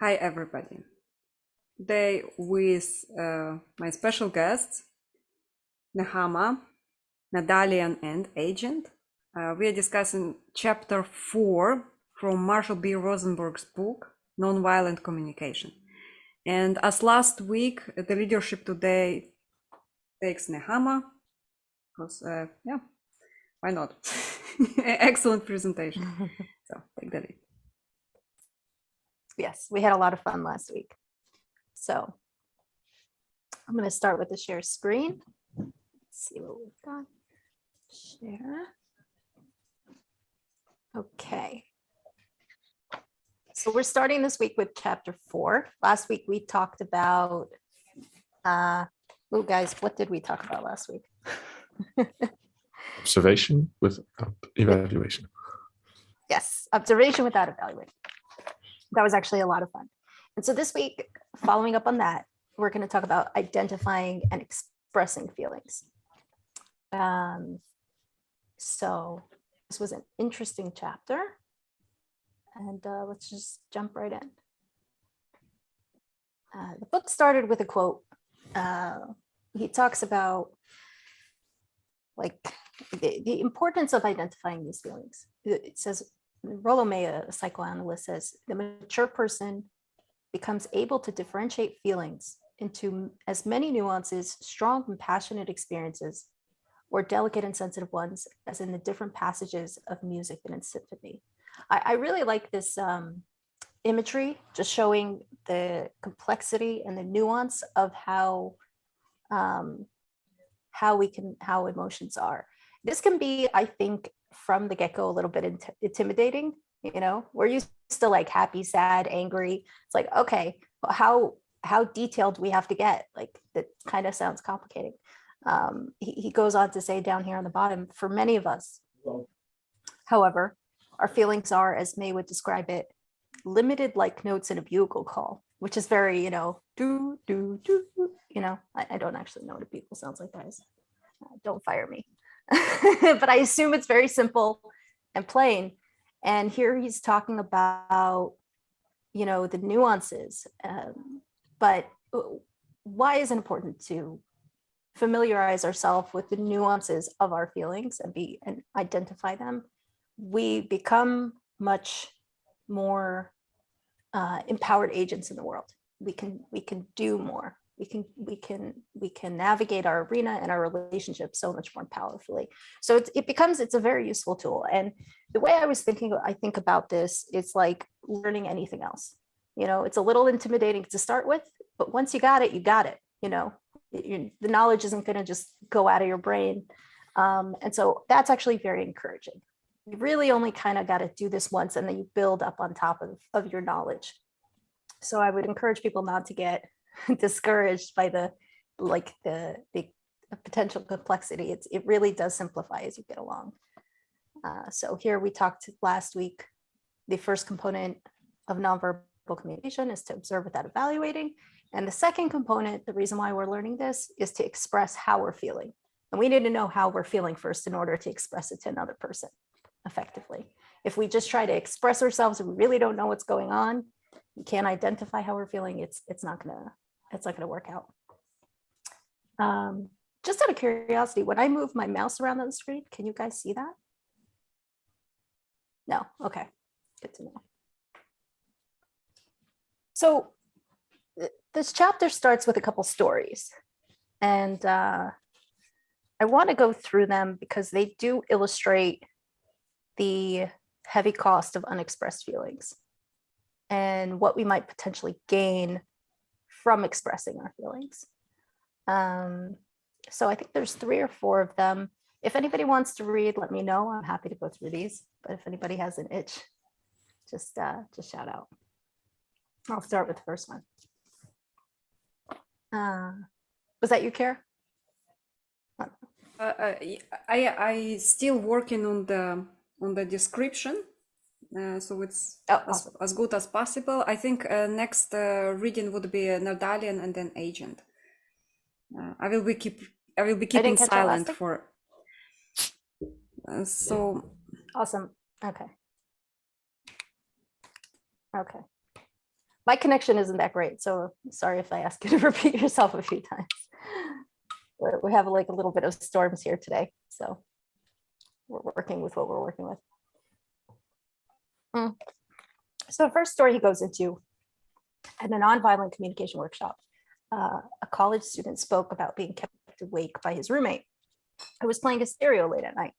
Hi, everybody. Today with my special guests, Nechama, Nerdalliun, and Agent. We are discussing chapter 4 from Marshall B. Rosenberg's book, Nonviolent Communication. And as last week, the leadership today takes Nechama, because, yeah, why not? Excellent presentation. So, take the lead. Yes, we had a lot of fun last week. So I'm going to start with the share screen. Let's see what we've got. Share. Okay. So we're starting this week with chapter 4. Last week we talked about, oh guys, what did we talk about last week? Observation without evaluation. Yes, observation without evaluation. That was actually a lot of fun. And so this week, following up on that, we're going to talk about identifying and expressing feelings. So this was an interesting chapter. And let's just jump right in. The book started with a quote. He talks about like the importance of identifying these feelings. It says, Rollo May, a psychoanalyst, says, the mature person becomes able to differentiate feelings into as many nuances, strong and passionate experiences, or delicate and sensitive ones, as in the different passages of music and in symphony. I really like this imagery, just showing the complexity and the nuance of how emotions are. This can be, I think, from the get-go a little bit intimidating. You know, we're used to like happy, sad, angry. It's like, okay, well, how detailed do we have to get? Like, that kind of sounds complicating. He goes on to say down here on the bottom, for many of us, however, our feelings are, as May would describe it, limited like notes in a bugle call, which is very, do, do, do, you know, I don't actually know what a bugle sounds like, guys. Don't fire me. But I assume it's very simple and plain. And here he's talking about, the nuances. But why is it important to familiarize ourselves with the nuances of our feelings and identify them? We become much more empowered agents in the world. We can do more. We can navigate our arena and our relationships so much more powerfully. So it's a very useful tool. And the way I think about this, it's like learning anything else. It's a little intimidating to start with, but once you got it, you got it. The knowledge isn't going to just go out of your brain. And so that's actually very encouraging. You really only kind of got to do this once, and then you build up on top of your knowledge. So I would encourage people not to get discouraged by the potential complexity. It really does simplify as you get along. So here we talked last week, the first component of nonverbal communication is to observe without evaluating. And the second component, the reason why we're learning this, is to express how we're feeling. And we need to know how we're feeling first in order to express it to another person effectively. If we just try to express ourselves and we really don't know what's going on, we can't identify how we're feeling, it's not gonna work out. Just out of curiosity, when I move my mouse around on the screen, can you guys see that? No, okay, good to know. So this chapter starts with a couple stories, and I want to go through them because they do illustrate the heavy cost of unexpressed feelings and what we might potentially gain from expressing our feelings. So I think there's 3 or 4 of them. If anybody wants to read, let me know. I'm happy to go through these. But if anybody has an itch, just shout out. I'll start with the first one. Was that you, Kara? I still working on the description, so it's awesome. as good as possible. I think next reading would be Nerdalliun and then Agent. I will be keeping silent for. So awesome. Okay. My connection isn't that great, so sorry if I ask you to repeat yourself a few times. We have like a little bit of storms here today, so we're working with what we're working with. So the first story he goes into at a nonviolent communication workshop, a college student spoke about being kept awake by his roommate who was playing a stereo late at night,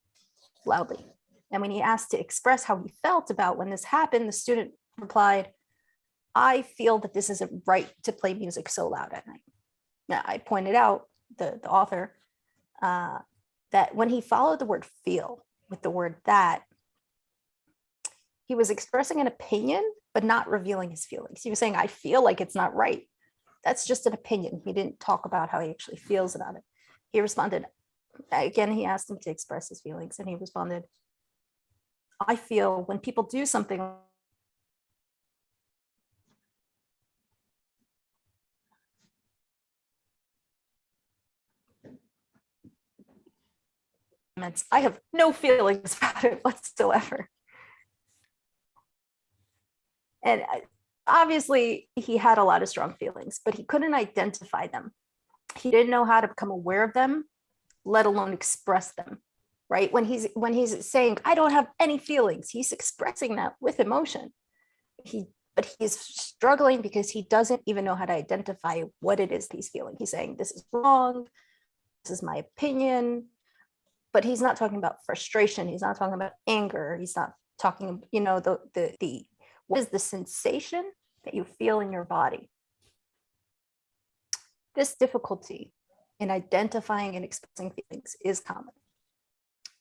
loudly. And when he asked to express how he felt about when this happened, the student replied, "I feel that this isn't right to play music so loud at night." Now, I pointed out, the author, that when he followed the word feel with the word that, he was expressing an opinion, but not revealing his feelings. He was saying, I feel like it's not right. That's just an opinion. He didn't talk about how he actually feels about it. He responded, again, he asked him to express his feelings, and he responded, I feel when people do something I have no feelings about it whatsoever. And obviously he had a lot of strong feelings, but he couldn't identify them. He didn't know how to become aware of them, let alone express them, right? When he's saying, I don't have any feelings, he's expressing that with emotion. But he's struggling because he doesn't even know how to identify what it is he's feeling. He's saying, this is wrong, this is my opinion, but he's not talking about frustration. He's not talking about anger. He's not talking, the what is the sensation that you feel in your body? This difficulty in identifying and expressing feelings is common.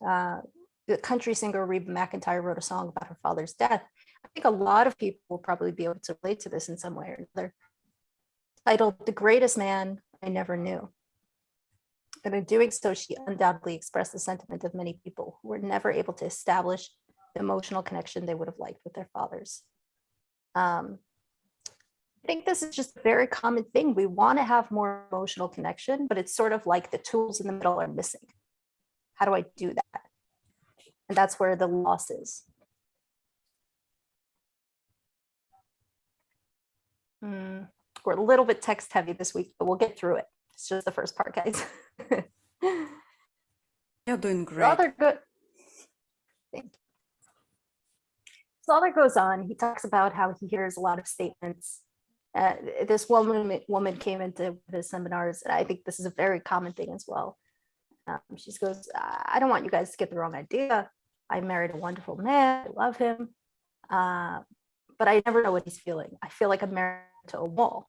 The country singer Reba McEntire wrote a song about her father's death. I think a lot of people will probably be able to relate to this in some way or another. Titled "The Greatest Man I Never Knew." And in doing so, she undoubtedly expressed the sentiment of many people who were never able to establish the emotional connection they would have liked with their fathers. I think this is just a very common thing. We want to have more emotional connection, but it's sort of like the tools in the middle are missing. How do I do that? And that's where the loss is. We're a little bit text heavy this week, but we'll get through it. It's just the first part, guys. You're doing great. Rather good. Thank you. So Other goes on. He talks about how he hears a lot of statements. This woman came into the seminars, and I think this is a very common thing as well. She goes, I don't want you guys to get the wrong idea. I married a wonderful man. I love him. But I never know what he's feeling. I feel like I'm married to a wall.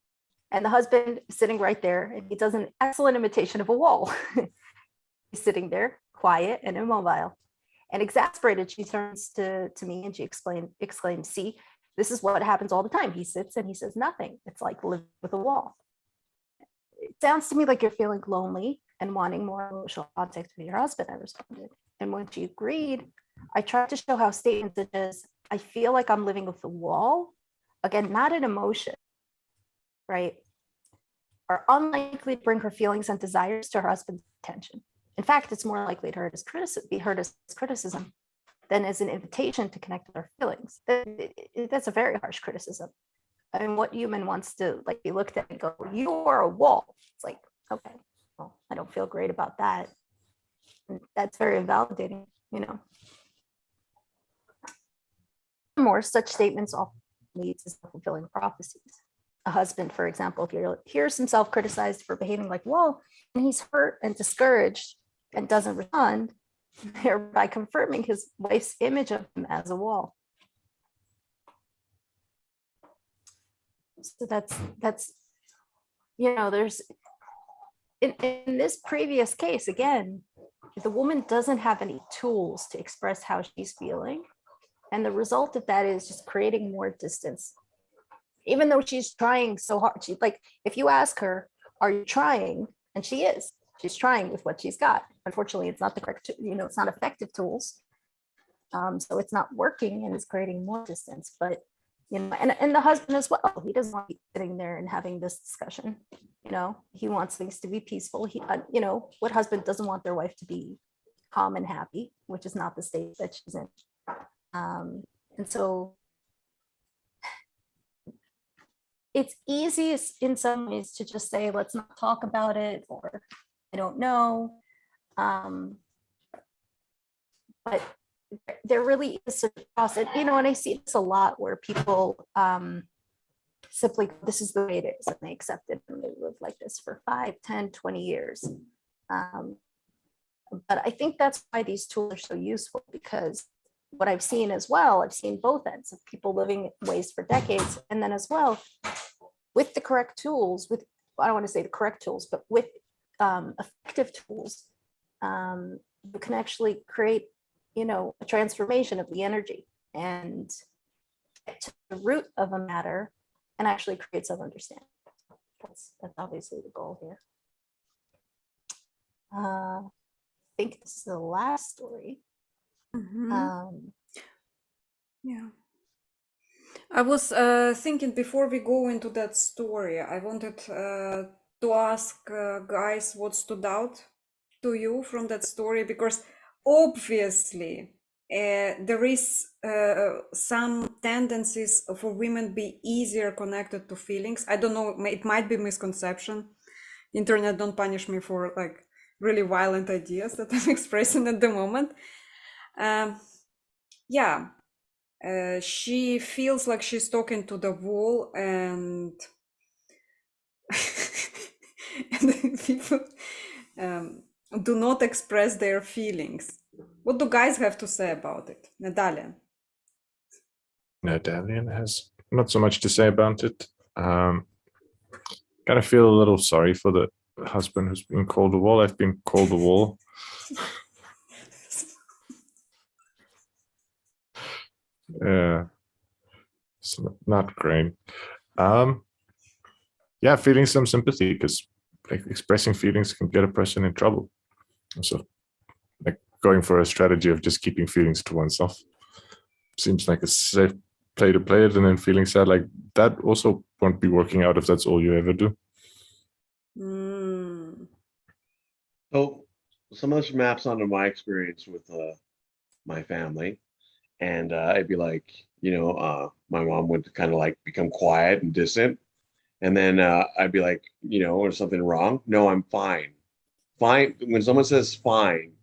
And the husband is sitting right there, and he does an excellent imitation of a wall. He's sitting there, quiet and immobile. And exasperated, she turns to me and she exclaims, see, this is what happens all the time. He sits and he says nothing. It's like living with a wall. It sounds to me like you're feeling lonely and wanting more emotional contact with your husband, I responded. And when she agreed, I tried to show how statements such as, I feel like I'm living with a wall, again, not an emotion, right, are unlikely to bring her feelings and desires to her husband's attention. In fact, it's more likely to be heard as criticism than as an invitation to connect with her feelings. That's a very harsh criticism. I mean, what human wants to be looked at and go, you are a wall? It's like, okay, well, I don't feel great about that. And that's very invalidating, More such statements often lead to self-fulfilling prophecies. A husband, for example, if he hears himself criticized for behaving like a wall, and he's hurt and discouraged and doesn't respond, thereby confirming his wife's image of him as a wall. So that's there's in this previous case, again, the woman doesn't have any tools to express how she's feeling. And the result of that is just creating more distance. Even though she's trying so hard, if you ask her, are you trying? And she's trying with what she's got. Unfortunately, it's not the correct, it's not effective tools. So it's not working and it's creating more distance. But, and the husband as well, he doesn't want to be sitting there and having this discussion. He wants things to be peaceful. What husband doesn't want their wife to be calm and happy, which is not the state that she's in. And so it's easy in some ways to just say, let's not talk about it, or I don't know. But there really is a process, and I see this a lot where people simply, this is the way it is, and they accept it and they live like this for 5, 10, 20 years. But I think that's why these tools are so useful, because what I've seen as well, I've seen both ends of people living in ways for decades, and then as well, with the correct tools, I don't want to say the correct tools, but with effective tools, you can actually create, a transformation of the energy and get to the root of a matter and actually create some understanding. That's obviously the goal here. I think this is the last story. Yeah. I was thinking before we go into that story, I wanted to ask guys what stood out to you from that story, because obviously there is some tendencies for women be easier connected to feelings. I don't know, it might be misconception. Internet, don't punish me for like really violent ideas that I'm expressing at the moment. Yeah. She feels like she's talking to the wall, and, and people do not express their feelings. What do guys have to say about it? Nerdalliun. Nerdalliun has not so much to say about it. Kind of feel a little sorry for the husband who's been called a wall. I've been called a wall. Yeah, it's not great. Yeah, feeling some sympathy, because like expressing feelings can get a person in trouble. So like going for a strategy of just keeping feelings to oneself seems like a safe play to play it, and then feeling sad like that also won't be working out if that's all you ever do. So some of this maps onto my experience with my family, and I'd be like, my mom would kind of like become quiet and distant, and then I'd be like, is something wrong? No, I'm fine. Fine. When someone says fine,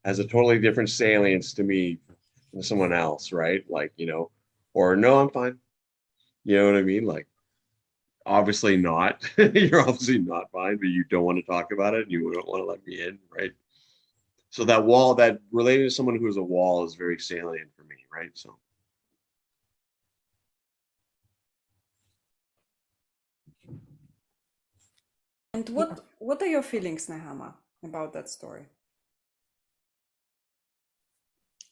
has a totally different salience to me than someone else, right? Like, or no, I'm fine. You know what I mean? Like, obviously not. You're obviously not fine, but you don't want to talk about it and you don't want to let me in, right? So that wall, that relating to someone who is a wall, is very salient for me, right? So And what are your feelings, Nechama, about that story?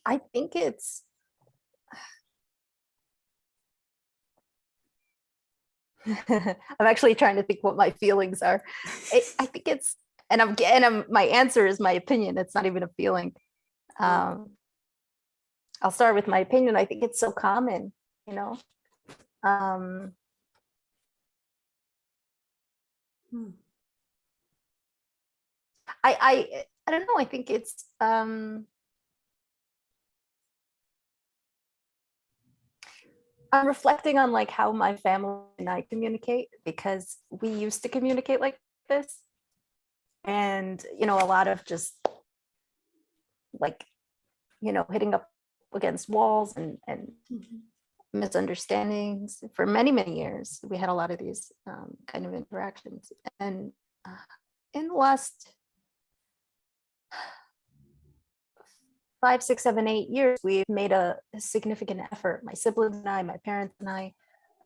I think it's I'm actually trying to think what my feelings are. I think it's, my answer is my opinion. It's not even a feeling. I'll start with my opinion. I think it's so common, I don't know. I think it's I'm reflecting on like how my family and I communicate, because we used to communicate like this, and a lot of just like hitting up against walls and misunderstandings for many years. We had a lot of these kind of interactions, and in the last 5, 6, 7, 8 years, we've made a significant effort, my siblings and I, my parents and I,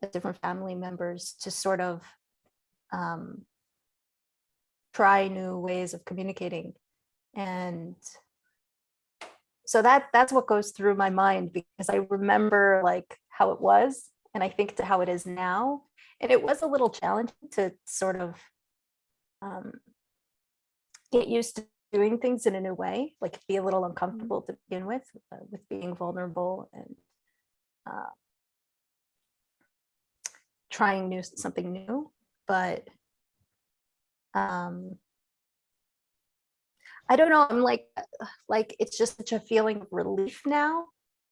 the different family members, to sort of try new ways of communicating. And so that's what goes through my mind, because I remember like how it was, and I think to how it is now. And it was a little challenging to sort of get used to doing things in a new way, like be a little uncomfortable to begin with being vulnerable and trying something new. But I don't know, I'm like it's just such a feeling of relief now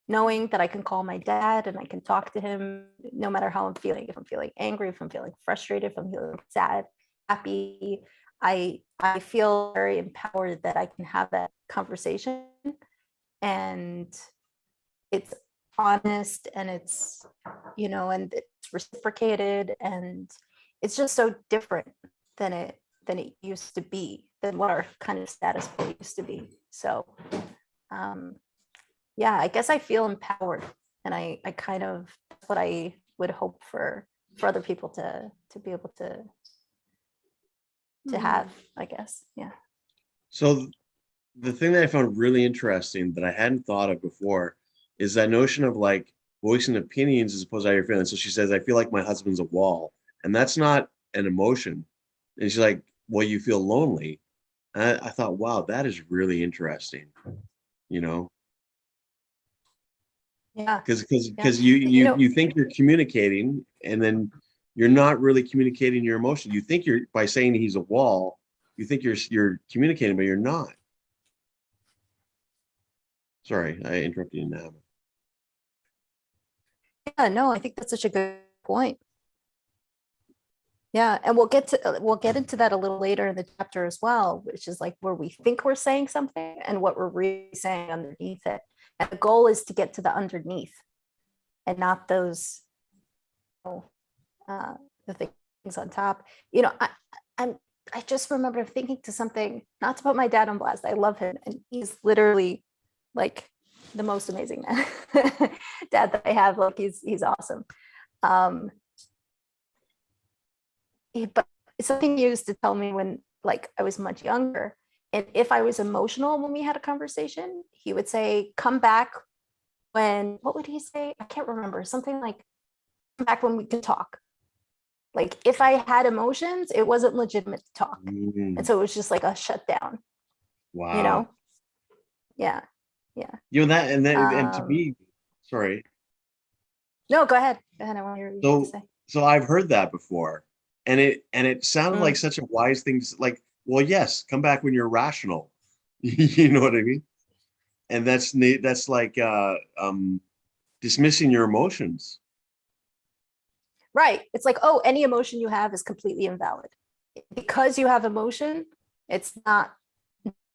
knowing that I can call my dad and I can talk to him no matter how I'm feeling. If I'm feeling angry, if I'm feeling frustrated, if I'm feeling sad, happy, I feel very empowered that I can have that conversation, and it's honest, and it's, and it's reciprocated, and it's just so different than it used to be, than what our kind of status quo used to be. So yeah, I guess I feel empowered, and I kind of, that's what I would hope for other people to be able to have, I guess. Yeah. So the thing that I found really interesting that I hadn't thought of before is that notion of like voicing opinions as opposed to how you're feeling. So she says, I feel like my husband's a wall, and that's not an emotion. And she's like, well, you feel lonely. And I thought, wow, that is really interesting, Yeah. because you think you're communicating, and then you're not really communicating your emotion. You think you're, by saying he's a wall, you think you're communicating, but you're not. Sorry, I interrupted you now. Yeah, no, I think that's such a good point. Yeah, and we'll get into that a little later in the chapter as well, which is like where we think we're saying something and what we're really saying underneath it. And the goal is to get to the underneath, and not those, the things on top. I just remember thinking to something, not to put my dad on blast. I love him, and he's literally like the most amazing dad that I have. Like he's awesome. But it's something he used to tell me when like I was much younger. And if I was emotional when we had a conversation, he would say, come back when, what would he say? I can't remember. Something like, come back when we can talk. Like if I had emotions, it wasn't legitimate to talk. And so it was just like a shutdown. Wow. Yeah. That, and to me, sorry. No, go ahead. I want to hear what you say. So I've heard that before. And it sounded like such a wise thing. Like, well, yes, come back when you're rational. You know what I mean? And that's like dismissing your emotions. Right. It's like, oh, any emotion you have is completely invalid. Because you have emotion, it's not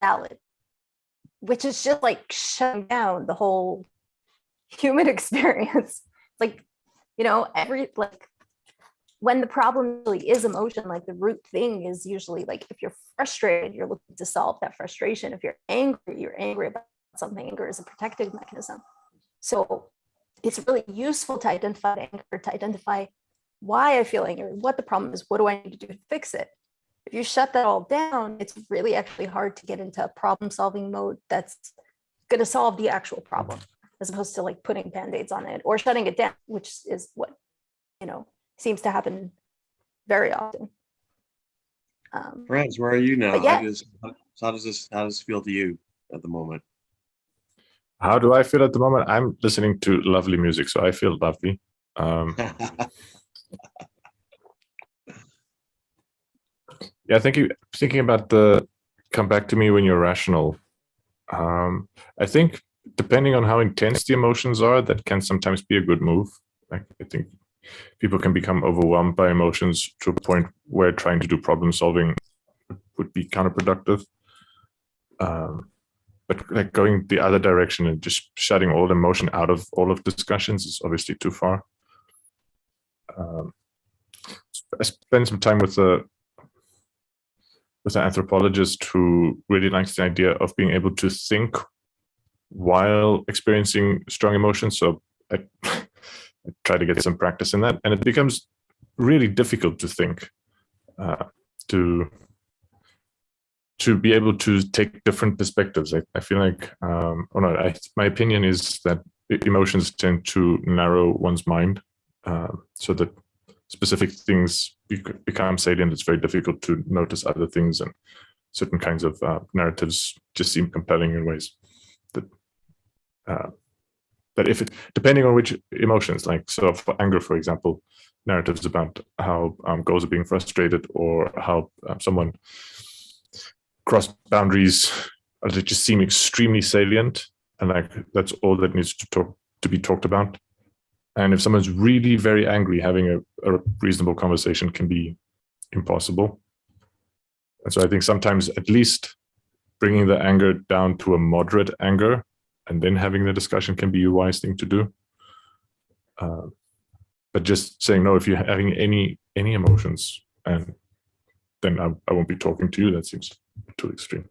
valid, which is just like shutting down the whole human experience. It's like, when the problem really is emotion, like the root thing is usually like, if you're frustrated, you're looking to solve that frustration. If you're angry about something. Anger is a protective mechanism. So it's really useful to identify anger, to identify why I feel angry, what the problem is, what do I need to do to fix it? If you shut that all down, it's really actually hard to get into a problem-solving mode that's going to solve the actual problem, as opposed to like putting band-aids on it or shutting it down, which is what, seems to happen very often. Friends, where are you now? Yeah. How does this feel to you at the moment? How do I feel at the moment? I'm listening to lovely music, so I feel lovely. Yeah, thinking about the come back to me when you're rational. I think depending on how intense the emotions are, that can sometimes be a good move. Like, I think people can become overwhelmed by emotions to a point where trying to do problem solving would be counterproductive. But like going the other direction and just shutting all emotion out of all of discussions is obviously too far. I spent some time with an anthropologist who really likes the idea of being able to think while experiencing strong emotions. So I try to get some practice in that, and it becomes really difficult to think, to be able to take different perspectives. I feel like, my opinion is that emotions tend to narrow one's mind, so that specific things become salient. It's very difficult to notice other things, and certain kinds of narratives just seem compelling in ways that if it, depending on which emotions, like, so for anger, for example, narratives about how goals are being frustrated, or how someone crossed boundaries, they just seem extremely salient, and like that's all that needs to to be talked about. And if someone's really very angry, having a reasonable conversation can be impossible. And so I think sometimes at least bringing the anger down to a moderate anger and then having the discussion can be a wise thing to do. But just saying, no, if you're having any emotions, and then I won't be talking to you, that seems too extreme.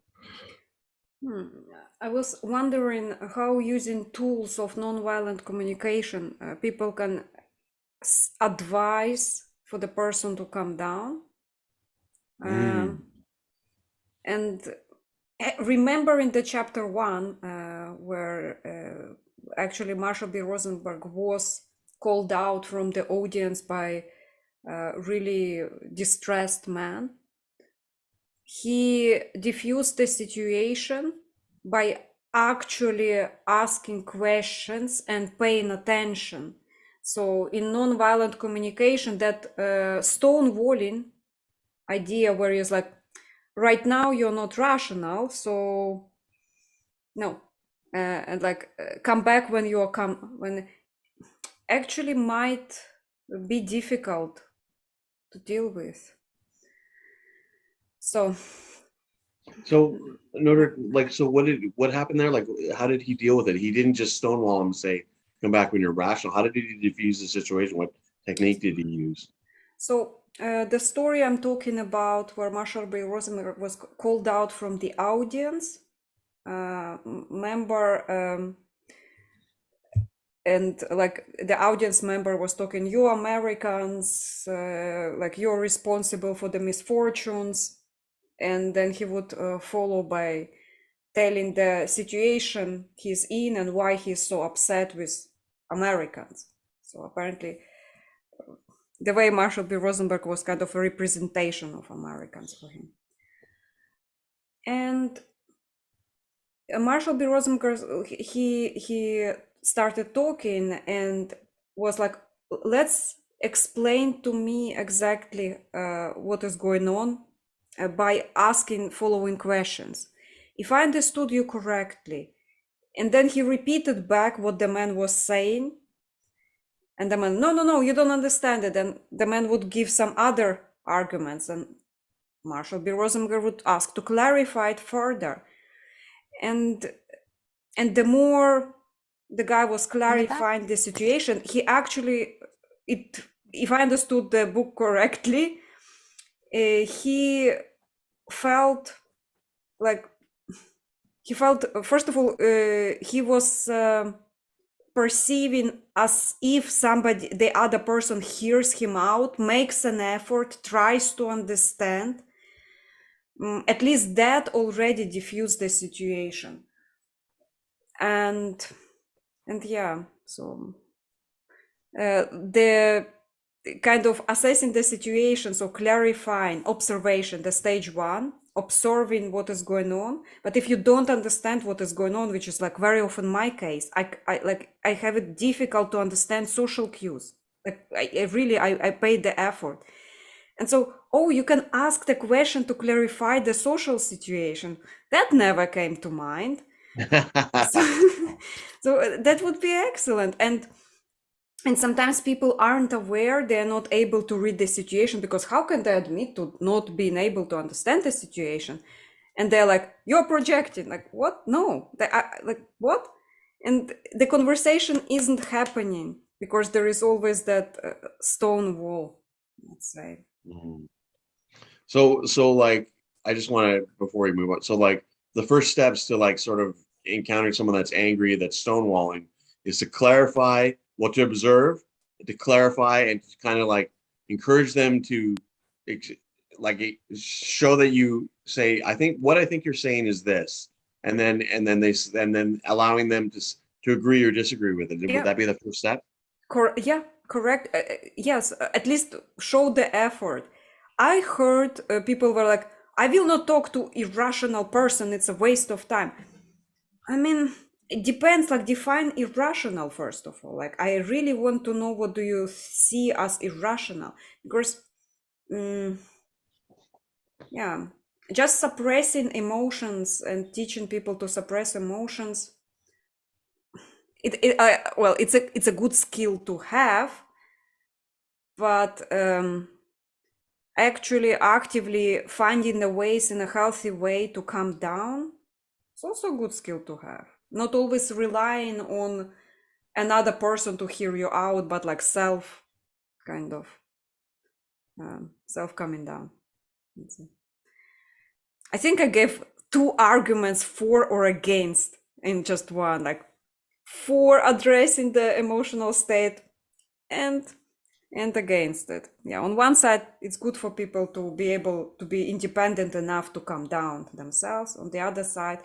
I was wondering how using tools of nonviolent communication, people can advise for the person to calm down. And remember in the chapter 1, where actually Marshall B. Rosenberg was called out from the audience by a really distressed man. He diffused the situation by actually asking questions and paying attention. So in nonviolent communication, that stonewalling idea where it's like, right now you're not rational, so no, and like come back when you are when actually might be difficult to deal with. So Nodrik, like, so what happened there? Like, how did he deal with it? He didn't just stonewall him and say, come back when you're rational. How did he diffuse the situation? What technique did he use? So the story I'm talking about, where Marshall B. Rosenberg was called out from the audience member, and like the audience member was talking, you Americans, like you're responsible for the misfortunes. And then he would follow by telling the situation he's in and why he's so upset with Americans. So apparently the way Marshall B. Rosenberg was kind of a representation of Americans for him. And Marshall B. Rosenberg, he started talking and was like, let's explain to me exactly what is going on by asking following questions. If I understood you correctly, and then he repeated back what the man was saying, and the man, no, you don't understand it. And the man would give some other arguments, and Marshall B. Rosenberg would ask to clarify it further. And the more the guy was clarifying the situation, he actually, if I understood the book correctly, he felt like, first of all, he was perceiving as if the other person hears him out, makes an effort, tries to understand. At least that already diffused the situation. And yeah, so the kind of assessing the situation, so clarifying, observation, the stage 1, observing what is going on. But if you don't understand what is going on, which is like very often my case, I have it difficult to understand social cues. Like I paid the effort. And so, you can ask the question to clarify the social situation. That never came to mind. So that would be excellent. And sometimes people aren't aware, they're not able to read the situation, because how can they admit to not being able to understand the situation? And they're like, you're projecting. Like, what? No. Like, what? And the conversation isn't happening because there is always that stone wall, let's say. So like, I just want to, before we move on, so like the first steps to like sort of encountering someone that's angry, that's stonewalling, is to clarify what to observe, to clarify and to kind of like encourage them to like show that you say, I think you're saying is this, and then allowing them to agree or disagree with it. Yeah. Would that be the first step? Yeah, correct. Yes, at least show the effort. I heard people were like, I will not talk to irrational person, it's a waste of time. I mean, it depends, like define irrational first of all. Like, I really want to know, what do you see as irrational? Because yeah, just suppressing emotions and teaching people to suppress emotions, well, it's a good skill to have, but actually actively finding the ways in a healthy way to calm down, it's also a good skill to have. Not always relying on another person to hear you out, but like self calming down. I think I gave 2 arguments for or against in just one, like for addressing the emotional state and against it. Yeah, on one side, it's good for people to be able to be independent enough to calm down themselves. On the other side,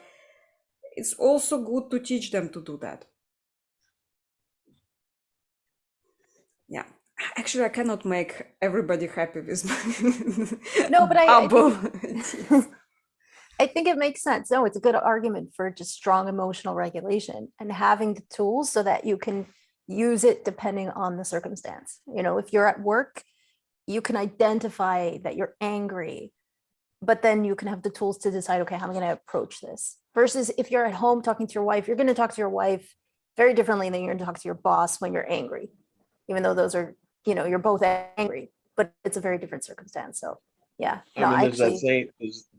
it's also good to teach them to do that. Yeah, actually, I cannot make everybody happy with my No, but I I think it makes sense. No, it's a good argument for just strong emotional regulation and having the tools so that you can use it depending on the circumstance. You know, if you're at work, you can identify that you're angry, but then you can have the tools to decide, okay, how am I going to approach this? Versus if you're at home talking to your wife, you're going to talk to your wife very differently than you're going to talk to your boss when you're angry, even though those are, you know, you're both angry, but it's a very different circumstance. So yeah, I mean, there's that saying.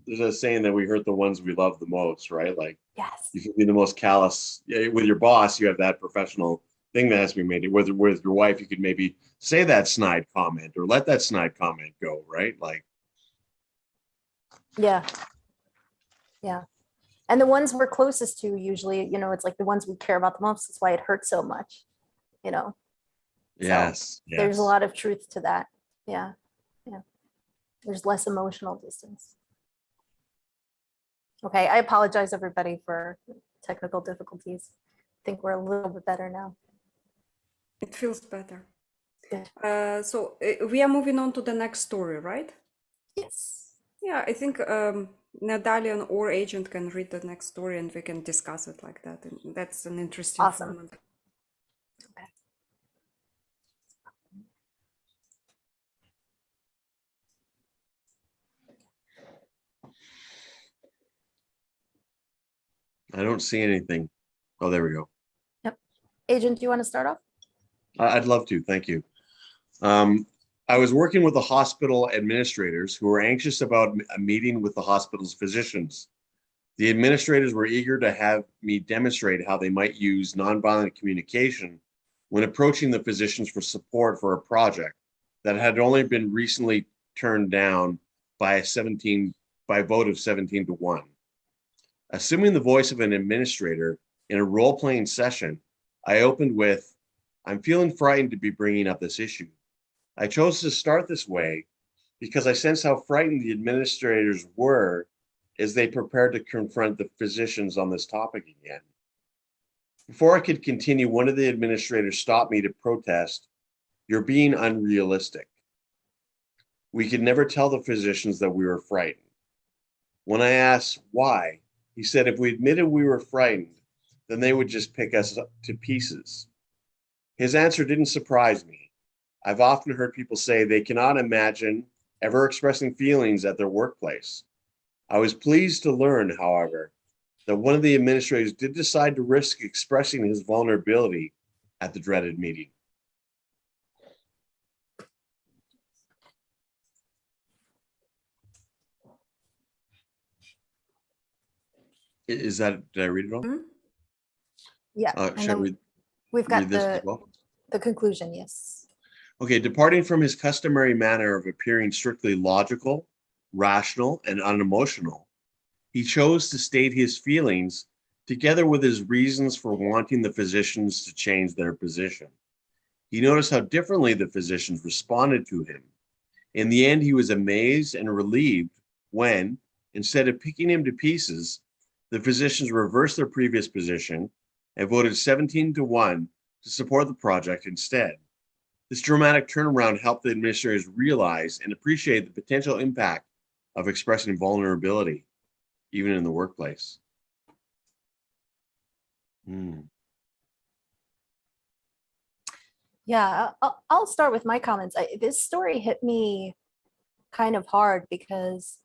There's a saying that we hurt the ones we love the most, right? Like, yes, you can be the most callous with your boss. You have that professional thing that has to be made. With your wife, you could maybe say that snide comment or let that snide comment go, right? Like, yeah, and the ones we're closest to usually, you know, it's like the ones we care about the most. That's why it hurts so much, you know. yes, So there's a lot of truth to that. Yeah, there's less emotional distance. Okay, I apologize everybody for technical difficulties. I think we're a little bit better now. It feels better. Good. So we are moving on to the next story, right? Yes. Yeah, I think Nerdalliun or Agent can read the next story and we can discuss it like that. And that's an interesting Awesome. format. Okay. I don't see anything. Oh, there we go. Yep. Agent, do you want to start off? I'd love to. Thank you. I was working with the hospital administrators who were anxious about a meeting with the hospital's physicians. The administrators were eager to have me demonstrate how they might use nonviolent communication when approaching the physicians for support for a project that had only been recently turned down by a vote of 17-1. Assuming the voice of an administrator in a role-playing session, I opened with, "I'm feeling frightened to be bringing up this issue. I chose to start this way because I sensed how frightened the administrators were as they prepared to confront the physicians on this topic again. Before I could continue, one of the administrators stopped me to protest, 'You're being unrealistic. We could never tell the physicians that we were frightened.' When I asked why, he said if we admitted we were frightened, then they would just pick us up to pieces. His answer didn't surprise me. I've often heard people say they cannot imagine ever expressing feelings at their workplace. I was pleased to learn, however, that one of the administrators did decide to risk expressing his vulnerability at the dreaded meeting." Is that, did I read it all? Mhm. Yeah. And Should I then we've got read this as well? the conclusion. Yes. Okay, departing from his customary manner of appearing strictly logical, rational, and unemotional, he chose to state his feelings together with his reasons for wanting the physicians to change their position. He noticed how differently the physicians responded to him. In the end, he was amazed and relieved when, instead of picking him to pieces, the physicians reversed their previous position and voted 17-1 to support the project instead. This dramatic turnaround helped the administrators realize and appreciate the potential impact of expressing vulnerability, even in the workplace. Yeah, I'll start with my comments. This story hit me kind of hard because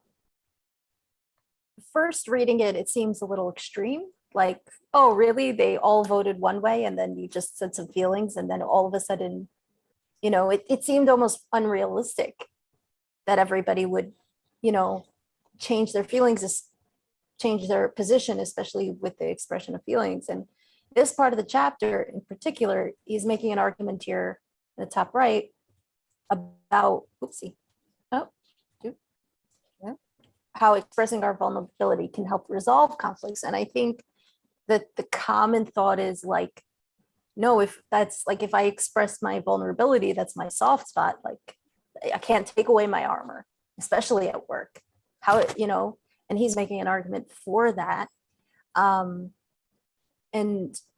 first reading it, it seems a little extreme. Like, oh, really? They all voted one way, and then you just said some feelings, and then all of a sudden, it seemed almost unrealistic that everybody would, change their feelings, change their position, especially with the expression of feelings. And this part of the chapter in particular, he's making an argument here in the top right about, how expressing our vulnerability can help resolve conflicts. And I think that the common thought is like, no, if I express my vulnerability, that's my soft spot. Like, I can't take away my armor, especially at work. And he's making an argument for that. And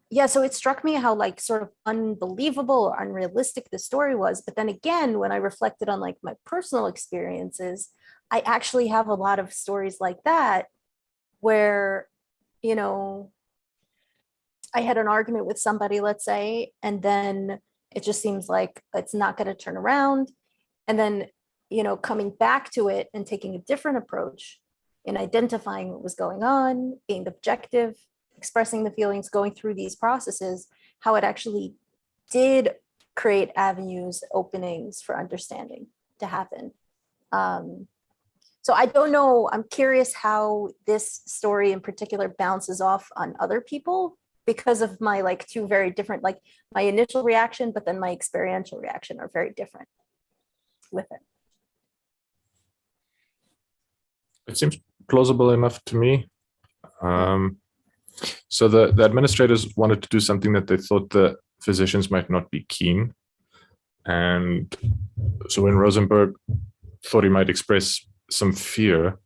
yeah, so it struck me how like sort of unbelievable or unrealistic the story was. But then again, when I reflected on like my personal experiences, I actually have a lot of stories like that where, I had an argument with somebody, let's say, and then it just seems like it's not going to turn around. And then, coming back to it and taking a different approach in identifying what was going on, being objective, expressing the feelings, going through these processes, how it actually did create avenues, openings for understanding to happen. So I don't know, I'm curious how this story in particular bounces off on other people because of my like two very different, like my initial reaction, but then my experiential reaction are very different with it. It seems plausible enough to me. So the administrators wanted to do something that they thought the physicians might not be keen. And so when Rosenberg thought he might express some fear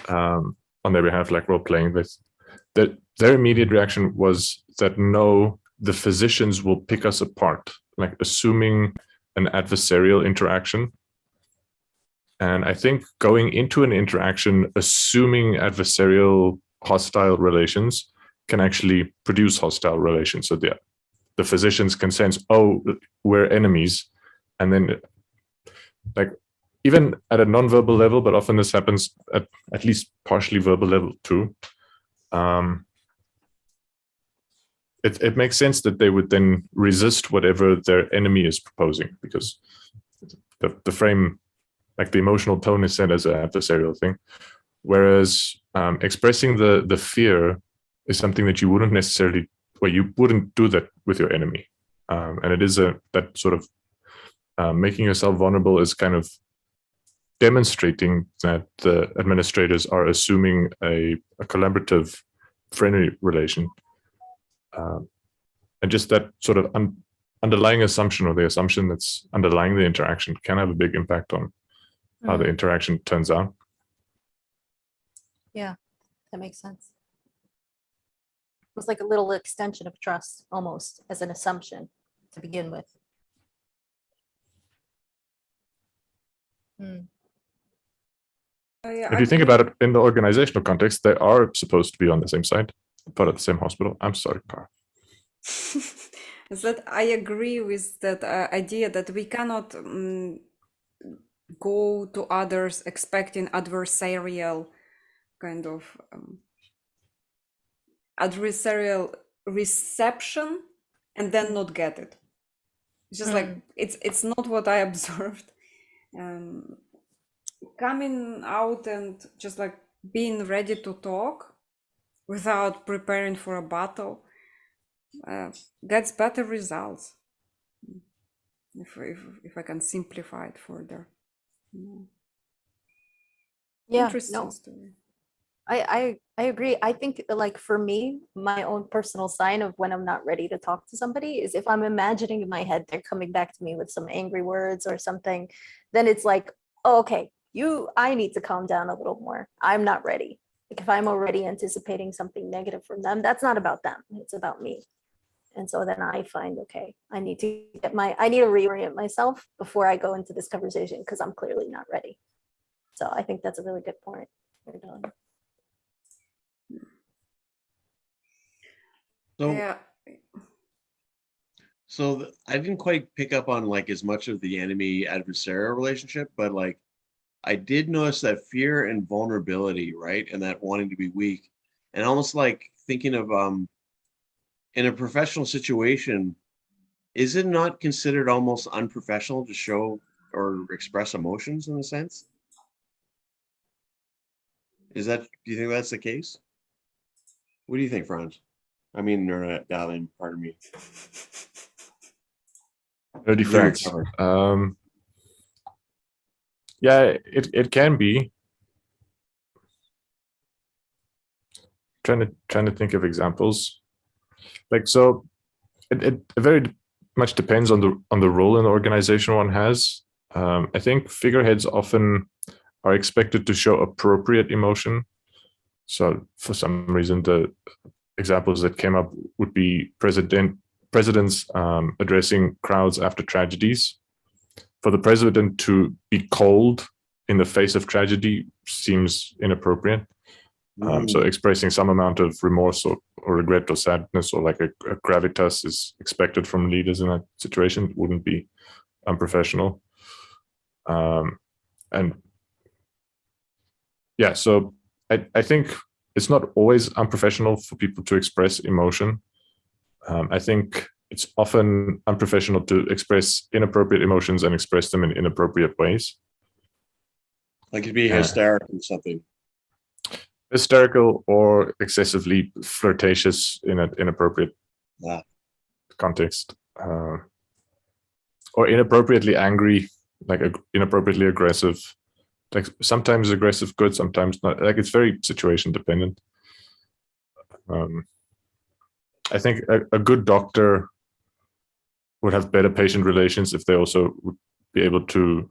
on their behalf, like role-playing, that their immediate reaction was that no, the physicians will pick us apart, like assuming an adversarial interaction. And I think going into an interaction, assuming adversarial hostile relations can actually produce hostile relations. So the physicians can sense, oh, we're enemies. And then like even at a non-verbal level, but often this happens at least partially verbal level too. It makes sense that they would then resist whatever their enemy is proposing, because the frame, like the emotional tone, is set as an adversarial thing. Whereas expressing the fear is something that you wouldn't necessarily, well, you wouldn't do that with your enemy. And it is that sort of making yourself vulnerable is kind of demonstrating that the administrators are assuming a collaborative, friendly relation. And just that sort of underlying assumption, or the assumption that's underlying the interaction, can have a big impact on how the interaction turns out. Yeah, that makes sense. It was like a little extension of trust, almost, as an assumption to begin with. If you think about it in the organizational context, they are supposed to be on the same side, but at the same hospital. I'm sorry, Par. Is that I agree with that idea that we cannot go to others expecting adversarial kind of adversarial reception and then not get it. It's just like it's not what I observed. Coming out and just like being ready to talk without preparing for a battle gets better results. If I can simplify it further. Yeah, Interesting no, story. I agree. I think like for me, my own personal sign of when I'm not ready to talk to somebody is if I'm imagining in my head they're coming back to me with some angry words or something, then it's like, oh, okay, I need to calm down a little more. I'm not ready. Like if I'm already anticipating something negative from them, that's not about them. It's about me. And so then I find, okay, I need to reorient myself before I go into this conversation because I'm clearly not ready. So I think that's a really good point. So I didn't quite pick up on like as much of the enemy adversarial relationship, but like I did notice that fear and vulnerability, right? And that wanting to be weak, and almost like thinking of in a professional situation, is it not considered almost unprofessional to show or express emotions in a sense? Do you think that's the case? What do you think, Franz? I mean, Nerdalliun, pardon me. Nerdy You facts. recover. Yeah, it can be. Trying to think of examples. Like, so it very much depends on the role in the organization one has. I think figureheads often are expected to show appropriate emotion. So for some reason, the examples that came up would be presidents addressing crowds after tragedies. For the president to be cold in the face of tragedy seems inappropriate. So expressing some amount of remorse or regret or sadness or like a gravitas is expected from leaders in that situation. It wouldn't be unprofessional. And yeah, so I think it's not always unprofessional for people to express emotion. I think it's often unprofessional to express inappropriate emotions and express them in inappropriate ways. Like it'd be hysterical or something. Hysterical or excessively flirtatious in an inappropriate context. Or inappropriately angry, like inappropriately aggressive. Like sometimes aggressive good, sometimes not. Like it's very situation dependent. I think a good doctor would have better patient relations if they also would be able to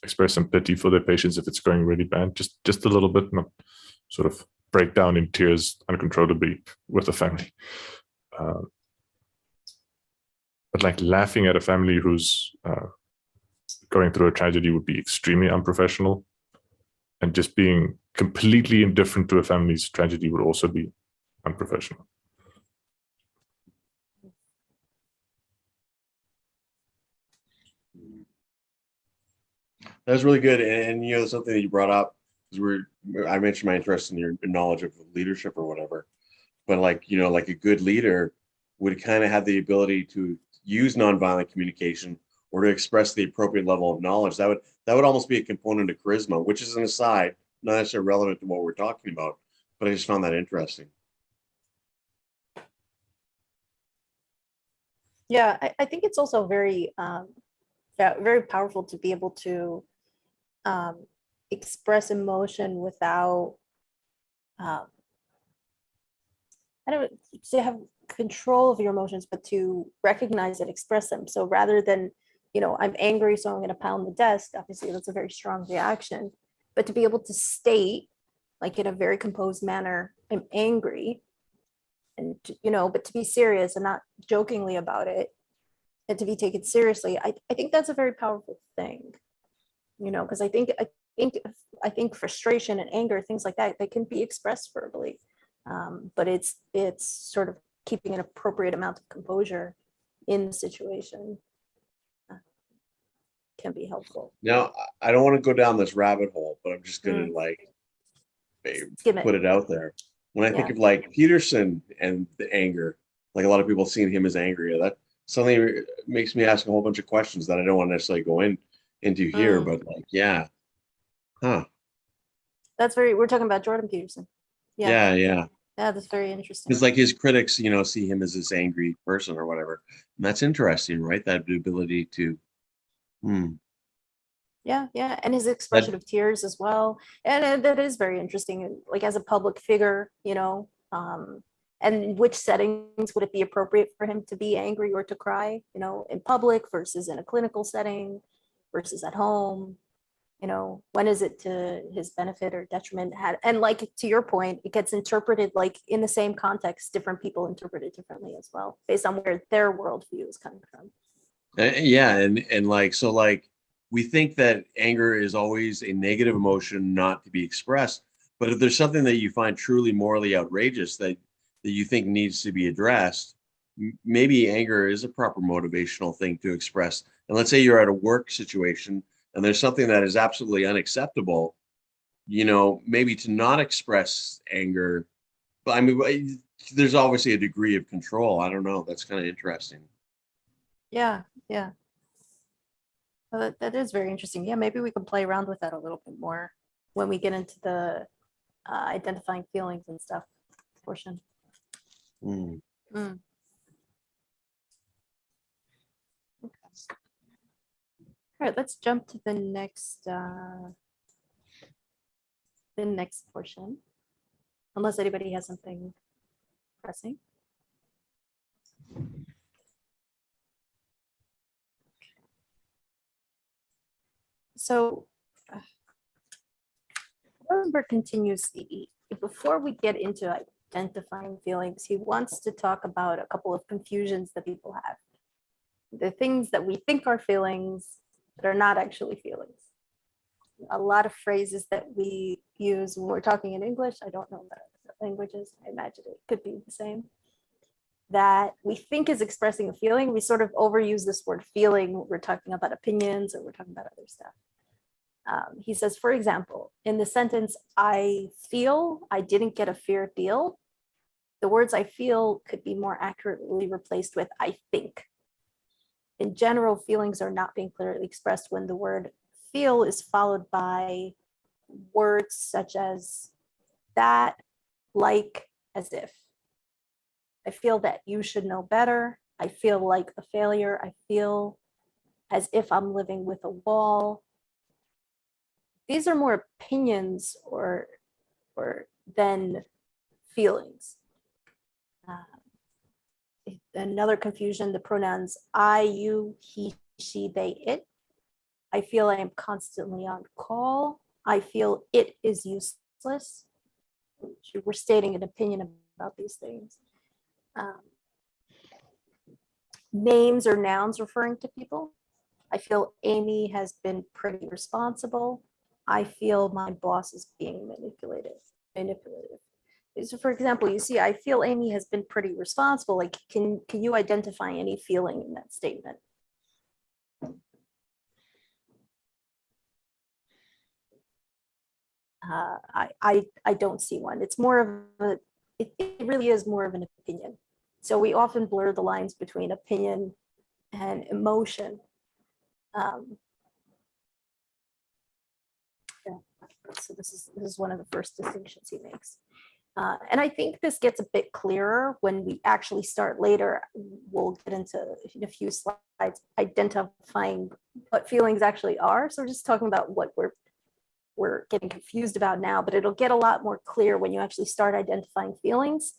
express some pity for their patients if it's going really bad, just a little bit, not sort of break down in tears uncontrollably with the family. But like laughing at a family who's going through a tragedy would be extremely unprofessional, and just being completely indifferent to a family's tragedy would also be unprofessional. That's really good, and you know something that you brought up is I mentioned my interest in your knowledge of leadership or whatever, but like like a good leader would kind of have the ability to use nonviolent communication or to express the appropriate level of knowledge. That would almost be a component of charisma, which is an aside, not necessarily relevant to what we're talking about, but I just found that interesting. Yeah, I think it's also very very powerful to be able to express emotion without I don't to have control of your emotions, but to recognize and express them. So rather than, I'm angry, so I'm going to pound the desk. Obviously, that's a very strong reaction. But to be able to state, like in a very composed manner, I'm angry, and but to be serious and not jokingly about it, and to be taken seriously, I think that's a very powerful thing. Because I think frustration and anger, things like that, they can be expressed verbally. But it's sort of keeping an appropriate amount of composure in the situation can be helpful. Now, I don't want to go down this rabbit hole, but I'm just going to put it out there. When I think of like Peterson and the anger, like a lot of people seeing him as angry, that suddenly makes me ask a whole bunch of questions that I don't want to necessarily go into here, but like, we're talking about Jordan Peterson. Yeah, that's very interesting. It's like his critics, see him as this angry person or whatever. And that's interesting, right? That ability to Yeah, and his expression of tears as well, and that is very interesting. Like as a public figure, and in which settings would it be appropriate for him to be angry or to cry? In public versus in a clinical setting versus at home. When is it to his benefit or detriment? And like to your point, it gets interpreted like in the same context, different people interpret it differently as well, based on where their worldview is coming from. And like so, like we think that anger is always a negative emotion not to be expressed, but if there's something that you find truly morally outrageous that you think needs to be addressed, maybe anger is a proper motivational thing to express. And let's say you're at a work situation and there's something that is absolutely unacceptable, maybe to not express anger, but I mean, there's obviously a degree of control. I don't know. That's kind of interesting. Yeah, yeah. Well, that is very interesting. Yeah, maybe we can play around with that a little bit more when we get into the identifying feelings and stuff portion. Mm. Mm. Okay. All right, let's jump to the next portion, unless anybody has something pressing. So Rosenberg continues, before we get into identifying feelings, he wants to talk about a couple of confusions that people have. The things that we think are feelings that are not actually feelings. A lot of phrases that we use when we're talking in English, I don't know about other languages, I imagine it could be the same, that we think is expressing a feeling. We sort of overuse this word feeling when we're talking about opinions or we're talking about other stuff. He says, for example, in the sentence, I feel I didn't get a fair deal, the words I feel could be more accurately replaced with I think. In general, feelings are not being clearly expressed when the word feel is followed by words such as that, like, as if. I feel that you should know better. I feel like a failure. I feel as if I'm living with a wall. These are more opinions or than feelings. Another confusion, the pronouns I, you, he, she, they, it. I feel I am constantly on call. I feel it is useless. We're stating an opinion about these things. Names or nouns referring to people. I feel Amy has been pretty responsible. I feel my boss is being manipulative. So for example, you see, I feel Amy has been pretty responsible. Like, can you identify any feeling in that statement? I don't see one. It's more of a, it really is more of an opinion. So we often blur the lines between opinion and emotion. Yeah. So this is one of the first distinctions he makes. And I think this gets a bit clearer when we actually start later. We'll get into in a few slides identifying what feelings actually are. So we're just talking about what we're getting confused about now, but it'll get a lot more clear when you actually start identifying feelings.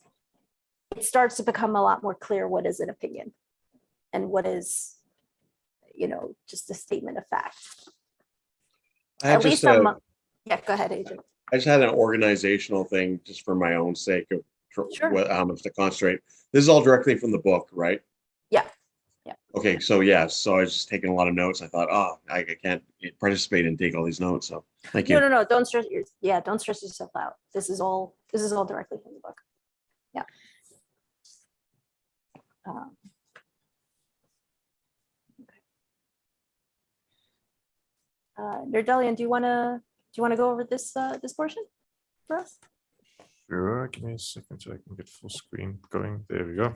It starts to become a lot more clear what is an opinion and what is, just a statement of fact. Yeah, go ahead, Agent. I just had an organizational thing just for my own sake of how much to concentrate. This is all directly from the book, right? Yeah. Yeah. Okay, so so I was just taking a lot of notes. I thought, I can't participate and take all these notes. So thank you. No. Don't stress don't stress yourself out. This is all directly from the book. Yeah. Nerdalliun, do you want to go over this portion for us? Sure, give me a second so I can get full screen going. There we go.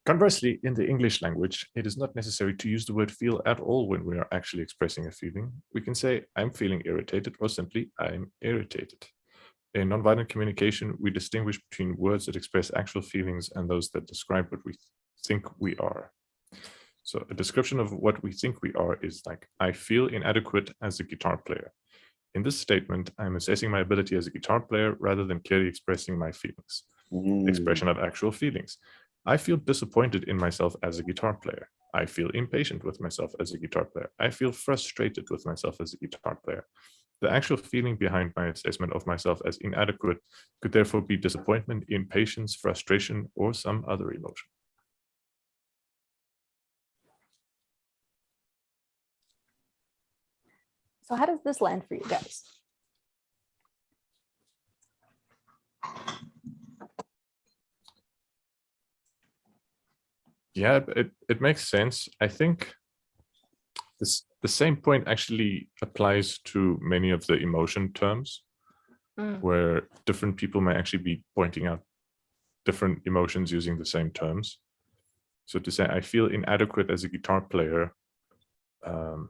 Conversely, in the English language, it is not necessary to use the word feel at all when we are actually expressing a feeling. We can say, I'm feeling irritated, or simply, I'm irritated. In nonviolent communication, we distinguish between words that express actual feelings and those that describe what we think we are. So a description of what we think we are is like, I feel inadequate as a guitar player. In this statement, I'm assessing my ability as a guitar player rather than clearly expressing my feelings. Expression of actual feelings. I feel disappointed in myself as a guitar player. I feel impatient with myself as a guitar player. I feel frustrated with myself as a guitar player. The actual feeling behind my assessment of myself as inadequate could therefore be disappointment, impatience, frustration, or some other emotion. So how does this land for you guys? Yeah, it makes sense. I think the same point actually applies to many of the emotion terms. where different people may actually be pointing out different emotions using the same terms. So to say, I feel inadequate as a guitar player, I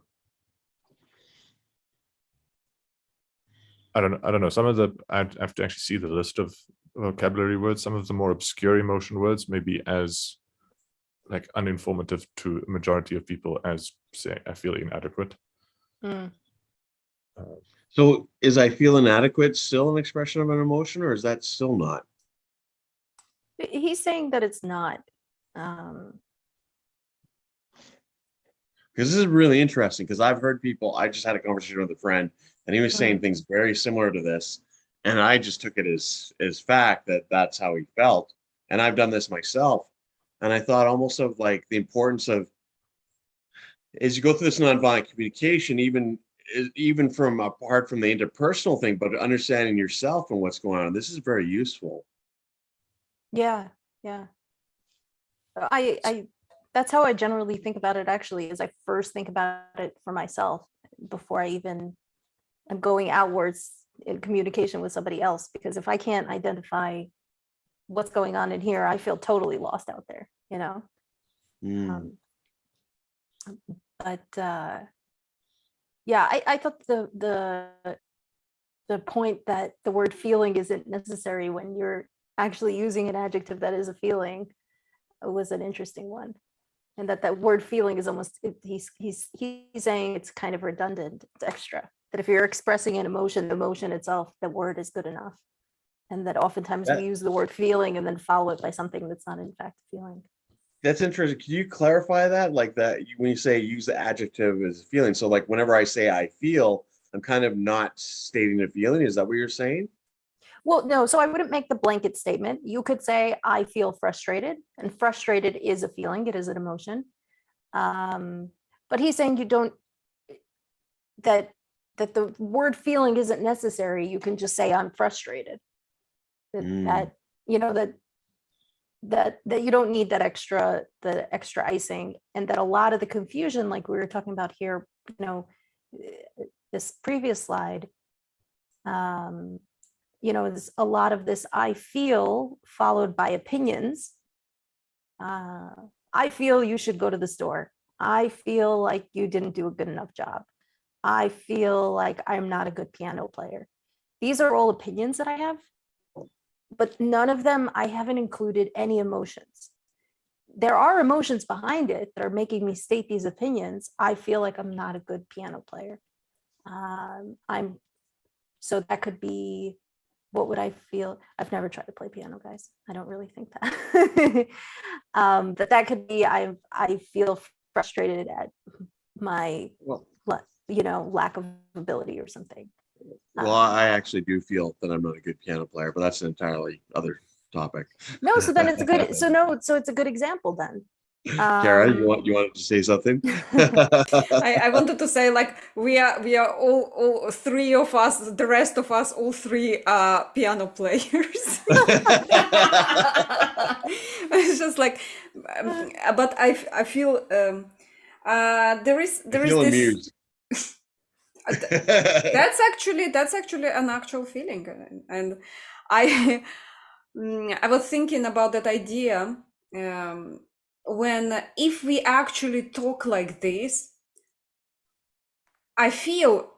don't know. Some of the, I'd have to actually see the list of vocabulary words. Some of the more obscure emotion words may be as like uninformative to a majority of people as, say, I feel inadequate. So is I feel inadequate still an expression of an emotion, or is that still not? He's saying that it's not. Because this is really interesting, because I've heard people, I just had a conversation with a friend and he was saying things very similar to this. And I just took it as fact that that's how he felt. And I've done this myself. And I thought almost of like the importance of, as you go through this nonviolent communication, even from apart from the interpersonal thing, but understanding yourself and what's going on, this is very useful. Yeah. I that's how I generally think about it, actually, is I first think about it for myself before I even am going outwards in communication with somebody else. Because if I can't identify what's going on in here, I feel totally lost out there, you know? Yeah, I thought the point that the word feeling isn't necessary when you're actually using an adjective that is a feeling was an interesting one. And that word feeling is almost, he's saying it's kind of redundant, it's extra. That if you're expressing an emotion, the emotion itself, the word is good enough. And that oftentimes we use the word feeling and then follow it by something that's not in fact a feeling. That's interesting. Can you clarify that? Like that, when you say use the adjective as feeling. So like whenever I say I feel, I'm kind of not stating a feeling. Is that what you're saying? Well, no, so I wouldn't make the blanket statement. You could say, I feel frustrated, and frustrated is a feeling, it is an emotion. But he's saying you don't, that the word feeling isn't necessary. You can just say, I'm frustrated. That you know, that you don't need that extra, the extra icing, and that a lot of the confusion, like we were talking about here, you know, this previous slide, you know, there's a lot of this I feel followed by opinions. I feel you should go to the store. I feel like you didn't do a good enough job. I feel like I'm not a good piano player. These are all opinions that I have, but none of them, I haven't included any emotions. There are emotions behind it that are making me state these opinions. I feel like I'm not a good piano player. So that could be, what would I feel? I've never tried to play piano, guys. I don't really think that. But that could be, I feel frustrated at my, you know, lack of ability or something. Well, I actually do feel that I'm not a good piano player, but that's an entirely other topic. No, so then it's a good, so it's a good example then. Kara, you wanted to say something? I wanted to say, like, we are all three of us, the rest of us, all three are piano players. It's just like, but I feel there is feel this. Amused. That's actually an actual feeling, and I was thinking about that idea. When if we actually talk like this, I feel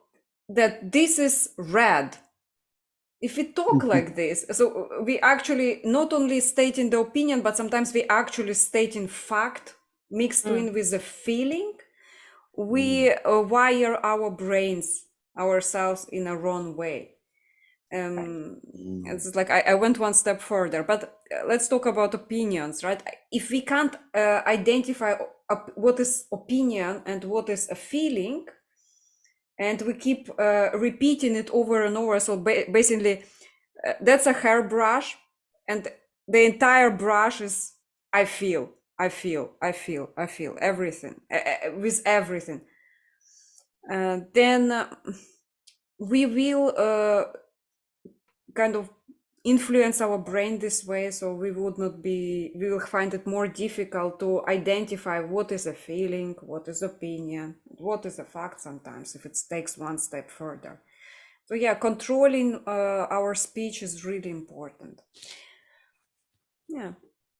that this is red. If we talk like this, so we actually not only stating the opinion, but sometimes we actually stating fact mixed in with the feeling. We wire our brains ourselves in a wrong way. It's like I went one step further, but let's talk about opinions, right? If we can't identify what is opinion and what is a feeling, and we keep repeating it over and over, so basically that's a hairbrush, and the entire brush is I feel everything with everything. Then we will kind of influence our brain this way, so we will find it more difficult to identify what is a feeling, what is opinion, what is a fact sometimes, if it takes one step further. So yeah, controlling our speech is really important. Yeah,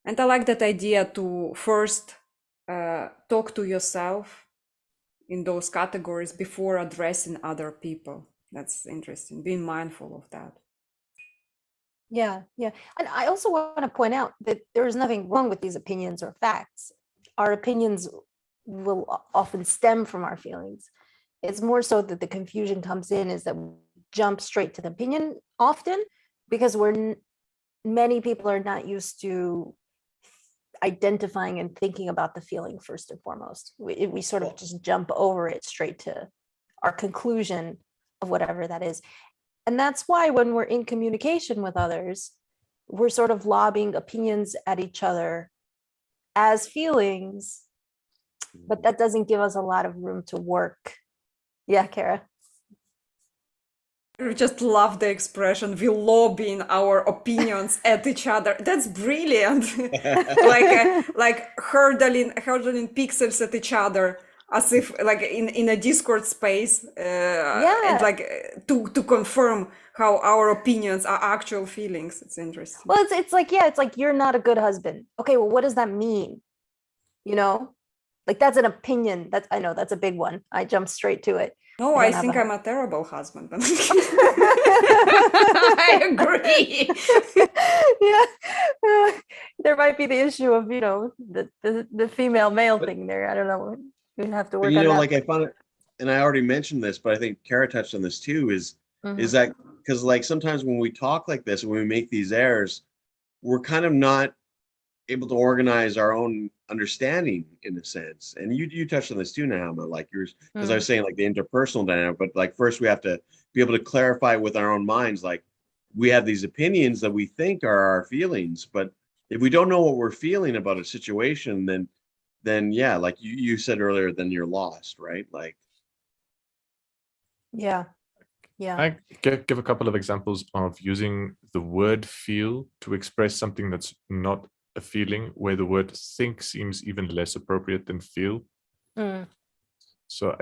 and I like that idea to first talk to yourself in those categories before addressing other people. That's interesting. Being mindful of that. Yeah, yeah. And I also want to point out that there is nothing wrong with these opinions or facts. Our opinions will often stem from our feelings. It's more so that the confusion comes in is that we jump straight to the opinion often because many people are not used to identifying and thinking about the feeling first and foremost. We sort of just jump over it straight to our conclusion of whatever that is. And that's why when we're in communication with others, we're sort of lobbing opinions at each other as feelings, but that doesn't give us a lot of room to work. Yeah, Kara. I just love the expression, we lobbying our opinions at each other. That's brilliant. like hurtling pixels at each other as if like in a Discord space and like to confirm how our opinions are actual feelings. It's interesting. Well, it's like, yeah, it's like you're not a good husband. Okay, well, what does that mean? You know, like that's an opinion. I know that's a big one. I jumped straight to it. No, I think I'm a terrible husband. I agree. Yeah, there might be the issue of the female male thing there. I don't know. We have to work on that. Like I found it, and I already mentioned this, but I think Kara touched on this too. Is that because like sometimes when we talk like this, when we make these errors, we're kind of not able to organize our own understanding in a sense. And you touched on this too, Nechama, like yours, because I was saying like the interpersonal dynamic, but like first we have to be able to clarify with our own minds, like we have these opinions that we think are our feelings, but if we don't know what we're feeling about a situation, then yeah, like you said earlier, then you're lost, right? Like yeah. I give a couple of examples of using the word feel to express something that's not a feeling, where the word think seems even less appropriate than feel. So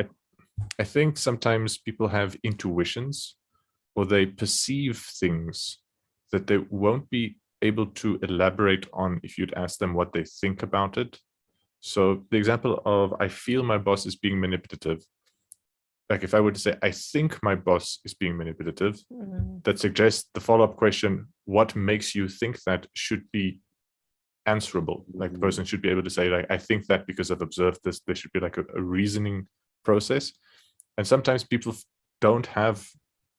I think sometimes people have intuitions, or they perceive things that they won't be able to elaborate on if you'd ask them what they think about it. So the example of I feel my boss is being manipulative. Like if I were to say, I think my boss is being manipulative, that suggests the follow-up question, what makes you think that, should be answerable. Like the person should be able to say, like, I think that because I've observed this. There should be like a reasoning process. And sometimes people don't have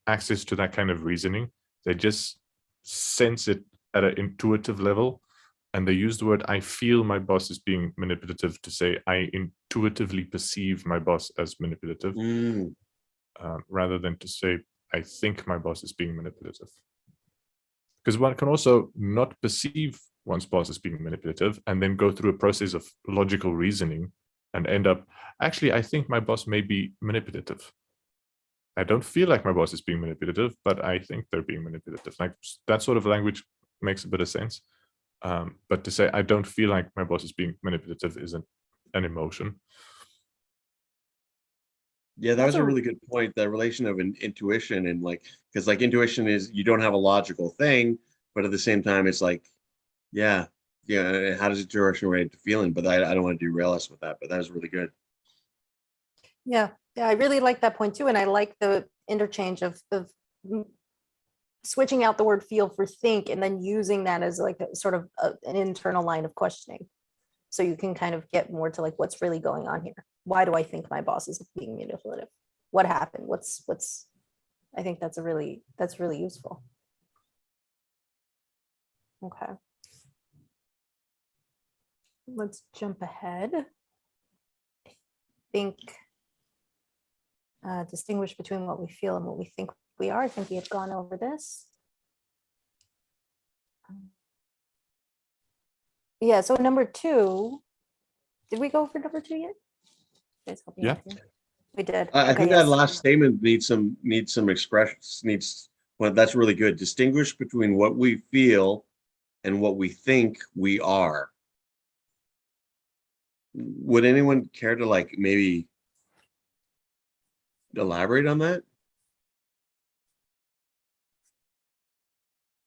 access to that kind of reasoning. They just sense it at an intuitive level. And they use the word, I feel my boss is being manipulative, to say, I intuitively perceive my boss as manipulative, rather than to say, I think my boss is being manipulative. Because one can also not perceive one's boss as being manipulative and then go through a process of logical reasoning and end up, actually, I think my boss may be manipulative. I don't feel like my boss is being manipulative, but I think they're being manipulative. Like that sort of language makes a bit of sense. But to say, I don't feel like my boss is being manipulative isn't an emotion. Yeah, that was a really good point. The relation of intuition and like, because like intuition is you don't have a logical thing, but at the same time, it's like, yeah, how does intuition relate to feeling? But I don't want to derail us with that, but that was really good. Yeah, I really like that point too. And I like the interchange of switching out the word feel for think and then using that as like a sort of an internal line of questioning. So you can kind of get more to like, what's really going on here? Why do I think my boss is being manipulative? What happened? What's I think that's really useful. Okay. Let's jump ahead. I think distinguish between what we feel and what we think we are. I think we had gone over this. Yeah, so number 2, did we go over number 2 yet? Yeah, we did. I think that last statement needs some expressions. Well, that's really good. Distinguish between what we feel and what we think we are. Would anyone care to like maybe elaborate on that?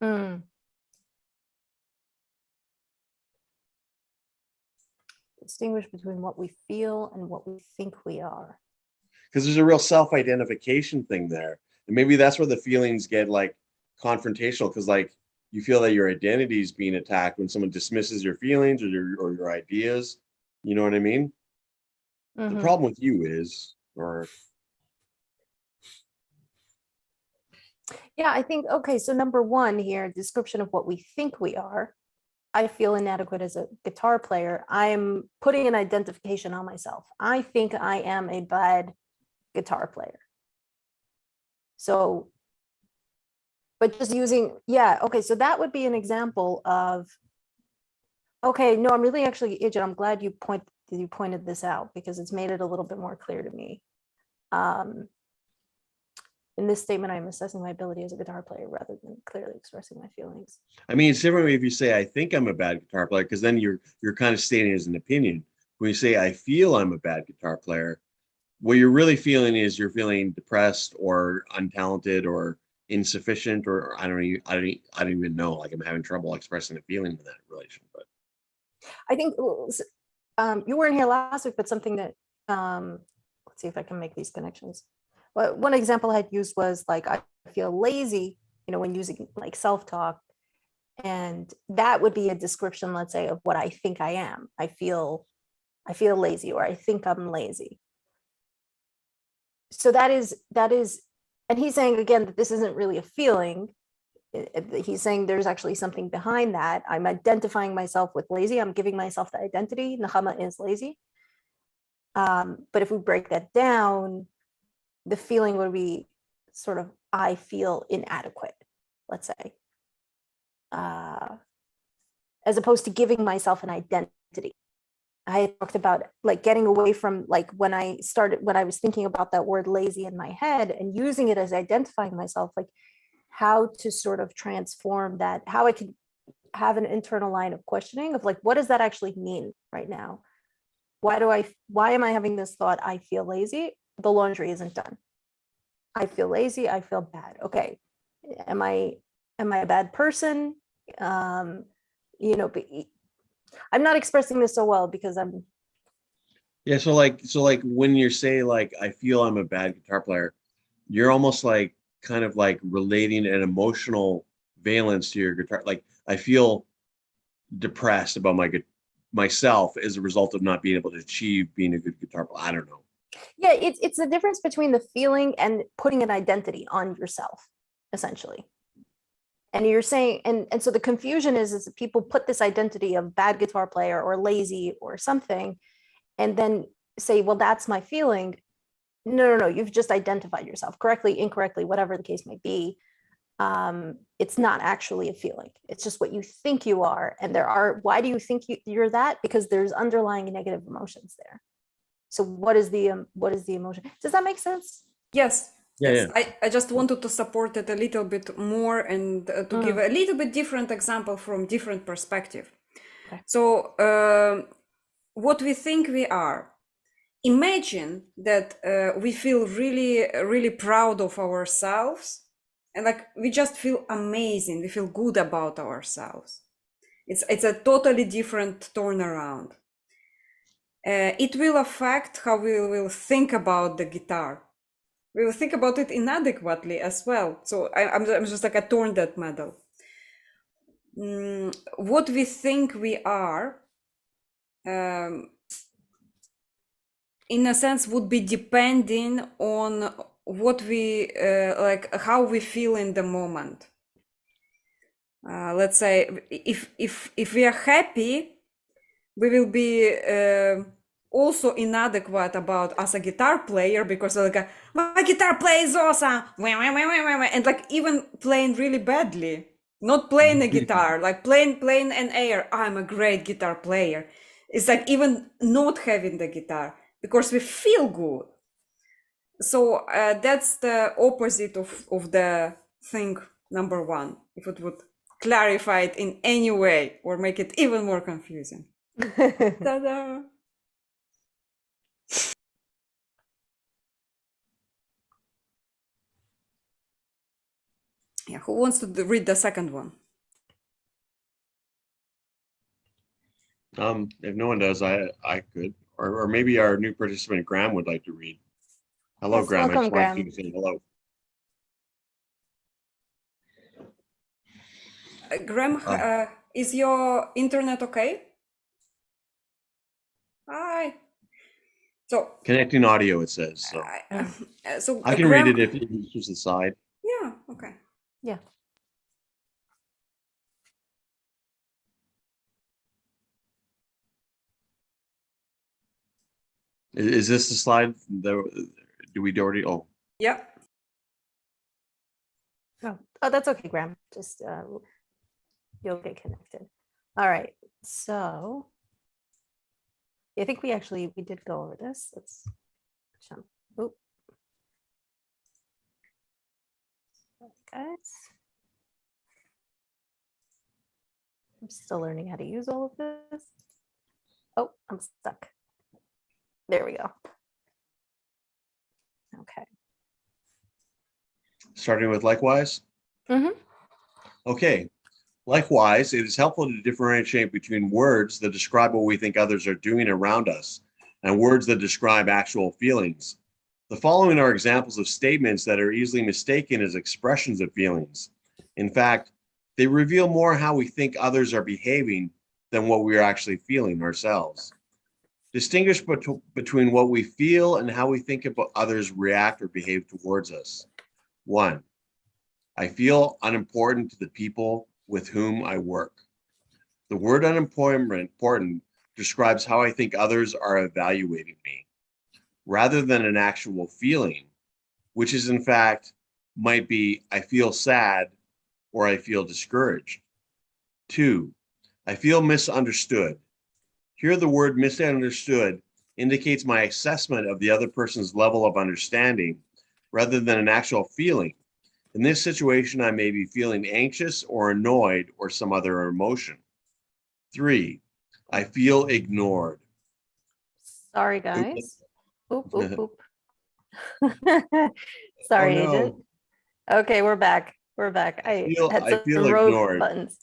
Mm. Distinguish between what we feel and what we think we are. Because there's a real self-identification thing there. And maybe that's where the feelings get like confrontational, because like you feel that your identity is being attacked when someone dismisses your feelings or your ideas. You know what I mean? The problem with you is, or yeah, I think, okay, so number one here, description of what we think we are. I feel inadequate as a guitar player. I'm putting an identification on myself. I think I am a bad guitar player. So, but just using, yeah, okay, so that would be an example of, okay, no, I'm really actually, Agent, I'm glad you pointed this out, because it's made it a little bit more clear to me. In this statement, I'm assessing my ability as a guitar player rather than clearly expressing my feelings. I mean, it's different if you say I think I'm a bad guitar player, because then you're kind of stating it as an opinion. When you say I feel I'm a bad guitar player, what you're really feeling is you're feeling depressed or untalented or insufficient, or I don't even know. Like I'm having trouble expressing a feeling in that relation. But I think you weren't here last week, but something that let's see if I can make these connections. But one example I had used was like I feel lazy, when using like self-talk, and that would be a description, let's say, of what I think I am. I feel lazy, or I think I'm lazy. So that is, and he's saying again that this isn't really a feeling. He's saying there's actually something behind that. I'm identifying myself with lazy. I'm giving myself the identity. Nechama is lazy. But if we break that down, the feeling would be sort of, I feel inadequate, let's say, as opposed to giving myself an identity. I had talked about like getting away from like when I was thinking about that word lazy in my head and using it as identifying myself, like how to sort of transform that, how I could have an internal line of questioning of like, what does that actually mean right now? Why am I having this thought? I feel lazy. The laundry isn't done. I feel lazy. I feel bad. Okay. Am I a bad person? I'm not expressing this so well because I'm. Yeah. So like when you say like, I feel I'm a bad guitar player, you're almost like kind of like relating an emotional valence to your guitar. Like I feel depressed about myself as a result of not being able to achieve being a good guitar player. I don't know. Yeah, it's the difference between the feeling and putting an identity on yourself, essentially. And you're saying, and so the confusion is that people put this identity of bad guitar player or lazy or something, and then say, well, that's my feeling. No, you've just identified yourself correctly, incorrectly, whatever the case may be. It's not actually a feeling. It's just what you think you are. And why do you think you're that? Because there's underlying negative emotions there. So what is the emotion? Does that make sense? Yes. Yeah, Yes. yeah. I just wanted to support it a little bit more and to give a little bit different example from different perspective. Okay. So what we think we are. Imagine that we feel really, really proud of ourselves, and like we just feel amazing. We feel good about ourselves. It's a totally different turnaround. It will affect how we will think about the guitar. We will think about it inadequately as well. So I'm just like I turned that medal. What we think we are, in a sense, would be depending on what we like, how we feel in the moment. Let's say if we are happy, we will be also inadequate about as a guitar player, because like my guitar plays awesome, and like even playing really badly, not playing a guitar, like playing an air. I'm a great guitar player. It's like even not having the guitar because we feel good. So that's the opposite of the thing number one, if it would clarify it in any way or make it even more confusing. Ta-da! Yeah, who wants to read the second one? If no one does, I could, or maybe our new participant Graham would like to read. Hello, Yes, Graham. I welcome, just wanted Graham. you to say hello. Graham, is your internet okay? Hi. So, Connecting audio, it says. So I can Graham, read it if you choose the side. yeah, okay. Yeah. Is this the slide? Do we already? Oh, Yeah. Oh, that's okay, Graham. Just you'll get connected. All right. So I think we did go over this. Let's jump. Oh, guys. I'm still learning how to use all of this. Oh, I'm stuck. There we go. Okay. starting with likewise. Mhm. Okay. Likewise, it is helpful to differentiate between words that describe what we think others are doing around us and words that describe actual feelings. The following are examples of statements that are easily mistaken as expressions of feelings. In fact, they reveal more how we think others are behaving than what we are actually feeling ourselves. Distinguish between what we feel and how we think about others react or behave towards us. 1. I feel unimportant to the people with whom I work. The word unimportant describes how I think others are evaluating me, rather than an actual feeling, which is in fact might be I feel sad or I feel discouraged. 2. I feel misunderstood. Here, the word misunderstood indicates my assessment of the other person's level of understanding rather than an actual feeling. In this situation, I may be feeling anxious or annoyed or some other emotion. 3, I feel ignored. Sorry, guys. Oop, oop, oop. Oh Sorry, no, Agent. Okay, we're back. We're back. I had I some feel rogue ignored. buttons.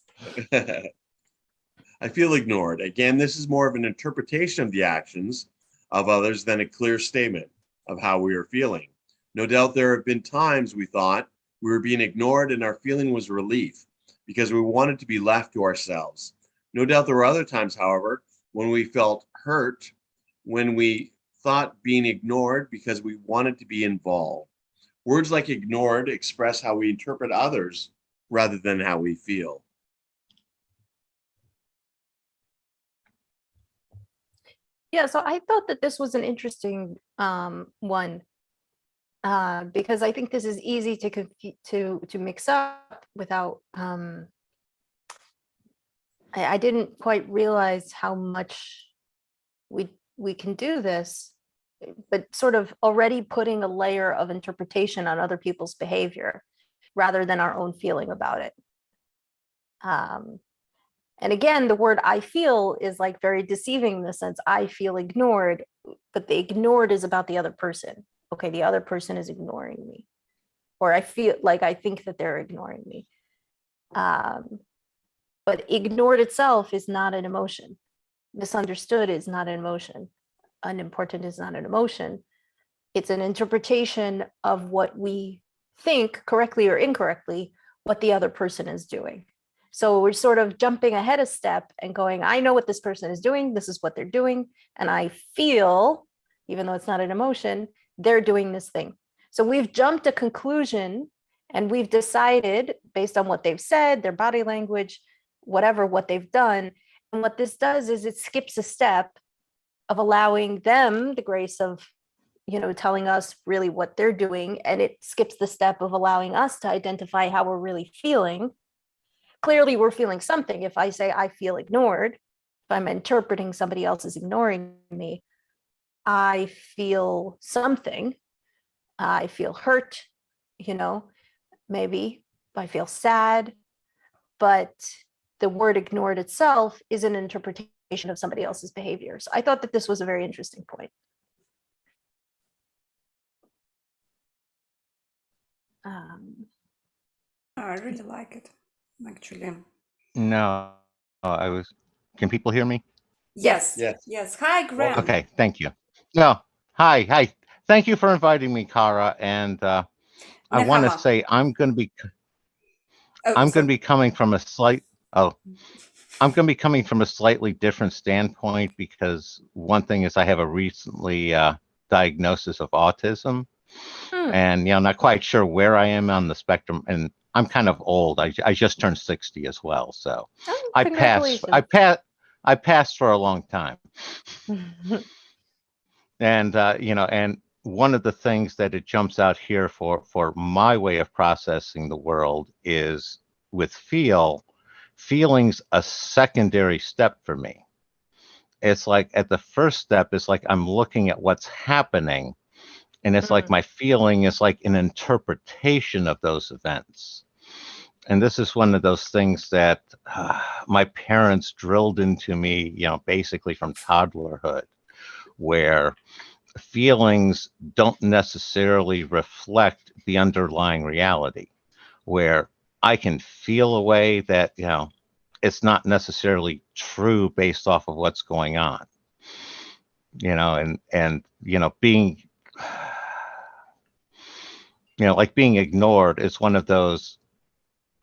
I feel ignored. Again, this is more of an interpretation of the actions of others than a clear statement of how we are feeling. No doubt there have been times we thought we were being ignored and our feeling was relief because we wanted to be left to ourselves. No doubt there were other times, however, when we felt hurt, when we thought being ignored because we wanted to be involved. Words like ignored express how we interpret others rather than how we feel. Yeah, so I thought that this was an interesting one because I think this is easy to mix up without. I didn't quite realize how much we can do this, but sort of already putting a layer of interpretation on other people's behavior rather than our own feeling about it. And again, the word I feel is like very deceiving in the sense I feel ignored, but the ignored is about the other person. Okay, the other person is ignoring me, or I feel like I think that they're ignoring me. But ignored itself is not an emotion. Misunderstood is not an emotion. Unimportant is not an emotion. It's an interpretation of what we think, correctly or incorrectly, what the other person is doing. So we're sort of jumping ahead a step and going, I know what this person is doing. This is what they're doing. And I feel, even though it's not an emotion, they're doing this thing. So we've jumped a conclusion and we've decided based on what they've said, their body language, whatever, what they've done. And what this does is it skips a step of allowing them the grace of, telling us really what they're doing. And it skips the step of allowing us to identify how we're really feeling. Clearly, we're feeling something. If I say I feel ignored, if I'm interpreting somebody else as ignoring me, I feel something. I feel hurt, maybe I feel sad, but the word ignored itself is an interpretation of somebody else's behavior. So I thought that this was a very interesting point. I really like it, actually. No, I was. Can people hear me? Yes. Yes. Yes. Hi, Graham. Okay, thank you. No, hi. Thank you for inviting me, Kara. And I want to Nechama. say I'm going to be Oh, sorry. coming from a I'm going to be coming from a slightly different standpoint because one thing is I have a recently diagnosis of autism, Hmm. and not quite sure where I am on the spectrum. And I'm kind of old. I just turned 60 as well, so Oh, I congratulations. passed for a long time. And and one of the things that it jumps out here for my way of processing the world is with feelings a secondary step for me. It's like at the first step, it's like I'm looking at what's happening, and it's like my feeling is like an interpretation of those events. And this is one of those things that my parents drilled into me, basically from toddlerhood, where feelings don't necessarily reflect the underlying reality, where I can feel a way that, it's not necessarily true based off of what's going on, and being, like being ignored is one of those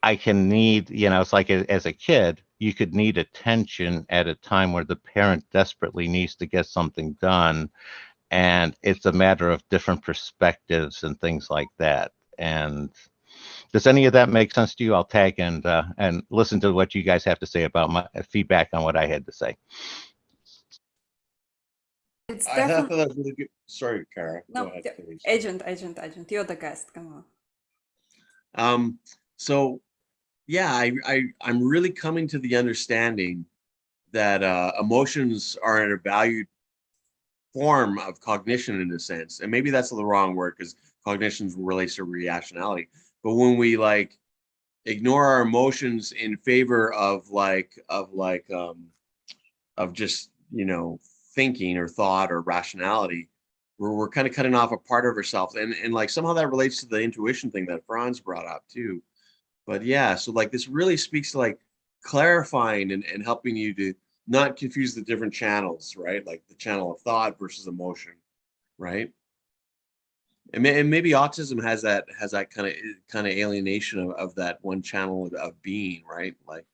I can need, it's like as a kid, you could need attention at a time where the parent desperately needs to get something done. And it's a matter of different perspectives and things like that. And does any of that make sense to you? I'll tag and listen to what you guys have to say about my feedback on what I had to say. It's I thought definitely that was really good. Sorry, Kara. no. Go ahead, please. Agent. You're the guest. Come on. So yeah, I'm really coming to the understanding that emotions are a valued form of cognition in a sense, and maybe that's the wrong word because cognition relates to reactionality. But when we like ignore our emotions in favor of just thinking or thought or rationality, we're kind of cutting off a part of ourselves, and like somehow that relates to the intuition thing that Franz brought up too. But yeah, so like this really speaks to like clarifying and helping you to not confuse the different channels, right? Like the channel of thought versus emotion, right? And maybe autism has that kind of alienation of that one channel of being, right? Like,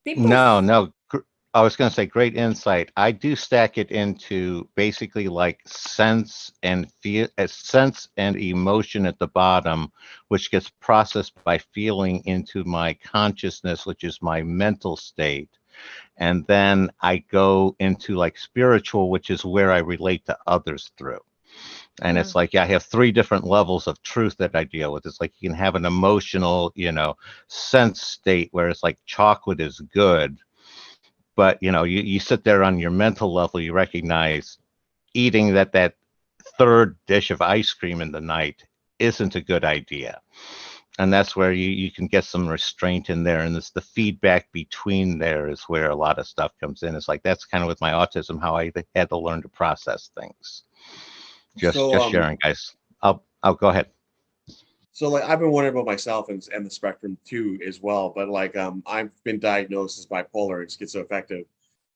People. No. I was going to say great insight. I do stack it into basically like sense and emotion at the bottom, which gets processed by feeling into my consciousness, which is my mental state. And then I go into like spiritual, which is where I relate to others through. And it's like, I have 3 different levels of truth that I deal with. It's like you can have an emotional, sense state where it's like chocolate is good. But, you sit there on your mental level, you recognize eating that third dish of ice cream in the night isn't a good idea. And that's where you can get some restraint in there. And it's the feedback between there is where a lot of stuff comes in. It's like, that's kind of with my autism, how I had to learn to process things. Just sharing, guys. I'll go ahead. So like I've been wondering about myself and the spectrum too as well. But like I've been diagnosed as bipolar and schizoaffective.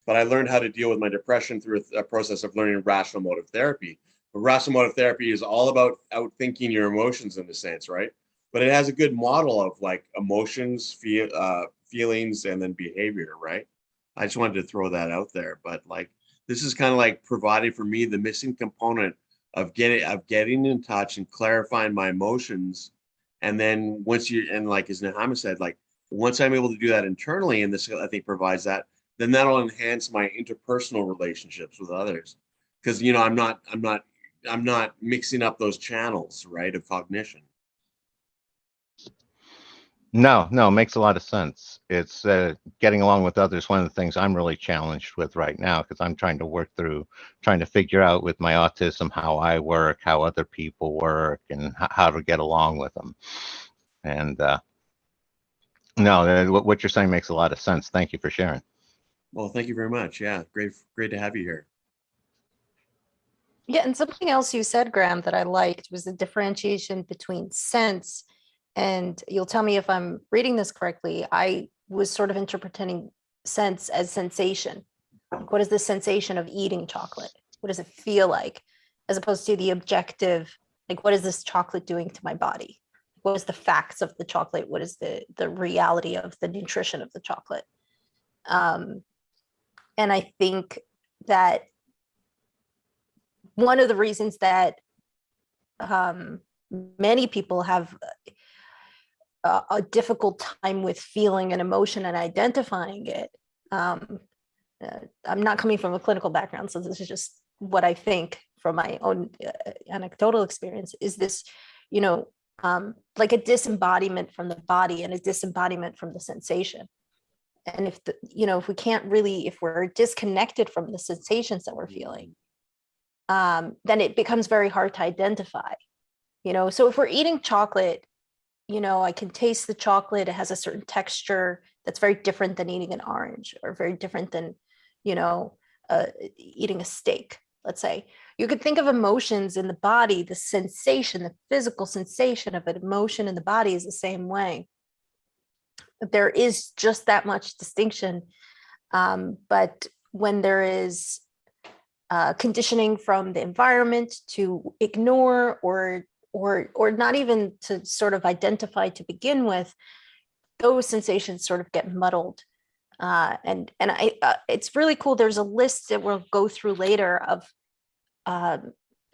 But I learned how to deal with my depression through a process of learning rational motive therapy. But rational motive therapy is all about outthinking your emotions in a sense, right? But it has a good model of like emotions, feelings, and then behavior, right? I just wanted to throw that out there. But like this is kind of like providing for me the missing component of getting in touch and clarifying my emotions. And then once like as Nechama said, like once I'm able to do that internally, and this I think provides that, then that'll enhance my interpersonal relationships with others. Because I'm not mixing up those channels, right, of cognition. No, it makes a lot of sense. It's getting along with others. One of the things I'm really challenged with right now, because I'm trying to figure out with my autism how I work, how other people work, and how to get along with them. And no, what you're saying makes a lot of sense. Thank you for sharing. Well, thank you very much. Yeah, great to have you here. Yeah, and something else you said, Graham, that I liked was the differentiation between sense, and you'll tell me if I'm reading this correctly. I was sort of interpreting sense as sensation. Like, what is the sensation of eating chocolate? What does it feel like? As opposed to the objective, like, what is this chocolate doing to my body? What is the facts of the chocolate? What is the reality of the nutrition of the chocolate? And I think that one of the reasons that many people have a difficult time with feeling an emotion and identifying it. I'm not coming from a clinical background, so this is just what I think from my own anecdotal experience, is this, like a disembodiment from the body and a disembodiment from the sensation. And if we can't really, if we're disconnected from the sensations that we're feeling, then it becomes very hard to identify. So if we're eating chocolate, I can taste the chocolate. It has a certain texture that's very different than eating an orange, or very different than, eating a steak, let's say. You could think of emotions in the body, the sensation, the physical sensation of an emotion in the body is the same way. There is just that much distinction. But when there is conditioning from the environment to ignore or not even to sort of identify to begin with, those sensations sort of get muddled. And it's really cool. There's a list that we'll go through later of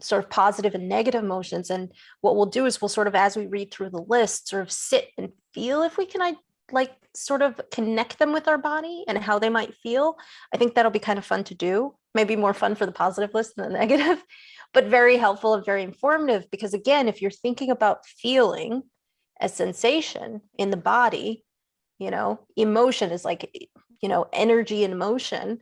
sort of positive and negative emotions. And what we'll do is we'll sort of, as we read through the list, sort of sit and feel if we can sort of connect them with our body and how they might feel. I think that'll be kind of fun to do. Maybe more fun for the positive list than the negative, but very helpful and very informative, because again, if you're thinking about feeling as sensation in the body, emotion is like, energy and motion.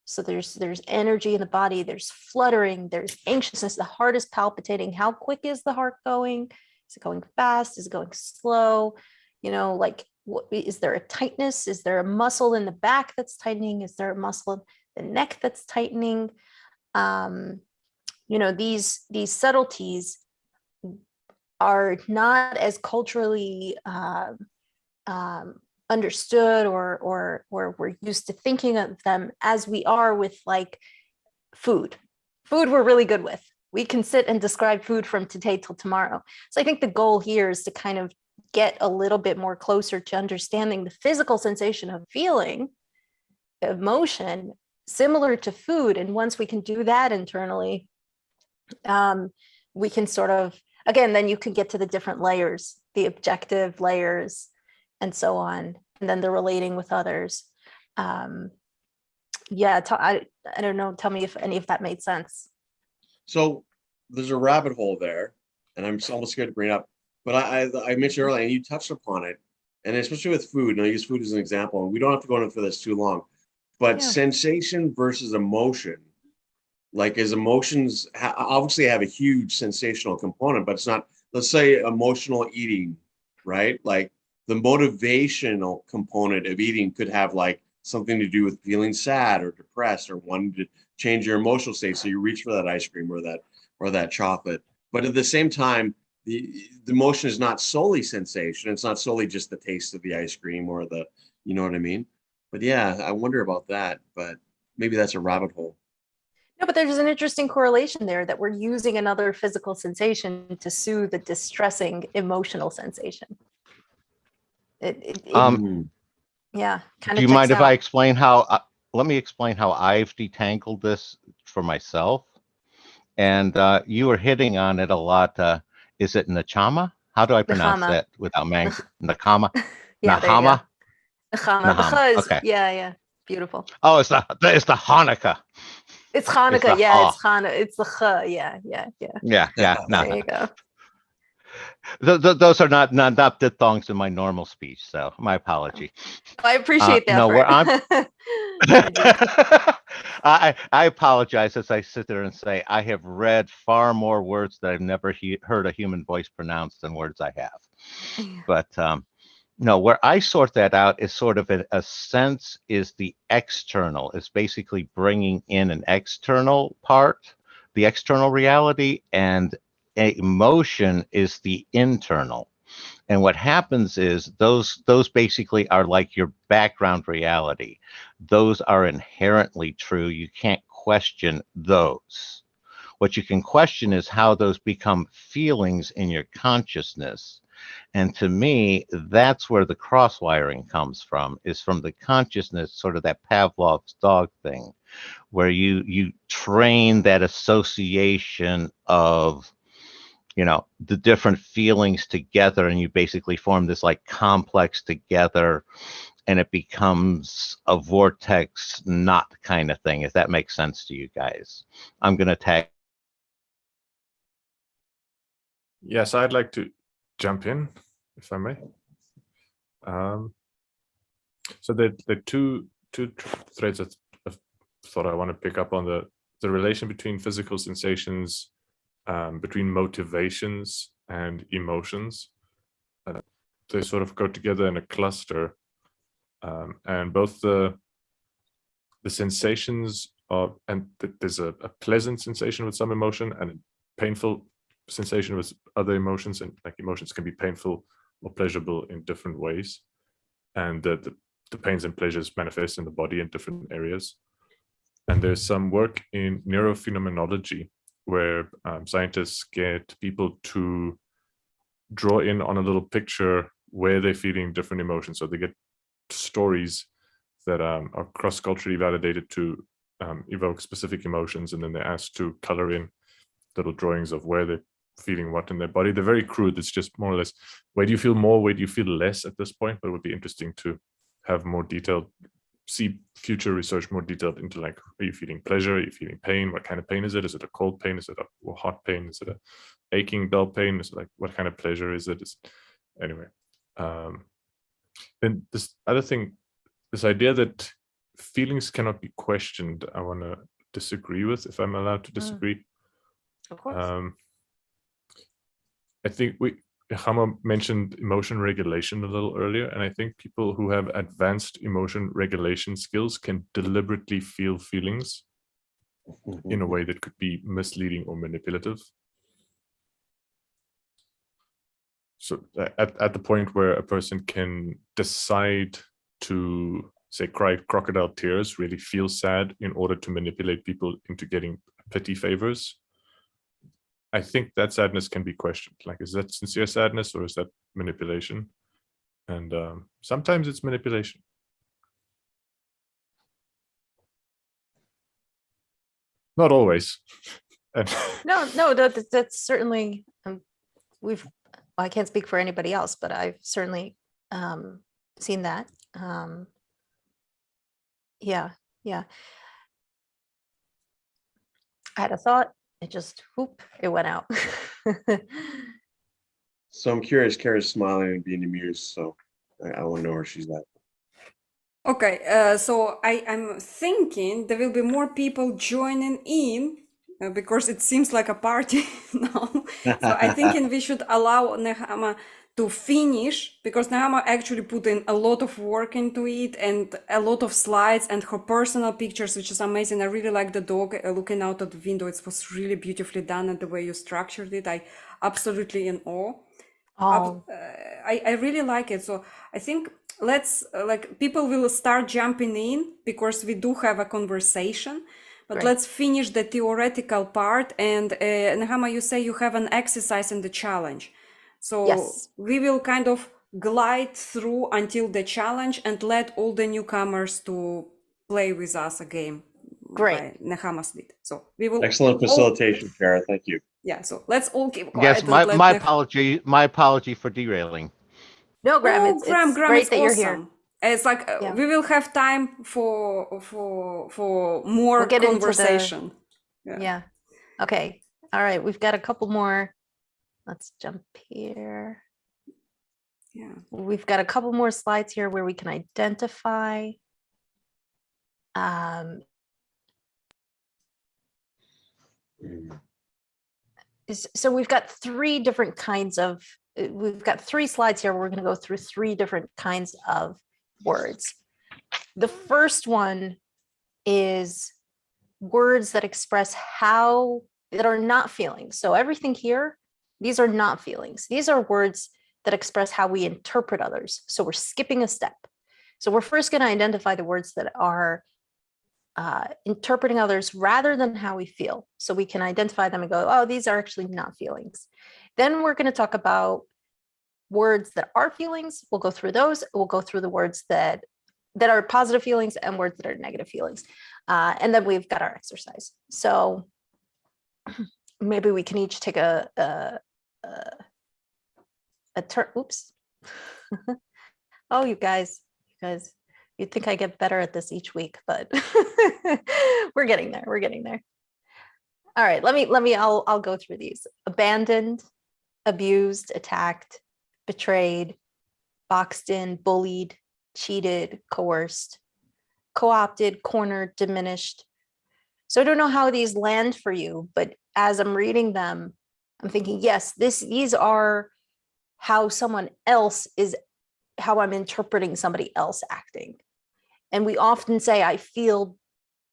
So there's energy in the body, there's fluttering, there's anxiousness, the heart is palpitating. How quick is the heart going? Is it going fast? Is it going slow? What is there a tightness? Is there a muscle in the back that's tightening? Is there a muscle in the neck that's tightening? These subtleties are not as culturally understood or we're used to thinking of them as we are with like food. Food we're really good with. We can sit and describe food from today till tomorrow. So I think the goal here is to kind of get a little bit more closer to understanding the physical sensation of feeling, emotion, similar to food. And once we can do that internally, we can sort of, again, then you can get to the different layers, the objective layers, and so on. And then the relating with others. I don't know, tell me if any of that made sense. So there's a rabbit hole there, and I'm almost scared to bring it up. But I mentioned earlier, and you touched upon it, and especially with food, and I'll use food as an example, and we don't have to go into this too long, but sensation versus emotion. Like, as emotions obviously have a huge sensational component, but it's not, let's say, emotional eating, right? Like, the motivational component of eating could have like something to do with feeling sad or depressed or wanting to change your emotional state. So you reach for that ice cream or that chocolate. But at the same time, the emotion is not solely sensation. It's not solely just the taste of the ice cream or you know what I mean? But yeah, I wonder about that, but maybe that's a rabbit hole. No, but there's an interesting correlation there that we're using another physical sensation to soothe the distressing emotional sensation. Do you mind if I explain how? Let me explain how I've detangled this for myself. And you were hitting on it a lot. Is it Nechama? How do I pronounce that without mango? Nechama. Yeah, Nechama. Nechama. Okay. Yeah, beautiful. Oh, it's the Hanukkah. It's Hanukkah. It's Hanukkah. It's the ch. Yeah. No. There you go. Those are not diphthongs in my normal speech, so my apology. I appreciate that. No, where I'm. I apologize as I sit there and say I have read far more words that I've never heard a human voice pronounce than words I have. Yeah. But no, where I sort that out is sort of a sense is the external, is basically bringing in an external part. the external reality, and emotion is the internal. And what happens is those basically are like your background reality. Those are inherently true. You can't question those. What you can question is how those become feelings in your consciousness. And to me, that's where the cross-wiring comes from, is from the consciousness, sort of that Pavlov's dog thing, where you train that association of, you know, the different feelings together, and you basically form this like complex together, and it becomes a vortex knot kind of thing, if that makes sense to you guys. I'm going to tag. Yes, I'd like to jump in, if I may. So the two threads that I thought I want to pick up on, the relation between physical sensations, between motivations and emotions. They sort of go together in a cluster, and both the sensations are, and there's a pleasant sensation with some emotion and a painful sensation with other emotions, and like emotions can be painful or pleasurable in different ways, and the pains and pleasures manifest in the body in different areas. And there's some work in neurophenomenology where scientists get people to draw in on a little picture where they're feeling different emotions. So they get stories that are cross-culturally validated to evoke specific emotions, and then they're asked to color in little drawings of where they're feeling what in their body. They're very crude. It's just more or less, where do you feel more, where do you feel less at this point? But it would be interesting to have more detailed, see future research more detailed into, like, are you feeling pleasure? Are you feeling pain? What kind of pain is it? Is it a cold pain? Is it a hot pain? Is it a aching, dull pain? Is it like, what kind of pleasure is it? Anyway. Then this other thing, this idea that feelings cannot be questioned, I want to disagree with, if I'm allowed to disagree. Of course. I think Nechama mentioned emotion regulation a little earlier, and I think people who have advanced emotion regulation skills can deliberately feel feelings in a way that could be misleading or manipulative. So at the point where a person can decide to, say, cry crocodile tears, really feel sad in order to manipulate people into getting pity favors, I think that sadness can be questioned. Like, is that sincere sadness or is that manipulation? And sometimes it's manipulation. Not always. No, that's certainly, I can't speak for anybody else, but I've certainly seen that. Yeah. I had a thought, it just, whoop, it went out. So I'm curious, Kara's smiling and being amused, so I want to know where she's at. Okay, so I'm thinking there will be more people joining in because it seems like a party now. So I thinking we should allow Nechama to finish, because Nechama actually put in a lot of work into it and a lot of slides and her personal pictures, which is amazing. I really like the dog looking out of the window. It was really beautifully done, and the way you structured it, I absolutely in awe. Oh, I really like it. So I think let's like people will start jumping in because we do have a conversation, but Great. let's finish the theoretical part. And Nechama, you say you have an exercise in the challenge. So yes. we will kind of glide through until the challenge and let all the newcomers to play with us a game. Great. By Nechama's lead. So we will Excellent facilitation, Kara. Thank you. Yeah, so let's all keep quiet. Yes, and my let my apology for derailing. No, Graham, Oh, Graham, it's great it's that you're awesome. here. It's like Yeah. we will have time for more We'll get into the- conversation. Yeah. Okay. All right. We've got a couple more. Let's jump here. Yeah. We've got a couple more slides here where we can identify. So we've got three different kinds of, we've got three slides here. We're going to go through three different kinds of words. The first one is words that express how that are not feelings. So everything here, these are not feelings. These are words that express how we interpret others. So we're skipping a step. So we're first going to identify the words that are interpreting others rather than how we feel. So we can identify them and go, oh, these are actually not feelings. Then we're going to talk about words that are feelings. We'll go through those. We'll go through the words that are positive feelings and words that are negative feelings. And then we've got our exercise. So maybe we can each take a turn. Oops. Oh, you guys, you'd think I get better at this each week, but we're getting there. We're getting there. All right, I'll go through these. Abandoned, abused, attacked, betrayed, boxed in, bullied, cheated, coerced, co-opted, cornered, diminished. So I don't know how these land for you, but as I'm reading them, I'm thinking, yes, these are how someone else is, how I'm interpreting somebody else acting. And we often say, I feel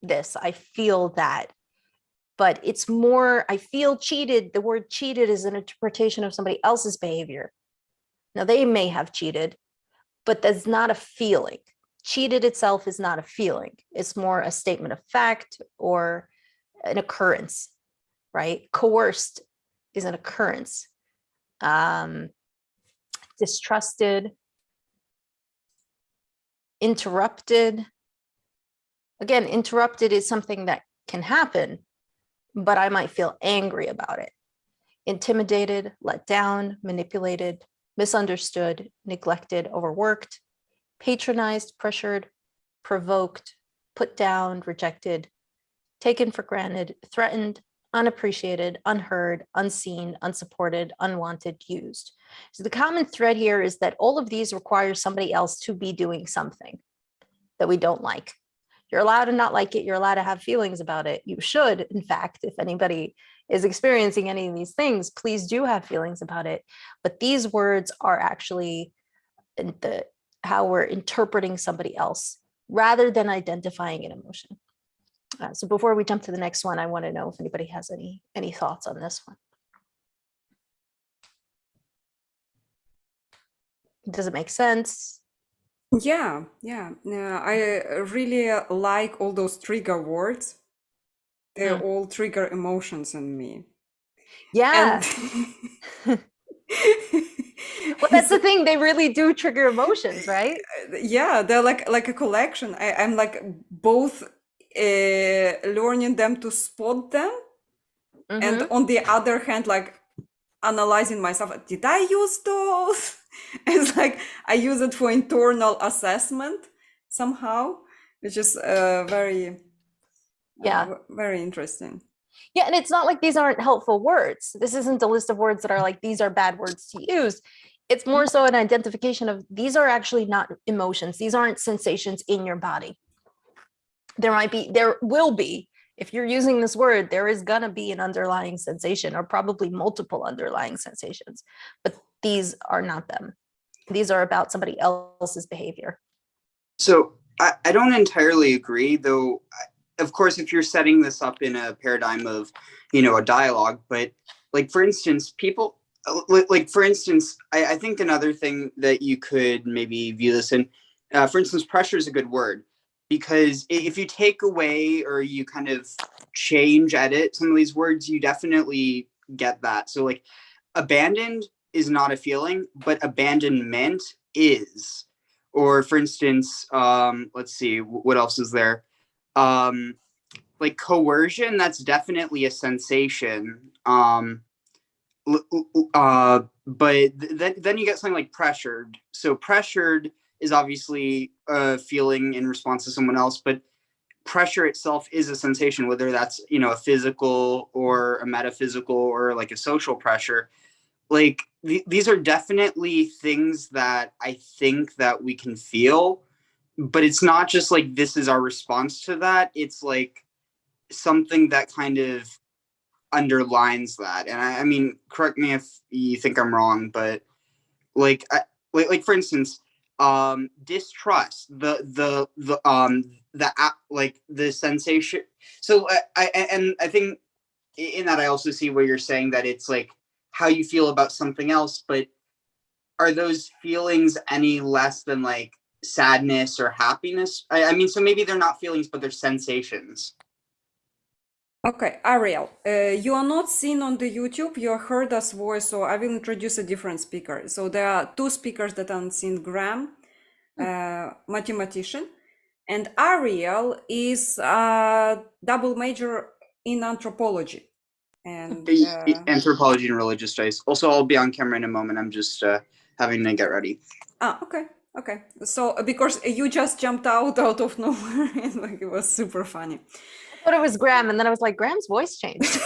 this, I feel that, but it's more, I feel cheated. The word cheated is an interpretation of somebody else's behavior. Now they may have cheated, but that's not a feeling. Cheated itself is not a feeling. It's more a statement of fact or an occurrence, right? Coerced is an occurrence. Distrusted, interrupted. Again, interrupted is something that can happen, but I might feel angry about it. Intimidated, let down, manipulated, misunderstood, neglected, overworked, patronized, pressured, provoked, put down, rejected, taken for granted, threatened, unappreciated, unheard, unseen, unsupported, unwanted, used. So the common thread here is that all of these require somebody else to be doing something that we don't like. You're allowed to not like it. You're allowed to have feelings about it. You should, in fact, if anybody is experiencing any of these things, please do have feelings about it. But these words are actually how we're interpreting somebody else rather than identifying an emotion. So before we jump to the next one, I want to know if anybody has any thoughts on this one. Does it make sense? Yeah. I really like all those trigger words. They all trigger emotions in me. Yeah. And Well, that's the thing. They really do trigger emotions, right? yeah, they're like a collection. I'm like both learning them to spot them, and on the other hand, like analyzing myself. Did I use those? It's like I use it for internal assessment somehow, which is very very interesting. Yeah, and it's not like these aren't helpful words. This isn't a list of words that are like, these are bad words to use. It's more so an identification of these are actually not emotions. These aren't sensations in your body. There will be, if you're using this word, there is gonna be an underlying sensation or probably multiple underlying sensations, but these are not them. These are about somebody else's behavior. So I don't entirely agree, though. Of course, if you're setting this up in a paradigm of, a dialogue, but like, for instance, I think another thing that you could maybe view this in, for instance, pressure is a good word, because if you take away or you kind of edit some of these words, you definitely get that. So like abandoned is not a feeling, but abandonment is. Or for instance, let's see, what else is there? Like coercion, that's definitely a sensation. But then you get something like pressured. So pressured is obviously a feeling in response to someone else, but pressure itself is a sensation, whether that's, a physical or a metaphysical or like a social pressure. Like these are definitely things that I think that we can feel, but it's not just like this is our response to that. It's like something that kind of underlines that. And I mean, correct me if you think I'm wrong, but like for instance, distrust, the sensation. So I think in that I also see where you're saying that it's like how you feel about something else, but are those feelings any less than like sadness or happiness? I mean, so maybe they're not feelings, but they're sensations. Okay, Ariel, you are not seen on the YouTube, you heard us voice, so I will introduce a different speaker. So there are two speakers that are seen, Graham, mathematician, and Ariel is a double major in anthropology. And Anthropology and religious studies. Also, I'll be on camera in a moment. I'm just having to get ready. Okay. So because you just jumped out of nowhere, and like it was super funny. I thought it was Graham, and then I was like, Graham's voice changed.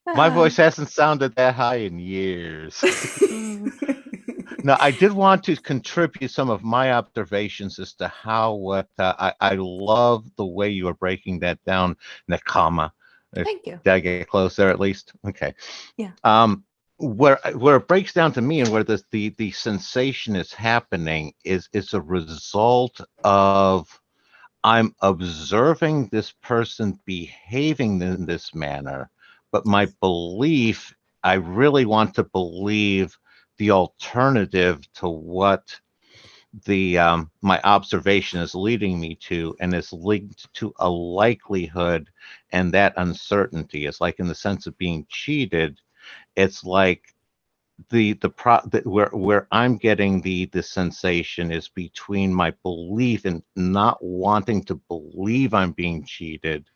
My voice hasn't sounded that high in years. Now, I did want to contribute some of my observations as to how I love the way you are breaking that down, Nechama. Thank you. Did I get close there at least? Okay. Yeah. Where it breaks down to me and where the sensation is happening is a result of I'm observing this person behaving in this manner, but my belief, I really want to believe the alternative to what the my observation is leading me to, and is linked to a likelihood, and that uncertainty is like in the sense of being cheated. It's like where I'm getting the sensation is between my belief and not wanting to believe I'm being cheated,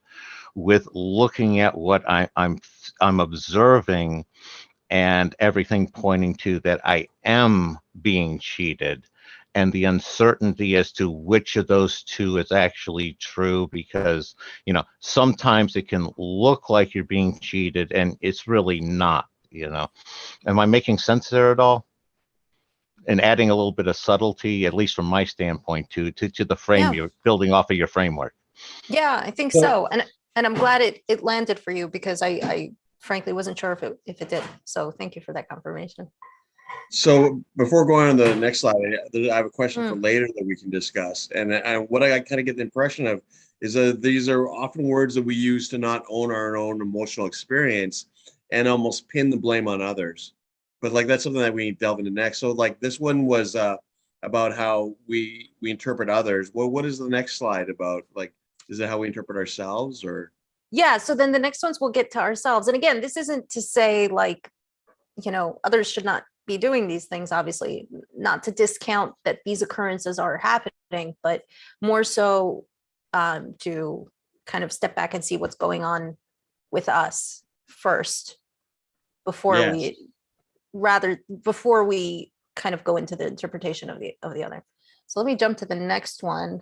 with looking at what I'm observing, and everything pointing to that I am being cheated, and the uncertainty as to which of those two is actually true, because sometimes it can look like you're being cheated and it's really not. Am I making sense there at all? And adding a little bit of subtlety, at least from my standpoint, to the frame you're building off of your framework. Yeah, I think so. And I'm glad it landed for you, because I frankly wasn't sure if it did. So thank you for that confirmation. So before going on to the next slide, I have a question for later that we can discuss. And what I kind of get the impression of is that these are often words that we use to not own our own emotional experience and almost pin the blame on others. But like that's something that we delve into next. So like this one was about how we interpret others. Well, what is the next slide about? Like, is it how we interpret ourselves, or? Yeah, so then the next ones we'll get to ourselves. And again, this isn't to say like, others should not be doing these things, obviously, not to discount that these occurrences are happening, but more so to kind of step back and see what's going on with us first before we kind of go into the interpretation of the other. So let me jump to the next one.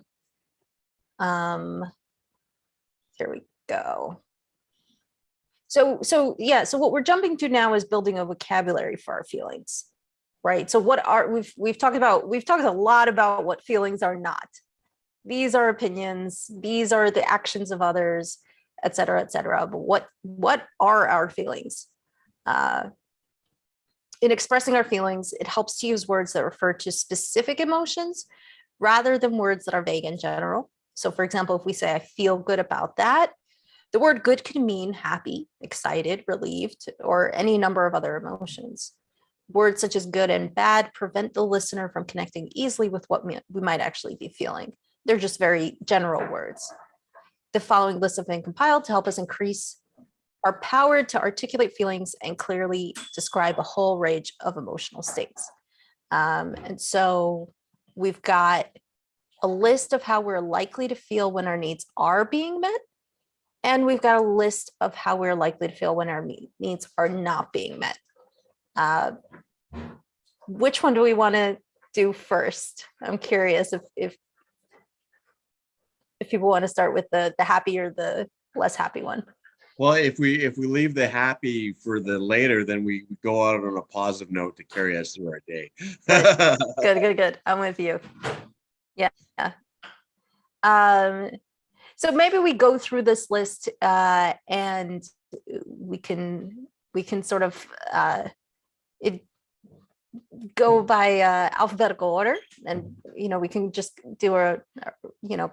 Here we go. So what we're jumping to now is building a vocabulary for our feelings, right? So we've talked a lot about what feelings are not. These are opinions, these are the actions of others, et cetera, et cetera. But what are our feelings? In expressing our feelings, it helps to use words that refer to specific emotions rather than words that are vague in general. So for example, if we say, I feel good about that, the word good can mean happy, excited, relieved, or any number of other emotions. Words such as good and bad prevent the listener from connecting easily with what we might actually be feeling. They're just very general words. The following list have been compiled to help us increase our power to articulate feelings and clearly describe a whole range of emotional states. And so we've got a list of how we're likely to feel when our needs are being met. And we've got a list of how we're likely to feel when our needs are not being met. Which one do we want to do first? I'm curious if people want to start with the happy or the less happy one. Well, if we leave the happy for the later, then we go out on a positive note to carry us through our day. Good. I'm with you. Yeah. So maybe we go through this list and we can sort of go by alphabetical order, and we can just do a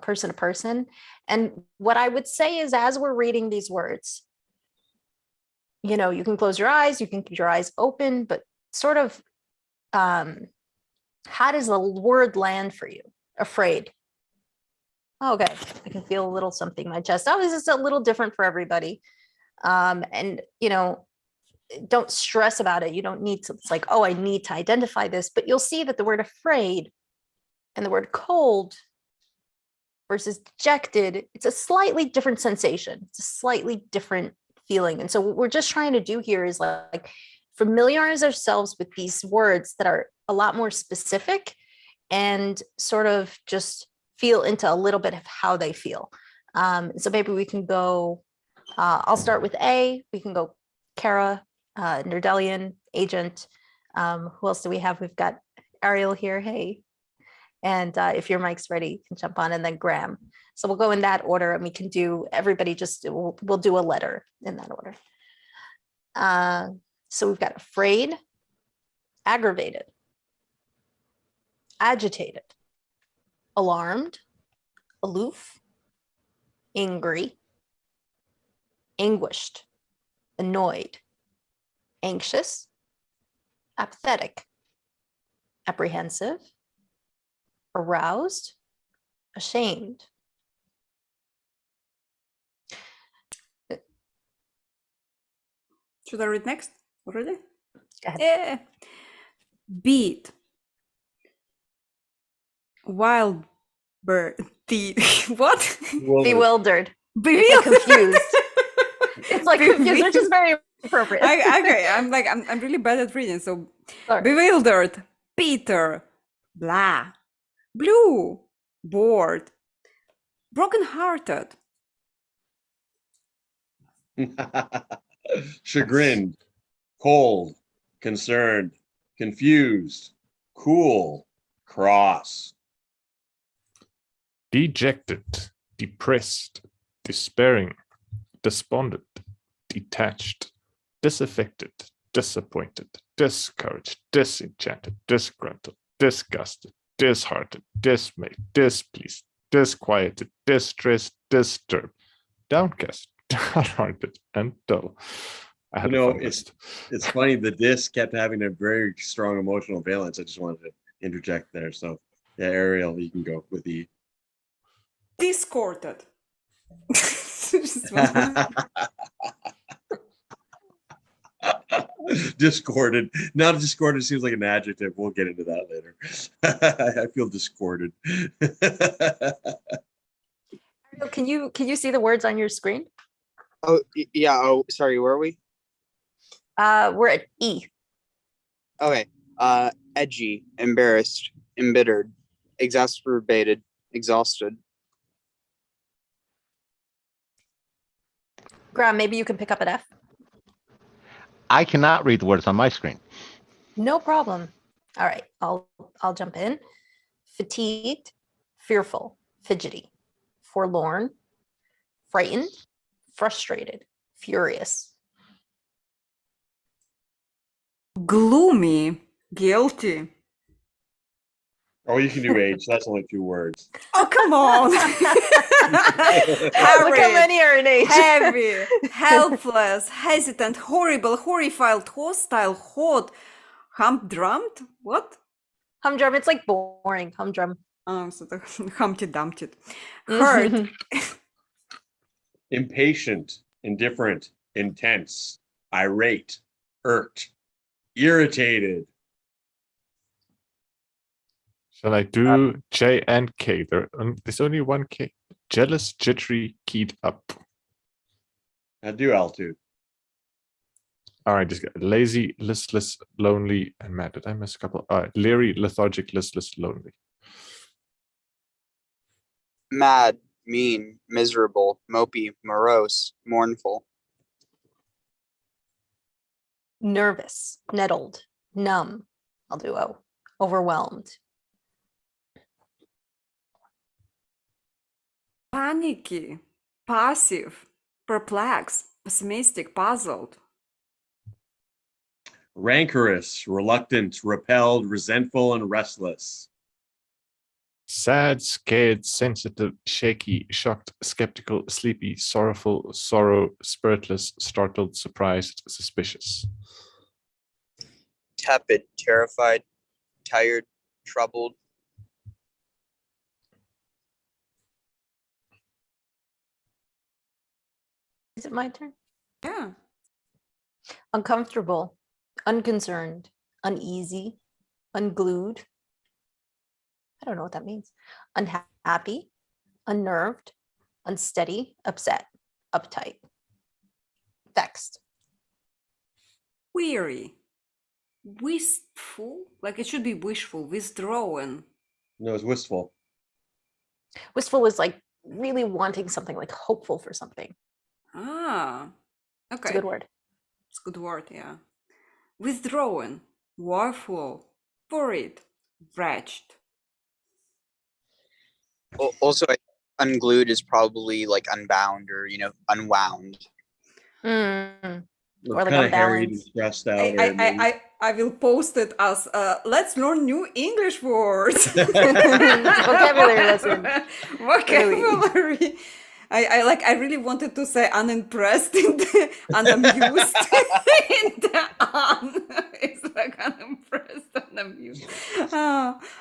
person to person. And what I would say is, as we're reading these words, you can close your eyes, you can keep your eyes open, but sort of how does the word land for you? Afraid. Okay, I can feel a little something in my chest. Oh, this is a little different for everybody. And don't stress about it. You don't need to, it's like, oh, I need to identify this, but you'll see that the word afraid and the word cold versus dejected, it's a slightly different sensation. It's a slightly different feeling. And so what we're just trying to do here is like familiarize ourselves with these words that are a lot more specific and sort of just feel into a little bit of how they feel. So maybe we can go, I'll start with A, we can go Kara, Nerdalliun, Agent. Who else do we have? We've got Ariel here, hey. And if your mic's ready, you can jump on, and then Graham. So we'll go in that order, and we can do, everybody just, we'll do a letter in that order. So we've got afraid, aggravated, agitated, alarmed, aloof, angry, anguished, annoyed, anxious, apathetic, apprehensive, aroused, ashamed. Should I read next already? Go ahead. Yeah. Beat. Wild bird. What? Bewildered. Bewildered. Confused. It's like confused, which is very appropriate. Okay, I'm really bad at reading. So Sorry. bewildered, Peter, blah, blue, bored, broken-hearted, Chagrined, cold, concerned, confused, cool, cross. Dejected, depressed, despairing, despondent, detached, disaffected, disappointed, discouraged, disenchanted, disgruntled, disgusted, disheartened, dismayed, displeased, disquieted, distressed, disturbed, downcast, downhearted, and dull. I had a fun list. It's funny. The disc kept having a very strong emotional valence. I just wanted to interject there. So, yeah, Ariel, you can go with the discorded. discorded. Now, discorded seems like an adjective. We'll get into that later. I feel discorded. Can you see the words on your screen? Oh, yeah. Oh, sorry. Where are we? We're at E. Okay. Edgy, embarrassed, embittered, exacerbated, exhausted. Graham, maybe you can pick up at F. I cannot read the words on my screen. No problem. All right, I'll jump in. Fatigued, fearful, fidgety, forlorn, frightened, frustrated, furious. Gloomy, guilty. Oh, you can do age. That's only 2 words. Oh, come on. Look how many are in H. Heavy, helpless, hesitant, horrible, horrified, hostile, hot, humdrummed. What? Humdrum, it's like boring. Humdrum. So the Humpty Dumpty. Hurt. Impatient, indifferent, intense, irate, irked, irritated. Shall I do J and K? There's only one K. Jealous, jittery, keyed up. I do L2. All right, just got lazy, listless, lonely, and mad. Did I miss a couple? All right, leery, lethargic, listless, lonely. Mad, mean, miserable, mopey, morose, mournful. Nervous, nettled, numb. I'll do O. Overwhelmed. Panicky, passive, perplexed, pessimistic, puzzled. rancorous, reluctant, repelled, resentful, and restless. Sad, scared, sensitive, shaky, shocked, skeptical, sleepy, sorrowful, sorrow, spiritless, startled, surprised, suspicious. Tepid, terrified, tired, troubled. Is it my turn? Yeah. Uncomfortable, unconcerned, uneasy, unglued. I don't know what that means. Unhappy, unnerved, unsteady, upset, uptight, vexed. Weary. Wistful. Like it should be wishful. Withdrawn. No, it's wistful. Wistful is like really wanting something, like hopeful for something. Ah. It's Okay. a good word. It's a good word, yeah. Withdrawn. Woeful. Worried. Wretched. Also, unglued is probably like unbound or unwound. Mm. Or like Kind of harried and unbalanced. stressed out. or maybe- I will post it as let's learn new English words. Vocabulary lesson. Vocabulary. I really wanted to say unimpressed in the unamused in the it's like unimpressed, unamused,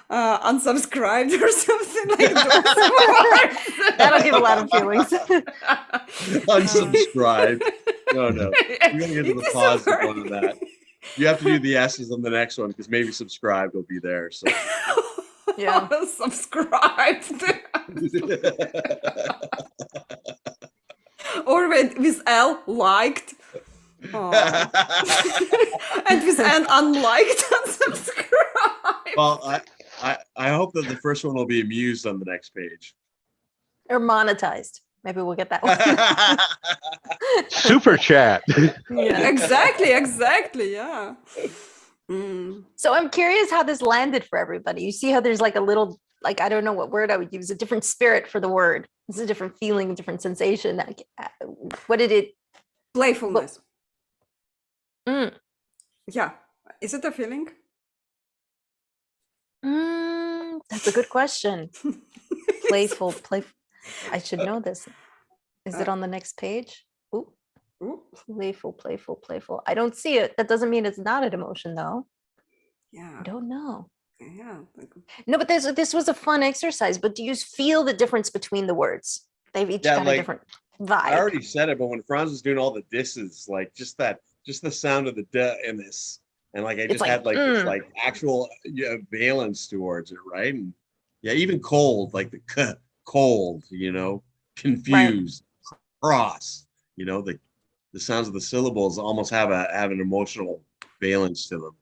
unsubscribed or something like those words. That'll give a lot of feelings. Unsubscribed. No. We're gonna get to It the is a positive word. one of that. You have to do the S's on the next one because maybe subscribed will be there. So Yeah. Subscribed. Or with L, liked. Aw. And with N, unliked, unsubscribed. Well, I hope that the first one will be amused on the next page. Or monetized. Maybe we'll get that one. Super chat. Yeah. Exactly, yeah. Mm. So I'm curious how this landed for everybody. You see how there's like a little, like, I don't know what word I would use, a different spirit for the word. It's a different feeling, a different sensation. Like, what did it? Playfulness. Mm. Yeah. Is it a feeling? That's a good question. Playful. I should know this. Is it on the next page? Ooh. Ooh. Playful. I don't see it. That doesn't mean it's not an emotion, though. Yeah. I don't know. Yeah. No, but this was a fun exercise. But do you feel the difference between the words? They've each Yeah, got a like, different vibe. I already said it, but when Franz was doing all the disses, like just the sound of the duh in this, and like I just like, had like this like actual valence towards it, right? And yeah, even cold, like the cold, confused, cross, the sounds of the syllables almost have an emotional valence to them.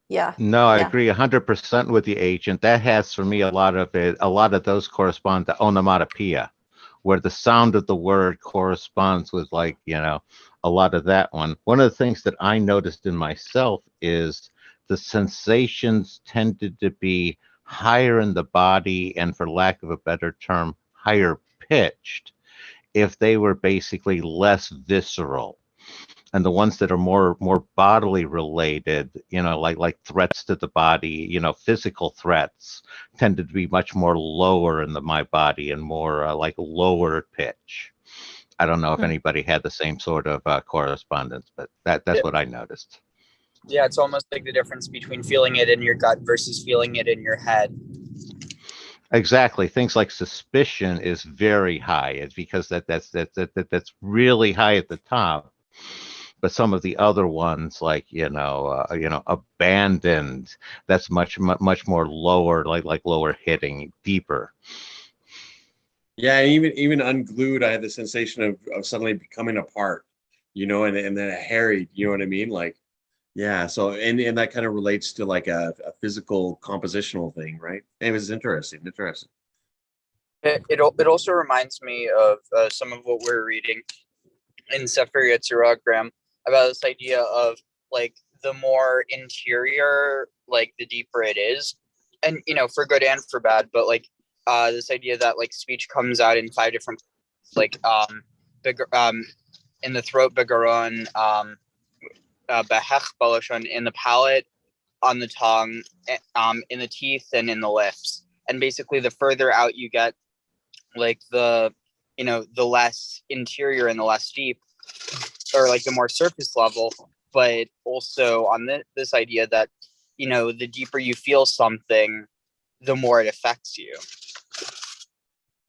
Yeah. No, I Yeah. agree 100% with the agent. That has for me a lot of those correspond to onomatopoeia, where the sound of the word corresponds with a lot of that one. One of the things that I noticed in myself is the sensations tended to be higher in the body and, for lack of a better term, higher pitched if they were basically less visceral. And the ones that are more bodily related, like threats to the body, physical threats, tended to be much more lower in my body and more like lower pitch. I don't know if anybody had the same sort of correspondence, but that's what I noticed. Yeah, it's almost like the difference between feeling it in your gut versus feeling it in your head. Exactly. Things like suspicion is very high. It's because that's really high at the top. But some of the other ones, like abandoned, that's much more lower, like lower hitting, deeper. Yeah, even unglued, I had the sensation of suddenly becoming apart, and then harried, you know what I mean? Like, yeah. So and that kind of relates to like a physical compositional thing, right? It was interesting. It also reminds me of some of what we're reading in Sefer Yetzirah about this idea of like the more interior, like the deeper it is, and for good and for bad, but like this idea that like speech comes out in 5 different like bigger in the throat, bigaron, behech baloshon, in the palate, on the tongue, in the teeth, and in the lips. And basically, the further out you get, like the less interior and the less deep, or like the more surface level. But also on this idea that the deeper you feel something, the more it affects you.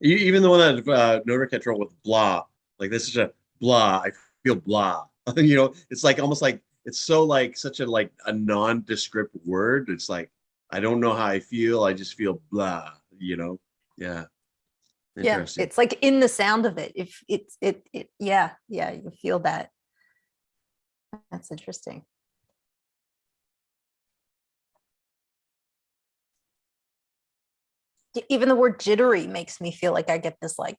Even the one that Nodrik had trouble with, blah. Like, this is a blah. I feel blah. It's like almost like it's so like such a like a nondescript word. It's like I don't know how I feel. I just feel blah. Yeah. Interesting. It's like in the sound of it. If yeah, you feel that. That's interesting. Even the word jittery makes me feel like I get this like,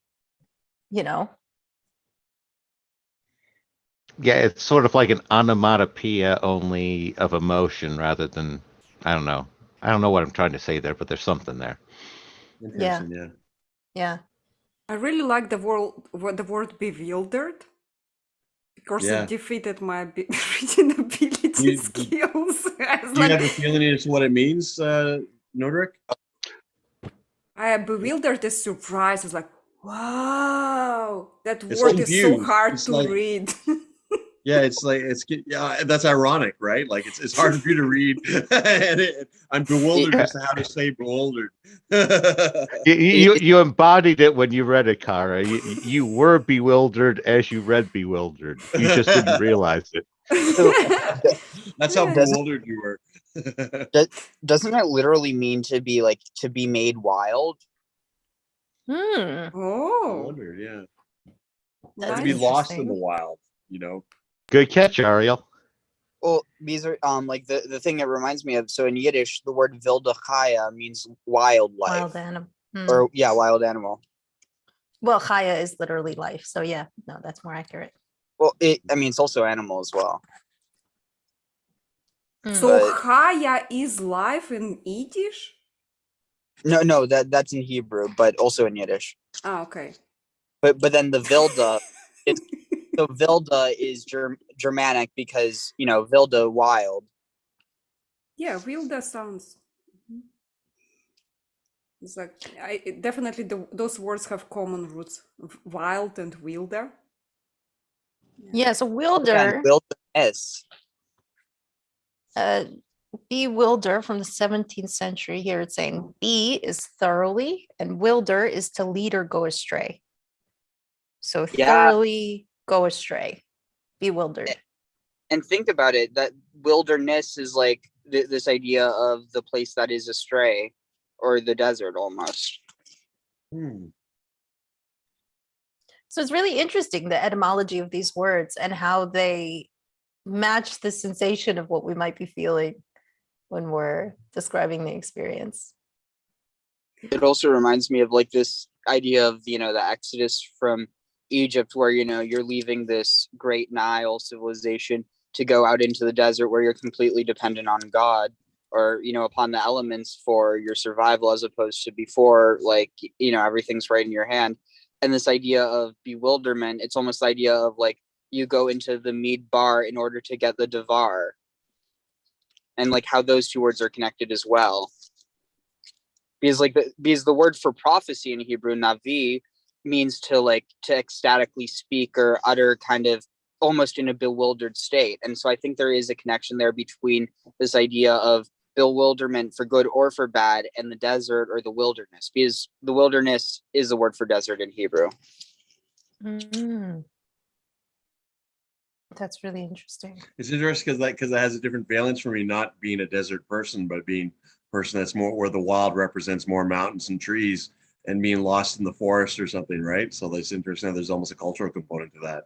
Yeah, it's sort of like an onomatopoeia only of emotion rather than, I don't know what I'm trying to say there, but there's something there. Interesting, yeah. I really like the word bewildered, because it defeated my reading ability skills. Do you have a feeling as to what it means, Nodrik? Bewildered is surprised. It's like, wow, that It's word is so confused. hard It's to like- read. Yeah, it's like that's ironic, right? Like it's hard for you to read, and I'm bewildered as to how to say bewildered. You embodied it when you read it, Kara. You were bewildered as you read bewildered. You just didn't realize it. That's how bewildered you were. Doesn't that literally mean to be made wild? Oh, Bewildered, yeah. That's To be lost in interesting. the wild, Good catch, Ariel. Well, these are like the thing that reminds me of. So in Yiddish, the word wilde chaya means wildlife. Wild animal. Or wild animal. Well, chaya is literally life. So yeah, no, that's more accurate. Well, it's also animal as well. so chaya is life in Yiddish? No, that's in Hebrew, but also in Yiddish. Ah, okay. But then the vilda, so vilda is Germanic because vilda wild. Yeah, wilda sounds. It's like definitely those words have common roots, wild and wilder. Yeah, so wilder. Wilderness. Bewilder from the 17th century. Here it's saying be is thoroughly, and wilder is to lead or go astray. So thoroughly go astray, bewildered. And think about it, that wilderness is like this idea of the place that is astray, or the desert almost. So it's really interesting, the etymology of these words and how they match the sensation of what we might be feeling when we're describing the experience. It also reminds me of like this idea of the exodus from Egypt, where you're leaving this great Nile civilization to go out into the desert where you're completely dependent on God, or upon the elements for your survival, as opposed to before, like everything's right in your hand. And this idea of bewilderment, it's almost the idea of like you go into the mead bar in order to get the davar, and like how those two words are connected as well. Because the word for prophecy in Hebrew, navi, means to ecstatically speak or utter, kind of almost in a bewildered state. And so I think there is a connection there between this idea of bewilderment for good or for bad and the desert or the wilderness, because the wilderness is the word for desert in Hebrew. That's really interesting. It's interesting because that has a different valence for me, not being a desert person, but being a person that's more where the wild represents more mountains and trees, and being lost in the forest or something, right? So that's interesting. There's almost a cultural component to that.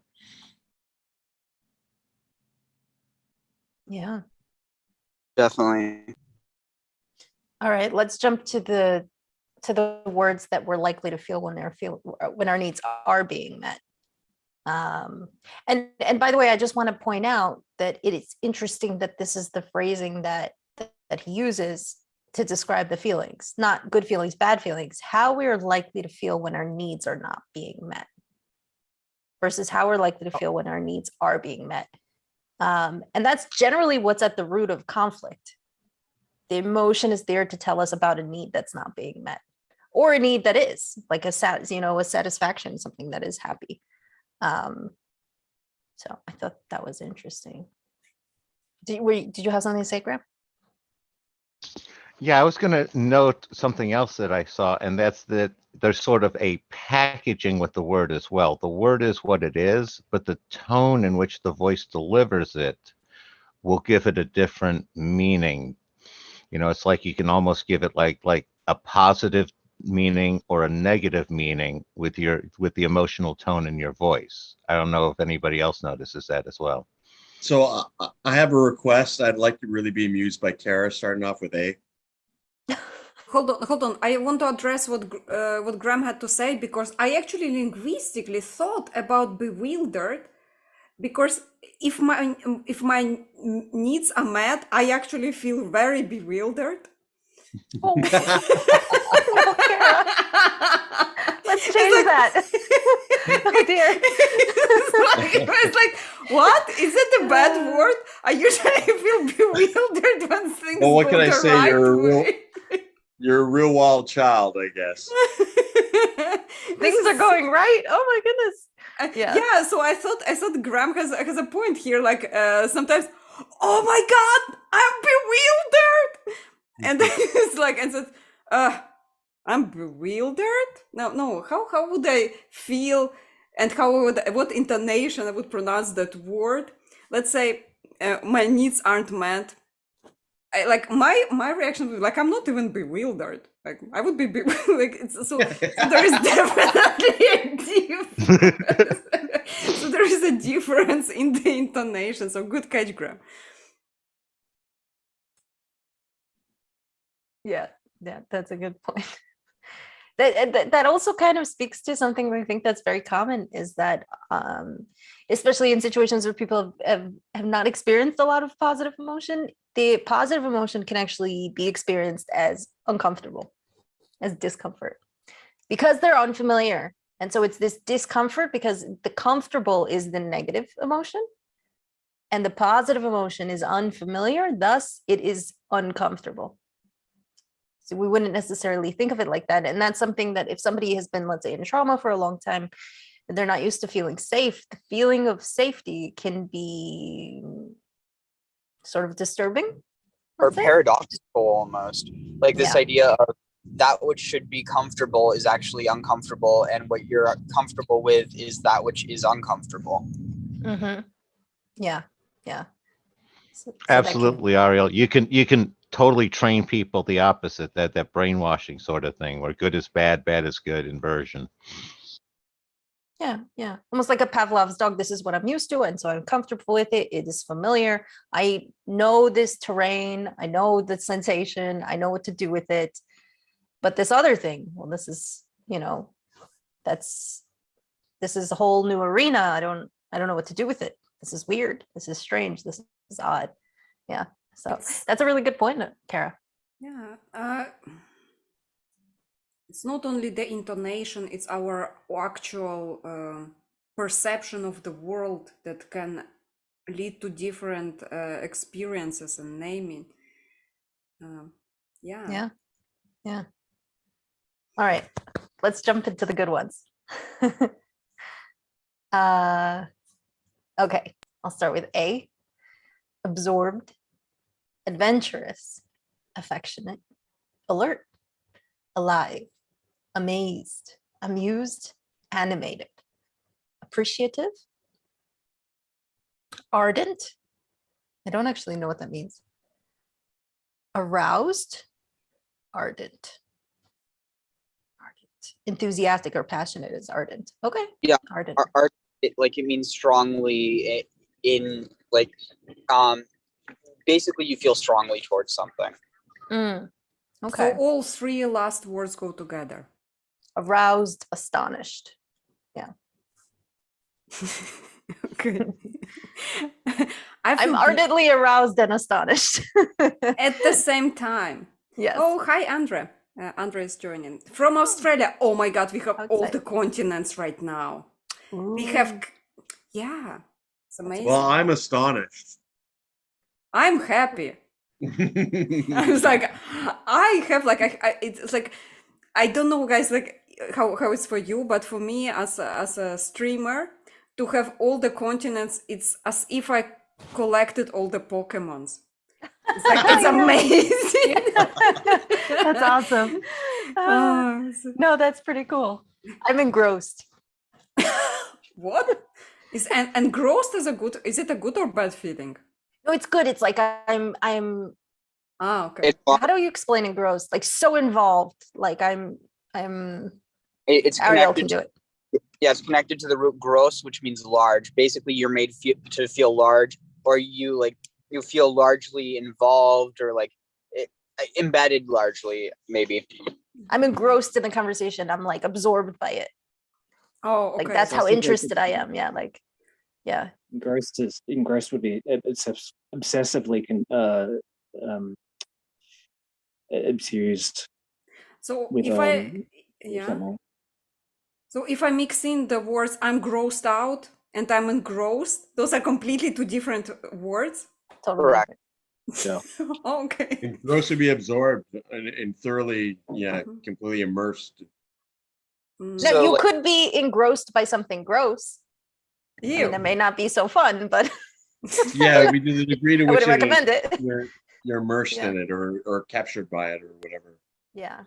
Yeah. Definitely. All right, let's jump to the words that we're likely to feel when our needs are being met. And by the way, I just want to point out that it is interesting that this is the phrasing that he uses to describe the feelings, not good feelings, bad feelings, how we're likely to feel when our needs are not being met versus how we're likely to feel when our needs are being met. And that's generally what's at the root of conflict. The emotion is there to tell us about a need that's not being met, or a need that is, like a satisfaction, something that is happy. So I thought that was interesting. Did you have something to say, Graham? Yeah, I was going to note something else that I saw, and that's that there's sort of a packaging with the word as well. The word is what it is, but the tone in which the voice delivers it will give it a different meaning. You know, it's like you can almost give it like a positive meaning or a negative meaning with the emotional tone in your voice. I don't know if anybody else notices that as well. So I have a request. I'd like to really be amused by Kara, starting off with A. Hold on. I want to address what Graham had to say, because I actually linguistically thought about bewildered, because if my needs are met, I actually feel very bewildered. Oh, no, Kara. Let's change that. Oh dear. It's like, what? Is it a bad word? I usually feel bewildered when things Well, what go can I the say? right You're a real wild child, I guess. Things are going right. Oh my goodness. Yeah. So I thought Graham has a point here. Like sometimes, oh my God, I'm bewildered, and then it's like, and says, I'm bewildered. No. How would I feel, and what intonation I would pronounce that word? Let's say my needs aren't met. My reaction would be like, I'm not even bewildered. Like I would be like, so there is definitely a difference. So there is a difference in the intonation. So good catch, Graham. Yeah, that's a good point. That also kind of speaks to something I think that's very common, is that especially in situations where people have not experienced a lot of positive emotion, the positive emotion can actually be experienced as uncomfortable, as discomfort, because they're unfamiliar. And so it's this discomfort because the comfortable is the negative emotion and the positive emotion is unfamiliar, thus it is uncomfortable. So we wouldn't necessarily think of it like that. And that's something that if somebody has been, let's say, in trauma for a long time, and they're not used to feeling safe, the feeling of safety can be sort of disturbing or paradoxical almost. Like this idea of that which should be comfortable is actually uncomfortable, and what you're comfortable with is that which is uncomfortable. Mm-hmm. Yeah. So Absolutely, Ariel. You can totally train people the opposite, that brainwashing sort of thing, where good is bad, bad is good inversion. Yeah. Almost like a Pavlov's dog. This is what I'm used to, and so I'm comfortable with it. It is familiar. I know this terrain. I know the sensation. I know what to do with it. But this other thing, well, this is, this is a whole new arena. I don't know what to do with it. This is weird. This is strange. This is odd. Yeah. So that's a really good point, Kara. Yeah. It's not only the intonation, it's our actual perception of the world that can lead to different experiences and naming. Yeah. All right, let's jump into the good ones. Okay, I'll start with A. Absorbed, adventurous, affectionate, alert, alive, amazed, amused, animated, appreciative, ardent. I don't actually know what that means. Aroused, ardent, enthusiastic or passionate is ardent. Okay. Yeah. Ardent. It means strongly in like basically you feel strongly towards something. Okay. So all three last words go together. Aroused, astonished. Yeah. Okay. I'm ardently aroused and astonished. At the same time. Yes. Oh, hi, Andre. Andre is joining from Australia. Oh my God, we have all the continents right now. Ooh. We have, yeah. It's amazing. Well, I'm astonished. I'm happy. I was like, I have like, it's like, I don't know, guys, like how it's for you, but for me as a streamer, to have all the continents, it's as if I collected all the Pokemons. It's like, it's amazing. That's awesome. Oh, No, that's pretty cool. I'm engrossed. what is and engrossed is is it a good or bad feeling? No, it's good. It's like I'm Ah, okay. It's how do you explain engrossed? Like so involved. Like I'm it's Ariel connected can do it. Yeah, it's connected to the root gross, which means large. Basically, you're made to feel large, or you feel largely involved, or like embedded largely, maybe. I'm engrossed in the conversation. I'm like absorbed by it. Oh, okay. Like that's how That's a good interested I am. Yeah, like yeah. Engrossed would be obsessively obsessed So with if yeah. something. So if I mix in the words "I'm grossed out" and "I'm engrossed," those are completely two different words. Totally. Correct. Yeah. Oh, okay. And gross to be absorbed and thoroughly, Mhm. completely immersed. No, So, you like- could be engrossed by something gross. I mean, Ew. that may not be so fun, but Yeah, we do the degree to I which wouldn't recommend it. you're immersed Yeah. in it or captured by it or whatever. Yeah.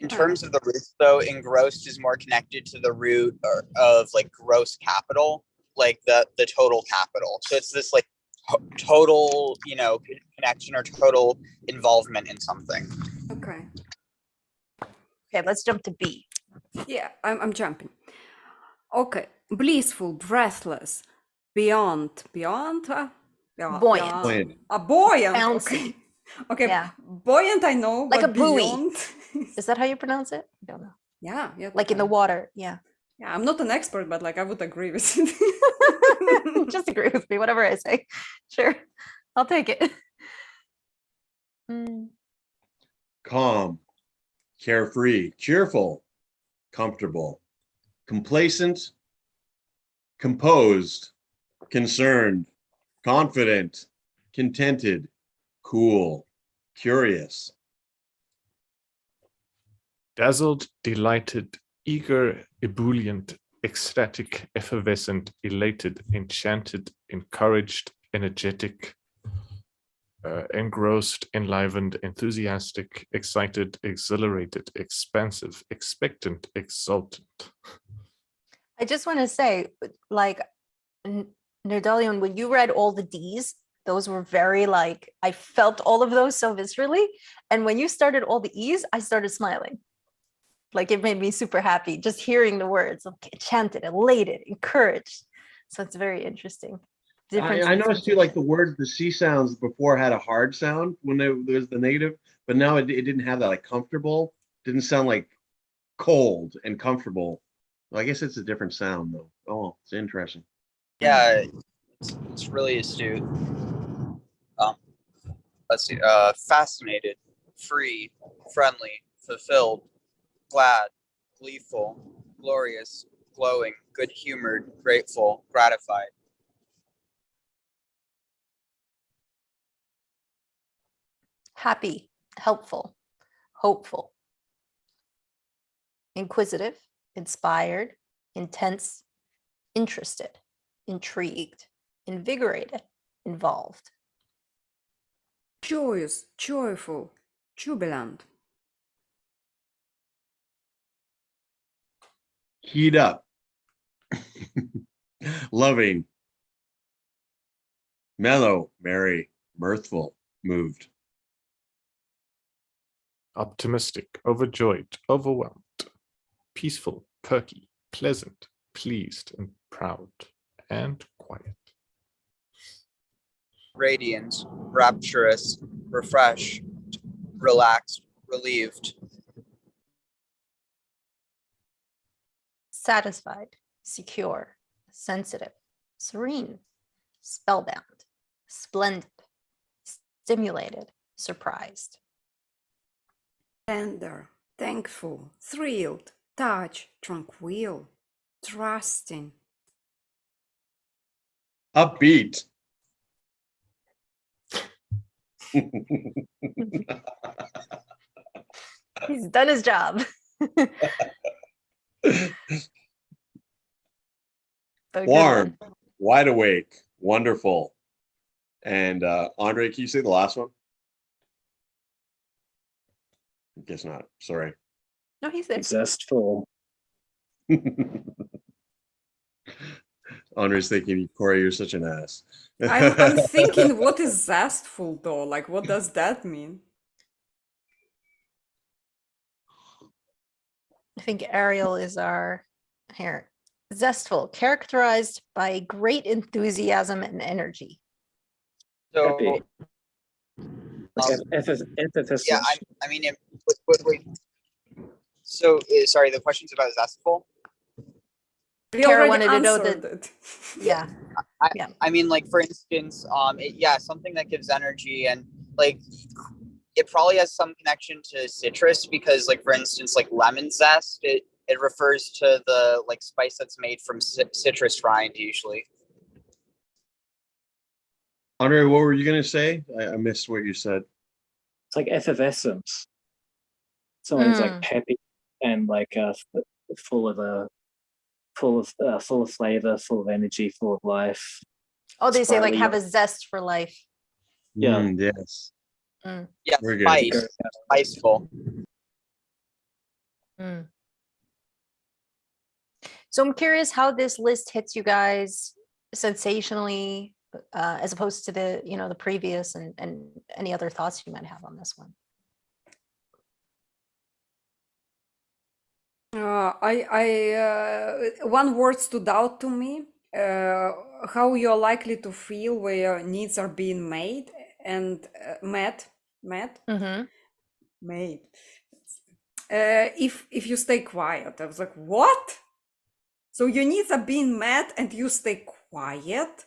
In terms of the roots, though, engrossed is more connected to the root of like gross capital, like the total capital. So it's this like total, connection or total involvement in something. Okay. Okay, let's jump to B. Yeah, I'm jumping. Okay. Blissful, breathless, beyond, Buoyant. Buoyant. Buoyant. Bouncy. Okay. Okay. Yeah. Buoyant, I know, Like but a buoy. beyond. Is that how you pronounce it? I don't know. Yeah, yeah. Like in the water. Yeah. Yeah, I'm not an expert, but like I would agree with it. Just agree with me, whatever I say. Sure. I'll take it. Mm. Calm, carefree, cheerful, comfortable, complacent, composed, concerned, confident, contented, cool, curious. Dazzled, delighted, eager, ebullient, ecstatic, effervescent, elated, enchanted, encouraged, energetic, engrossed, enlivened, enthusiastic, excited, exhilarated, expansive, expectant, exultant. I just want to say, like, Nerdalliun, when you read all the D's, those were very like, I felt all of those so viscerally. And when you started all the E's, I started smiling. Like it made me super happy just hearing the words, like enchanted, elated, encouraged. So it's very interesting. I noticed too, like the C sounds before had a hard sound when there's the negative, but now it didn't have that, like comfortable. Didn't sound like cold and comfortable. Well, I guess it's a different sound though. Oh, it's interesting. Yeah, it's really astute. Let's see. Fascinated, free, friendly, fulfilled, glad, gleeful, glorious, glowing, good-humored, grateful, gratified. Happy, helpful, hopeful, inquisitive, inspired, intense, interested, intrigued, invigorated, involved. Joyous, joyful, jubilant. Heat up. Loving. Mellow, merry, mirthful, moved. Optimistic, overjoyed, overwhelmed, peaceful, perky, pleasant, pleased, and proud, and quiet. Radiant, rapturous, refreshed, relaxed, relieved. Satisfied, secure, sensitive, serene, spellbound, splendid, stimulated, surprised. Tender, thankful, thrilled, touched, tranquil, trusting. Upbeat. He's done his job. But good Warm, one. wide awake, wonderful. And Andre, can you say the last one? I guess not. Sorry. No, he's there. Zestful. Andre's thinking, Corey, you're such an ass. I'm thinking, what is zestful though? Like, what does that mean? I think Ariel is our here. Zestful, characterized by great enthusiasm and energy. So Happy. Like effervescent. yeah, I mean, wait. So sorry, the question's about zestful. We Kara already wanted to know answered that- it. Yeah. I mean, like for instance, something that gives energy, and like it probably has some connection to citrus because, like for instance, like lemon zest, it refers to the like spice that's made from citrus rind usually. Andre, what were you going to say? I missed what you said. It's like effervescence. Someone's like peppy and like full of flavor, full of energy, full of life. Oh, they say like Sparkly. have a zest for life. Yeah. Yes. Yeah, Very good. spiceful. So I'm curious how this list hits you guys sensationally, as opposed to the the previous, and any other thoughts you might have on this one. One word stood out to me. How you're likely to feel where your needs are being made and met. Made. If you stay quiet. I was like, what? So your needs are being met and you stay quiet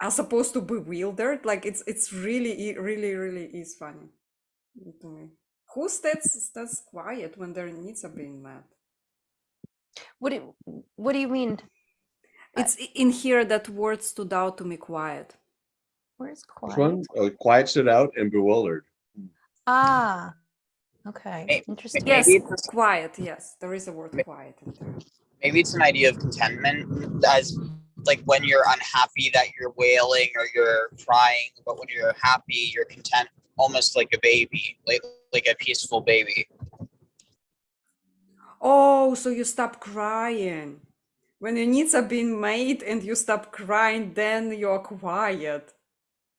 as opposed to bewildered? Like it's really, really, really is funny to me. Who stays quiet when their needs are being met? What do you mean? It's in here that word stood out to me, quiet. Where's Which quiet? one? Oh, quiet stood out and bewildered. Ah, okay, interesting. Yes, Maybe it's quiet. Yes, there is a word quiet in there. maybe it's an idea of contentment, as like when you're unhappy that you're wailing or you're crying, but when you're happy you're content, almost like a baby, like a peaceful baby. Oh, so you stop crying. When your needs are being made and you stop crying, then you're quiet.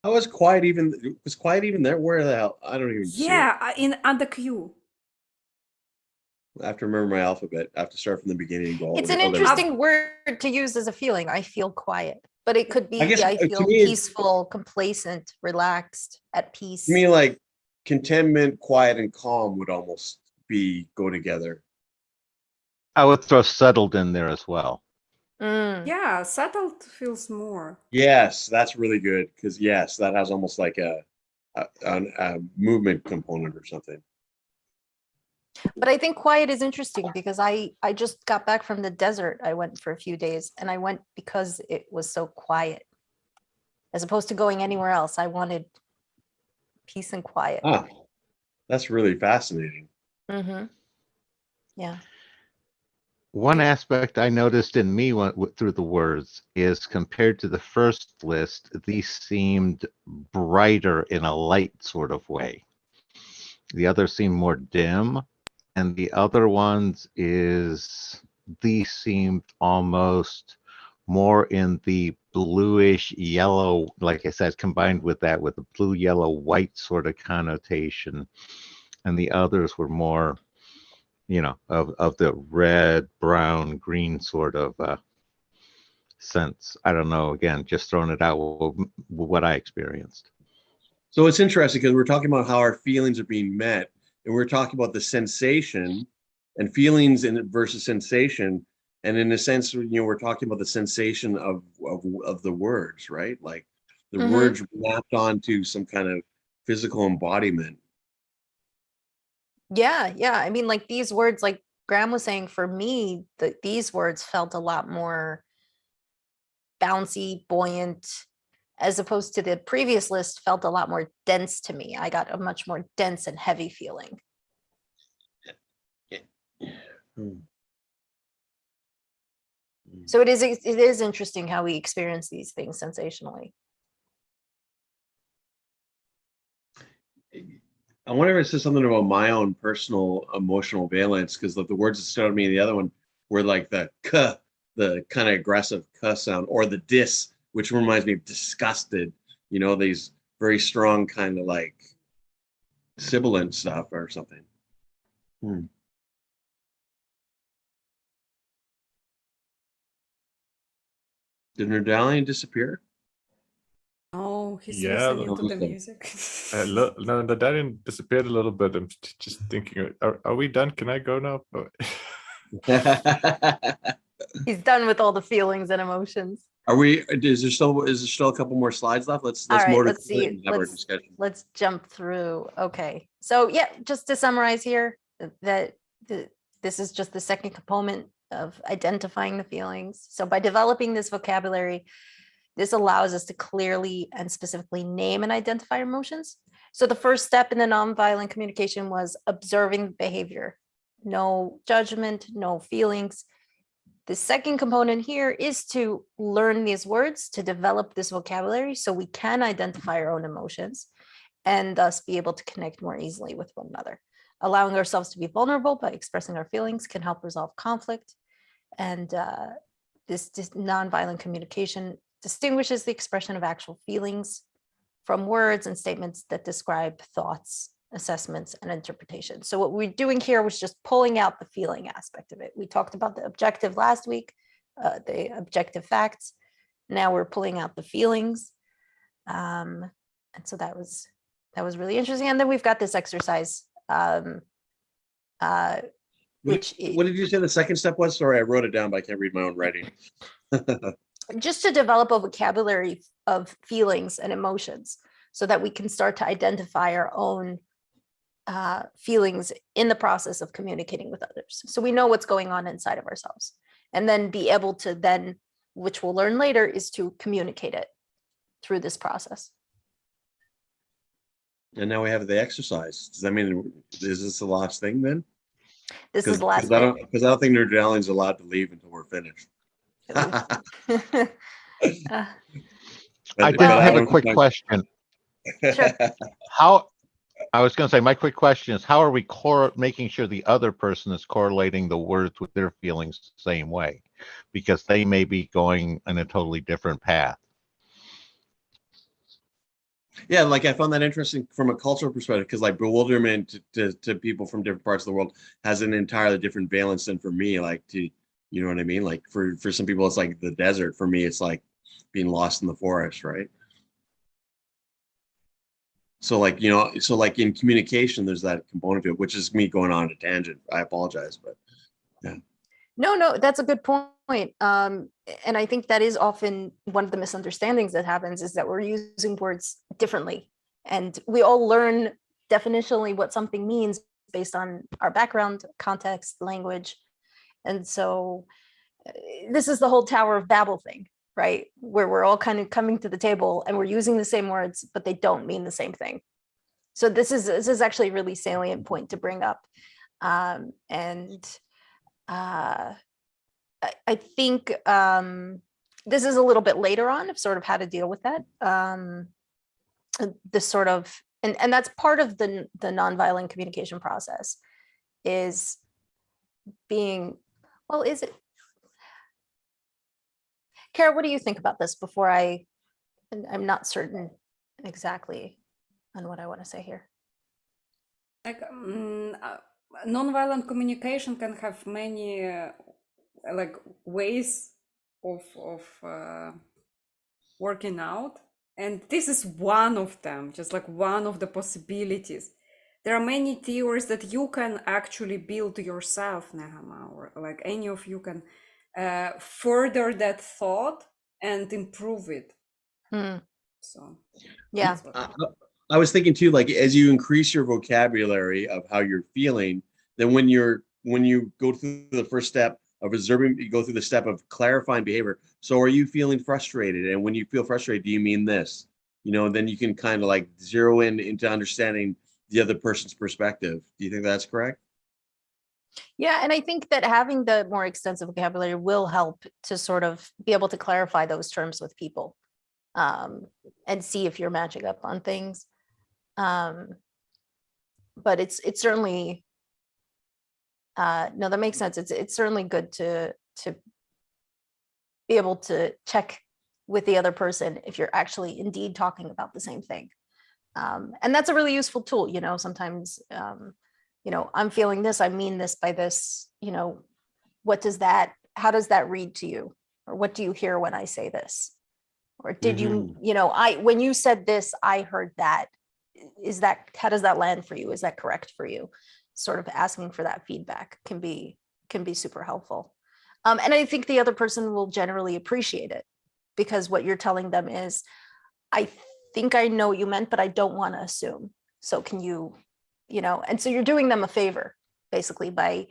How was quiet even? Was quiet even there? Where the hell? I don't even see it. Yeah, in under Q. I have to remember my alphabet. I have to start from the beginning and go all It's the an way. interesting word to use as a feeling. I feel quiet, but it could be I guess, I to feel me, it's- peaceful, complacent, relaxed, at peace. To me, like contentment, quiet, and calm would almost go together. I would throw settled in there as well. Yeah, settled feels more. Yes, that's really good because yes, that has almost like a movement component or something. But I think quiet is interesting because I just got back from the desert. I went for a few days, and I went because it was so quiet. As opposed to going anywhere else, I wanted peace and quiet. Ah, that's really fascinating. Yeah. One aspect I noticed in me through the words is compared to the first list, these seemed brighter in a light sort of way. The others seemed more dim, and the other ones these seemed almost more in the bluish yellow, like I said, combined with that with the blue, yellow, white sort of connotation, and the others were more of the red, brown, green sort of sense. I don't know. Again, just throwing it out, what I experienced. So it's interesting because we're talking about how our feelings are being met, and we're talking about the sensation and feelings versus sensation. And in a sense, we're talking about the sensation of the words, right? Like the words mapped onto some kind of physical embodiment. Yeah. I mean, like these words, like Graham was saying, for me, these words felt a lot more bouncy, buoyant, as opposed to the previous list felt a lot more dense to me. I got a much more dense and heavy feeling. So it is interesting how we experience these things sensationally. I wonder if it says something about my own personal emotional valence, because the words that stood out to me in the other one were like the k, the kind of aggressive k sound, or the dis, which reminds me of disgusted. You know, these very strong kind of like sibilant stuff or something. Did Nerdalliun disappear? Oh, he's Yeah, listening to the okay. music. No, the Nerdalliun disappeared a little bit. I'm just thinking, are we done? Can I go now? He's done with all the feelings and emotions. Are we? Is there still a couple more slides left? Let's All right, motor let's through it see. and have our discussion. Let's jump through. Okay, so yeah, just to summarize here, that this is just the second component of identifying the feelings. So by developing this vocabulary, this allows us to clearly and specifically name and identify emotions. So the first step in the nonviolent communication was observing behavior. No judgment, no feelings. The second component here is to learn these words, to develop this vocabulary so we can identify our own emotions and thus be able to connect more easily with one another. Allowing ourselves to be vulnerable by expressing our feelings can help resolve conflict. And this nonviolent communication distinguishes the expression of actual feelings from words and statements that describe thoughts, assessments, and interpretations. So what we're doing here was just pulling out the feeling aspect of it. We talked about the objective last week, the objective facts. Now we're pulling out the feelings. And so that was really interesting. And then we've got this exercise, which what did you say the second step was? Sorry, I wrote it down, but I can't read my own writing. just to develop a vocabulary of feelings and emotions so that we can start to identify our own feelings in the process of communicating with others. So we know what's going on inside of ourselves, and then be able to then, which we'll learn later, is to communicate it through this process. And now we have the exercise. Does that mean, is this the last thing then? This is the last Because I don't think Nerdalliun's allowed to leave until we're finished. I did have a quick question. Sure. I was going to say, my quick question is, how are we making sure the other person is correlating the words with their feelings the same way? Because they may be going in a totally different path. Yeah, like I found that interesting from a cultural perspective, because like bewilderment to people from different parts of the world has an entirely different valence than for me. Like, you know what I mean? Like for some people, it's like the desert. For me, it's like being lost in the forest, right? So like, you know, so like in communication, there's that component to it, which is me going on a tangent. I apologize, but yeah. No, that's a good point. And I think that is often one of the misunderstandings that happens, is that we're using words differently. And we all learn definitionally what something means based on our background, context, language. And so this is the whole Tower of Babel thing, right? Where we're all kind of coming to the table and we're using the same words, but they don't mean the same thing. So this is actually a really salient point to bring up. I think this is a little bit later on of sort of how to deal with that. This sort of, and that's part of the nonviolent communication process, is being, well, is it? Kara, what do you think about this before I'm not certain exactly on what I want to say here. Like nonviolent communication can have many like ways of working out, and this is one of them, just like one of the possibilities. There are many theories that you can actually build yourself, Nechama, or like any of you can further that thought and improve it. So yeah, I was thinking too, like as you increase your vocabulary of how you're feeling, then when you go through the first step observing. You go through the step of clarifying behavior. So are you feeling frustrated? And when you feel frustrated, do you mean this? And then you can kind of like zero in into understanding the other person's perspective. Do you think that's correct? Yeah, and I think that having the more extensive vocabulary will help to sort of be able to clarify those terms with people, and see if you're matching up on things. But it's certainly no, that makes sense. It's certainly good to be able to check with the other person if you're actually indeed talking about the same thing. And that's a really useful tool. Sometimes, I'm feeling this, I mean this by this, how does that read to you? Or what do you hear when I say this? Or did you, when you said this, I heard that. How does that land for you? Is that correct for you? Sort of asking for that feedback can be super helpful. And I think the other person will generally appreciate it, because what you're telling them is, I think I know what you meant, but I don't want to assume. So can you, and so you're doing them a favor, basically, by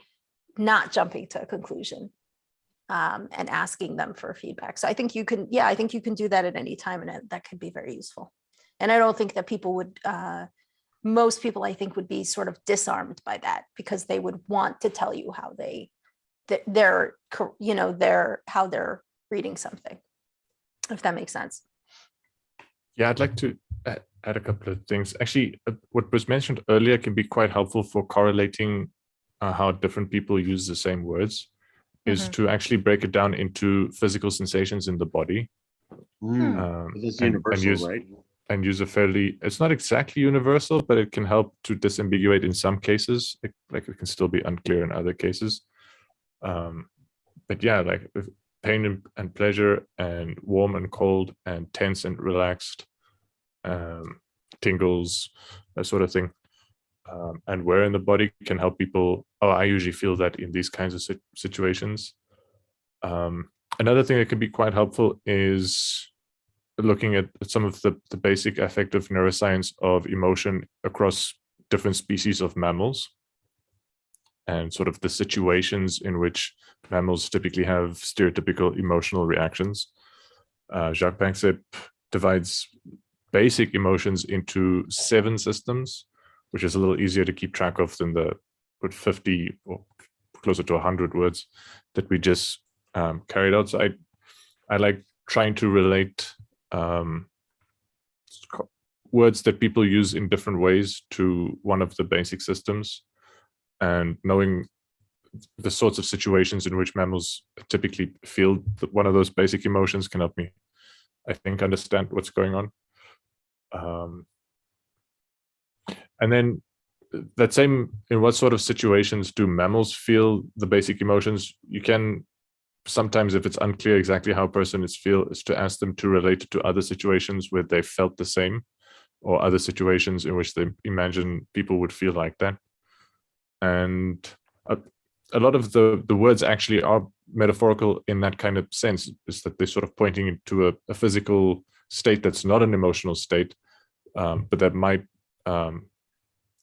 not jumping to a conclusion, and asking them for feedback. So I think you can do that at any time, and that could be very useful. And I don't think that people would, most people I think would be sort of disarmed by that, because they would want to tell you how how they're reading something, if that makes sense. Yeah, I'd like to add a couple of things. Actually, what was mentioned earlier can be quite helpful for correlating how different people use the same words, is to actually break it down into physical sensations in the body. This is universal, right? And use a fairly, it's not exactly universal, but it can help to disambiguate in some cases. It can still be unclear in other cases. But yeah, like pain and pleasure, and warm and cold, and tense and relaxed, tingles, that sort of thing. And where in the body can help people. Oh, I usually feel that in these kinds of situations. Another thing that can be quite helpful is looking at some of the basic affective neuroscience of emotion across different species of mammals, and sort of the situations in which mammals typically have stereotypical emotional reactions. Jacques Panksepp divides basic emotions into 7 systems, which is a little easier to keep track of than the 50 or closer to 100 words that we just carried out. So I like trying to relate words that people use in different ways to one of the basic systems, and knowing the sorts of situations in which mammals typically feel one of those basic emotions can help me, I think, understand what's going on. And then that same, in what sort of situations do mammals feel the basic emotions? You can sometimes, if it's unclear exactly how a person is to ask them to relate it to other situations where they felt the same, or other situations in which they imagine people would feel like that. And a lot of the words actually are metaphorical in that kind of sense, is that they're sort of pointing into a physical state that's not an emotional state, but that might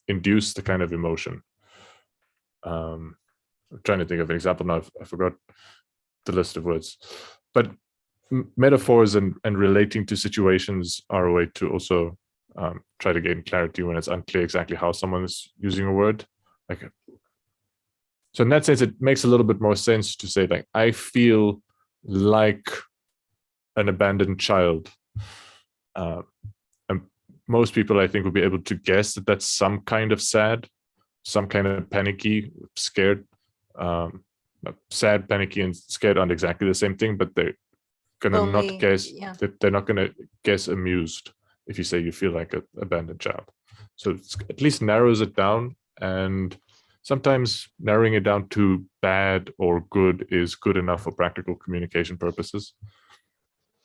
induce the kind of emotion. I'm trying to think of an example now. I forgot the list of words, but metaphors and relating to situations are a way to also try to gain clarity when it's unclear exactly how someone is using a word. So in that sense, it makes a little bit more sense to say, like, I feel like an abandoned child. And most people, I think, will be able to guess that that's some kind of sad, some kind of panicky, scared. Sad, panicky, and scared aren't exactly the same thing, but they're gonna not guess. Yeah. They're not gonna guess amused if you say you feel like an abandoned child. So it at least narrows it down, and sometimes narrowing it down to bad or good is good enough for practical communication purposes.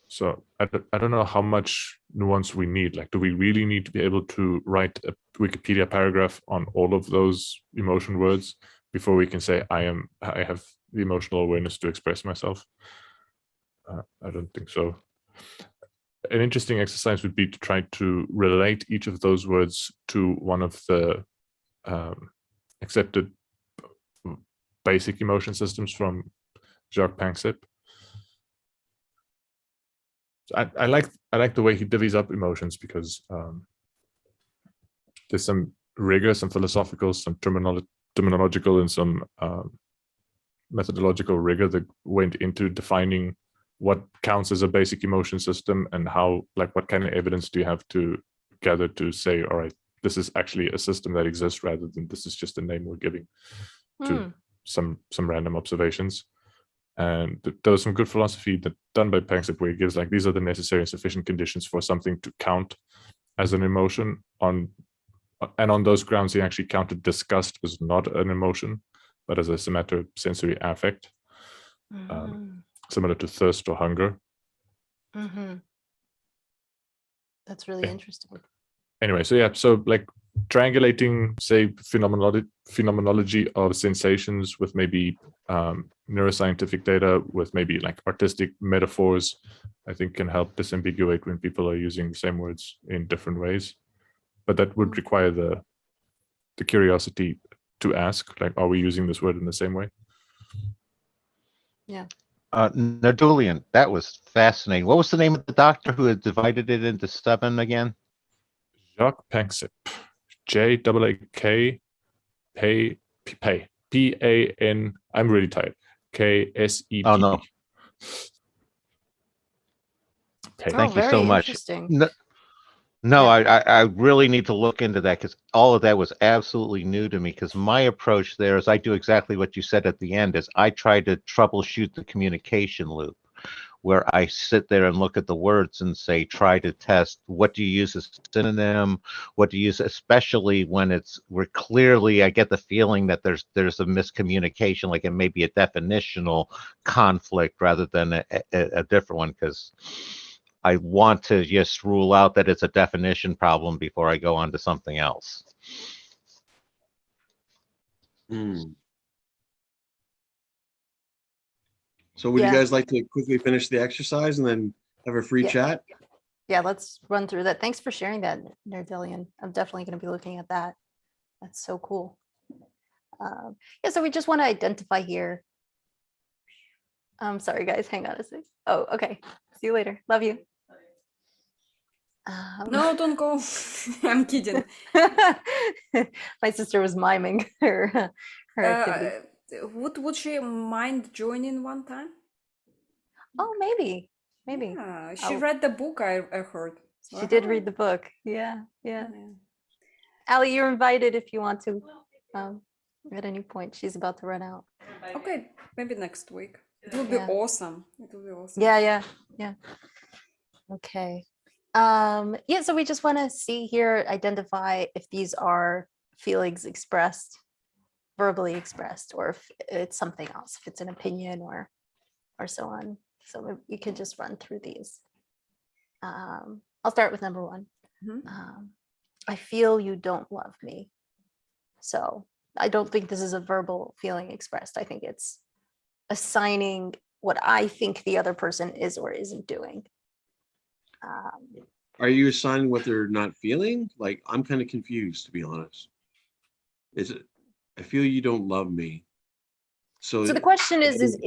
So I don't know how much nuance we need. Like, do we really need to be able to write a Wikipedia paragraph on all of those emotion words before we can say I have the emotional awareness to express myself? I don't think so. An interesting exercise would be to try to relate each of those words to one of the accepted basic emotion systems from Jacques Pangsip. I like the way he divvies up emotions because there's some rigor, some philosophical, some terminological, and some methodological rigor that went into defining what counts as a basic emotion system and how, like, what kind of evidence do you have to gather to say, all right, this is actually a system that exists rather than this is just a name we're giving to some random observations. And there was some good philosophy done by Pangsip where he gives like, these are the necessary and sufficient conditions for something to count as an emotion and on those grounds, he actually counted disgust as not an emotion, but as a somatosensory affect, similar to thirst or hunger. That's really interesting. Anyway, so like triangulating, say, phenomenology of sensations with maybe neuroscientific data, with maybe like artistic metaphors, I think can help disambiguate when people are using the same words in different ways. But that would require the curiosity to ask, like, are we using this word in the same way? Yeah. Nerdalliun, that was fascinating. What was the name of the doctor who had divided it into 7 again? Jacques Pangsip. J-A-K P-A-N. I'm really tired. K-S-E-P. Oh, no. Thank you so much. No, I really need to look into that because all of that was absolutely new to me, because my approach there is I do exactly what you said at the end, is I try to troubleshoot the communication loop, where I sit there and look at the words and say, try to test what do you use as synonym, what do you use, especially when we're clearly, I get the feeling that there's a miscommunication, like it may be a definitional conflict rather than a different one, because I want to just rule out that it's a definition problem before I go on to something else. So would you guys like to quickly finish the exercise and then have a free chat? Yeah, let's run through that. Thanks for sharing that, Nerdalliun. I'm definitely going to be looking at that. That's so cool. So we just want to identify here. I'm sorry, guys. Hang on a sec. Oh, okay. See you later. Love you. No, don't go. I'm kidding. My sister was miming her activity. Would she mind joining one time? Oh, maybe. Yeah, she read the book, I heard. So she did read the book. Yeah. Ali, you're invited if you want to. At any point. She's about to run out. Okay, maybe next week. It would be awesome. It would be awesome. Yeah. Okay. So we just want to see here, identify if these are feelings expressed, verbally expressed, or if it's something else, if it's an opinion or so on. So we can just run through these. I'll start with number 1. I feel you don't love me. So I don't think this is a verbal feeling expressed. I think it's assigning what I think the other person is or isn't doing. Are you assigning what they're not feeling? Like, I'm kind of confused, to be honest. Is it, I feel you don't love me. So the question is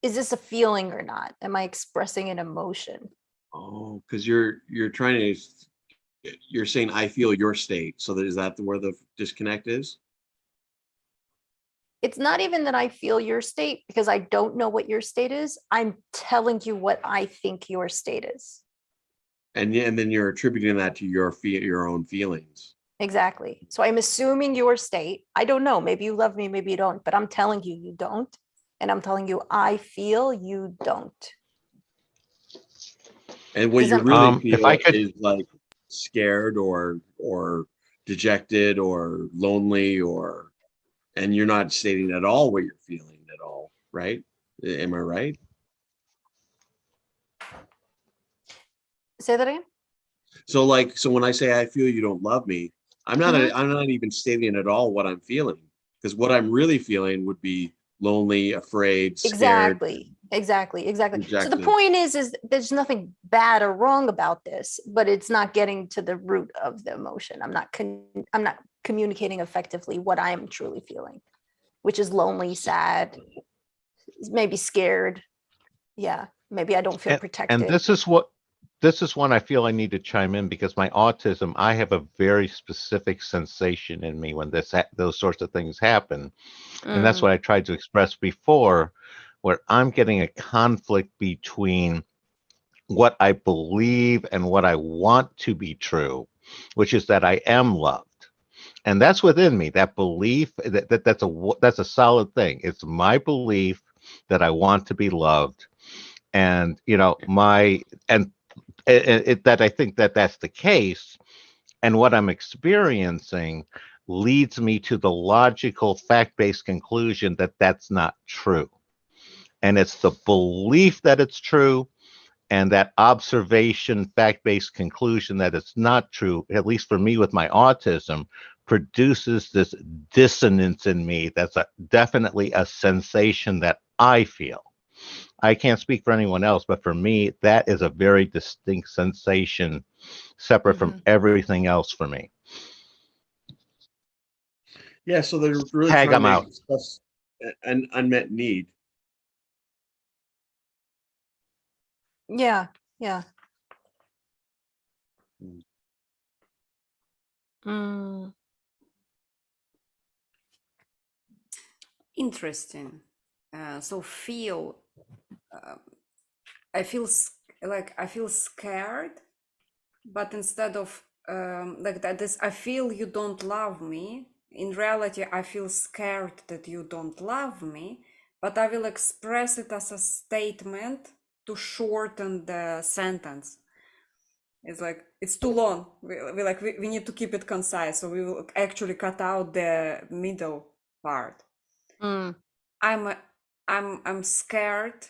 this a feeling or not? Am I expressing an emotion? Oh, because you're trying to, you're saying I feel your state. So is that where the disconnect is? It's not even that I feel your state, because I don't know what your state is. I'm telling you what I think your state is. And then you're attributing that to your own feelings. Exactly. So I'm assuming your state. I don't know. Maybe you love me, maybe you don't, but I'm telling you, you don't. And I'm telling you, I feel you don't. And what you really feel is like scared or dejected or lonely, and you're not stating at all what you're feeling at all, right? Am I right? Say that again. So when I say I feel you don't love me, I'm not even stating at all what I'm feeling, because what I'm really feeling would be lonely, afraid, scared. Exactly. So the point is there's nothing bad or wrong about this, but it's not getting to the root of the emotion. I'm not communicating effectively what I am truly feeling, which is lonely, sad, maybe scared. Yeah, maybe I don't feel protected. And this is one I feel I need to chime in, because my autism, I have a very specific sensation in me when those sorts of things happen. And that's what I tried to express before, where I'm getting a conflict between what I believe and what I want to be true, which is that I am loved. And that's within me, that belief, that's a solid thing. It's my belief that I want to be loved. And, that I think that that's the case. And what I'm experiencing leads me to the logical fact-based conclusion that that's not true. And it's the belief that it's true, and that observation, fact-based conclusion that it's not true, at least for me with my autism, produces this dissonance in me. That's definitely a sensation that I feel. I can't speak for anyone else, but for me, that is a very distinct sensation, separate from everything else for me. Yeah, so they're really Tag, trying I'm to out. express an unmet need. Yeah. Interesting. So feel, I feel I feel scared, but instead of like that, this I feel you don't love me. In reality, I feel scared that you don't love me, but I will express it as a statement to shorten the sentence. It's like it's too long. We need to keep it concise, so we will actually cut out the middle part. I'm scared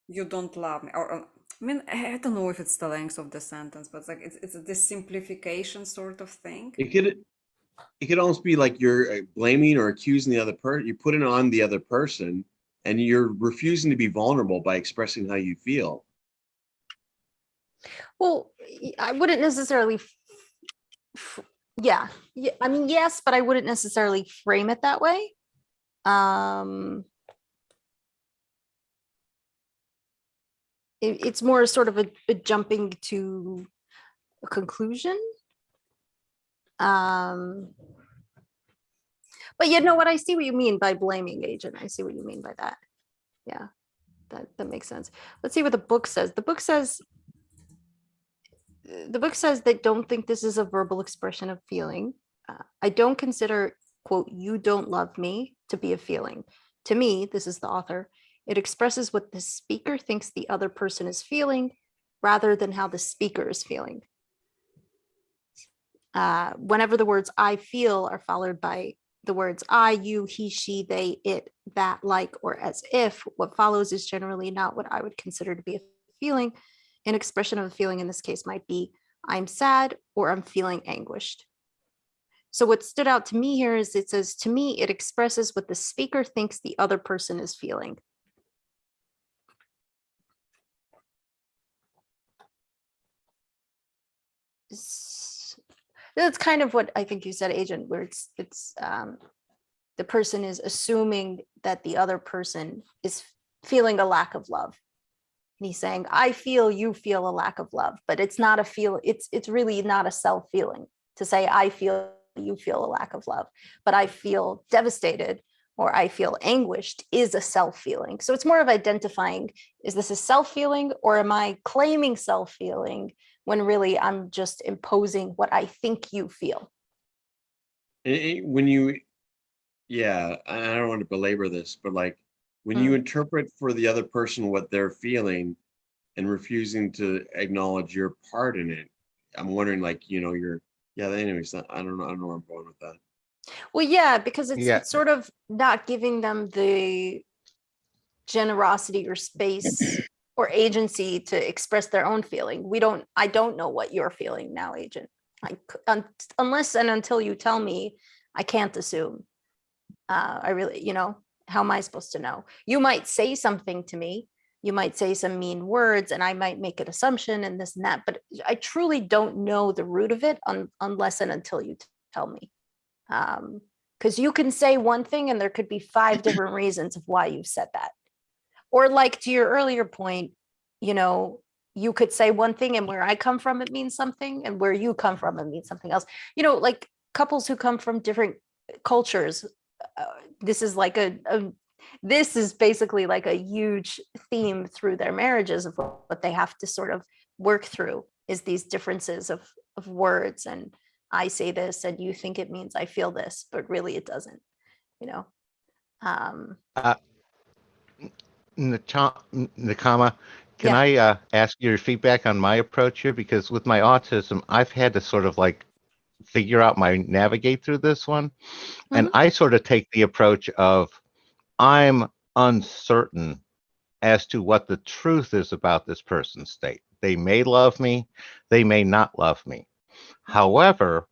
you don't love me, or I mean, I don't know if it's the length of the sentence, but it's a simplification sort of thing. It could almost be like you're blaming or accusing the other person. You put it on the other person, and you're refusing to be vulnerable by expressing how you feel. Well, I wouldn't necessarily. Yeah. I mean, yes, but I wouldn't necessarily frame it that way. It's more sort of a jumping to a conclusion. But you know what? I see what you mean by blaming agent. I see what you mean by that. Yeah, that makes sense. Let's see what the book says. The book says they don't think this is a verbal expression of feeling. I don't consider, quote, "you don't love me" to be a feeling. To me, this is the author, it expresses what the speaker thinks the other person is feeling rather than how the speaker is feeling. Whenever the words "I feel" are followed by the words "I," "you," "he," "she," "they," "it," "that," "like," or "as if," what follows is generally not what I would consider to be a feeling. An expression of a feeling in this case might be "I'm sad" or "I'm feeling anguished." So what stood out to me here is it says, to me, it expresses what the speaker thinks the other person is feeling. That's kind of what I think you said, agent, where it's the person is assuming that the other person is feeling a lack of love. And he's saying, I feel you feel a lack of love, but it's not a feel. It's really not a self feeling to say, I feel you feel a lack of love, but I feel devastated or I feel anguished is a self feeling. So it's more of identifying, is this a self feeling or am I claiming self feeling when really I'm just imposing what I think you feel? When you, yeah, I don't want to belabor this, but like when you interpret for the other person what they're feeling and refusing to acknowledge your part in it, I'm wondering, like, anyways, I don't know where I'm going with that. Well, yeah, because it's sort of not giving them the generosity or space or agency to express their own feeling. I don't know what you're feeling now, agent. Unless and until you tell me, I can't assume. I really, how am I supposed to know? You might say something to me. You might say some mean words and I might make an assumption and this and that, but I truly don't know the root of it unless and until you tell me. Because you can say one thing and there could be 5 different reasons of why you've said that. Or like to your earlier point, you know, you could say one thing and where I come from, it means something, and where you come from, it means something else. You know, like couples who come from different cultures, this is like this is basically like a huge theme through their marriages of what they have to sort of work through, is these differences of words, and I say this and you think it means I feel this, but really it doesn't, you know. Nechama, can Yeah. I ask your feedback on my approach here? Because with my autism, I've had to sort of like figure out navigate through this one. And I sort of take the approach of I'm uncertain as to what the truth is about this person's state. They may love me, they may not love me. However,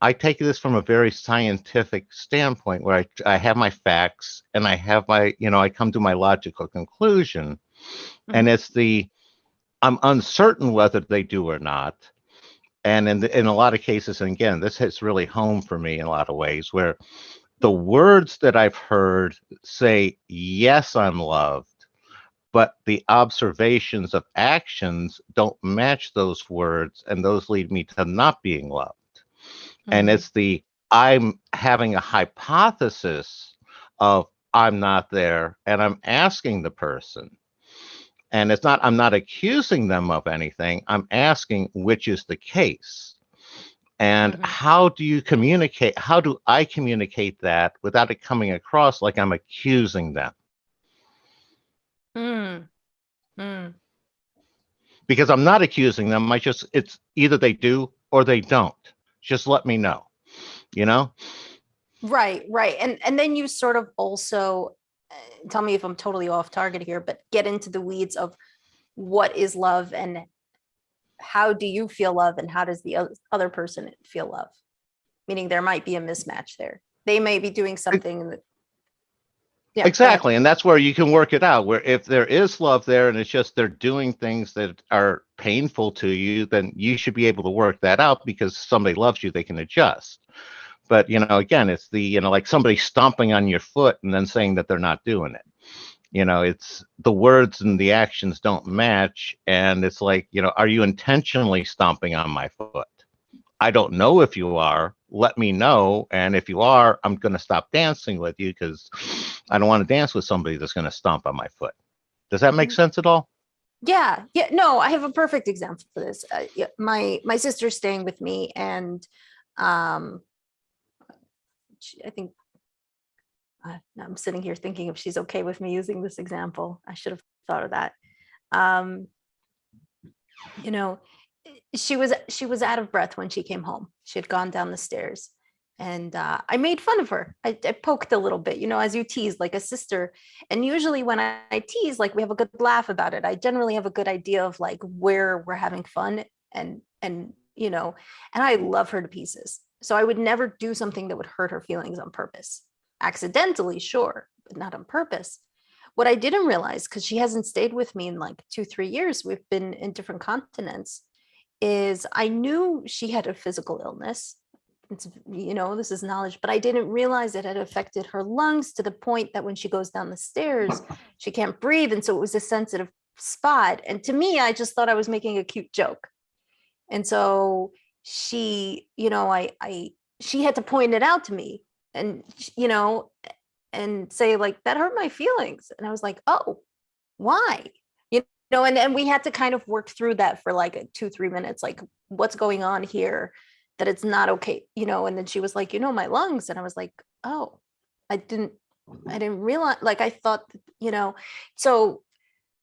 I take this from a very scientific standpoint where I have my facts and I have my, I come to my logical conclusion. And it's I'm uncertain whether they do or not. And in a lot of cases, and again, this hits really home for me in a lot of ways, where the words that I've heard say, yes, I'm loved, but the observations of actions don't match those words, and those lead me to not being loved. And it's I'm having a hypothesis of I'm not there, and I'm asking the person. And I'm not accusing them of anything. I'm asking which is the case. And how do you communicate? How do I communicate that without it coming across like I'm accusing them? Because I'm not accusing them. It's either they do or they don't. Just let me know, Right. And then you sort of also, tell me if I'm totally off target here, but get into the weeds of what is love and how do you feel love and how does the other person feel love? Meaning there might be a mismatch there. They may be doing something that, yeah, exactly. And that's where you can work it out, where if there is love there and it's just they're doing things that are painful to you, then you should be able to work that out because somebody loves you, they can adjust. But, again, it's like somebody stomping on your foot and then saying that they're not doing it. It's the words and the actions don't match. And it's like, are you intentionally stomping on my foot? I don't know if you are. Let me know. And if you are, I'm going to stop dancing with you because I don't want to dance with somebody that's going to stomp on my foot. Does that make sense at all? Yeah. No, I have a perfect example for this. My sister's staying with me, and I think I'm sitting here thinking if she's okay with me using this example. I should have thought of that. She was out of breath when she came home. She had gone down the stairs, and I made fun of her. I poked a little bit, as you tease like a sister. And usually when I tease, like we have a good laugh about it. I generally have a good idea of like where we're having fun, and I love her to pieces. So I would never do something that would hurt her feelings on purpose. Accidentally, sure, but not on purpose. What I didn't realize, because she hasn't stayed with me in like 2-3 years, we've been in different continents, is I knew she had a physical illness. It's, this is knowledge, but I didn't realize it had affected her lungs to the point that when she goes down the stairs, she can't breathe. And so it was a sensitive spot. And to me, I just thought I was making a cute joke. And so she, she had to point it out to me and, and say like, that hurt my feelings. And I was like, oh, why? And we had to kind of work through that for like 2-3 minutes, like what's going on here, that it's not okay, and then she was like, my lungs. And I was like, oh, I didn't realize, like, I thought, so,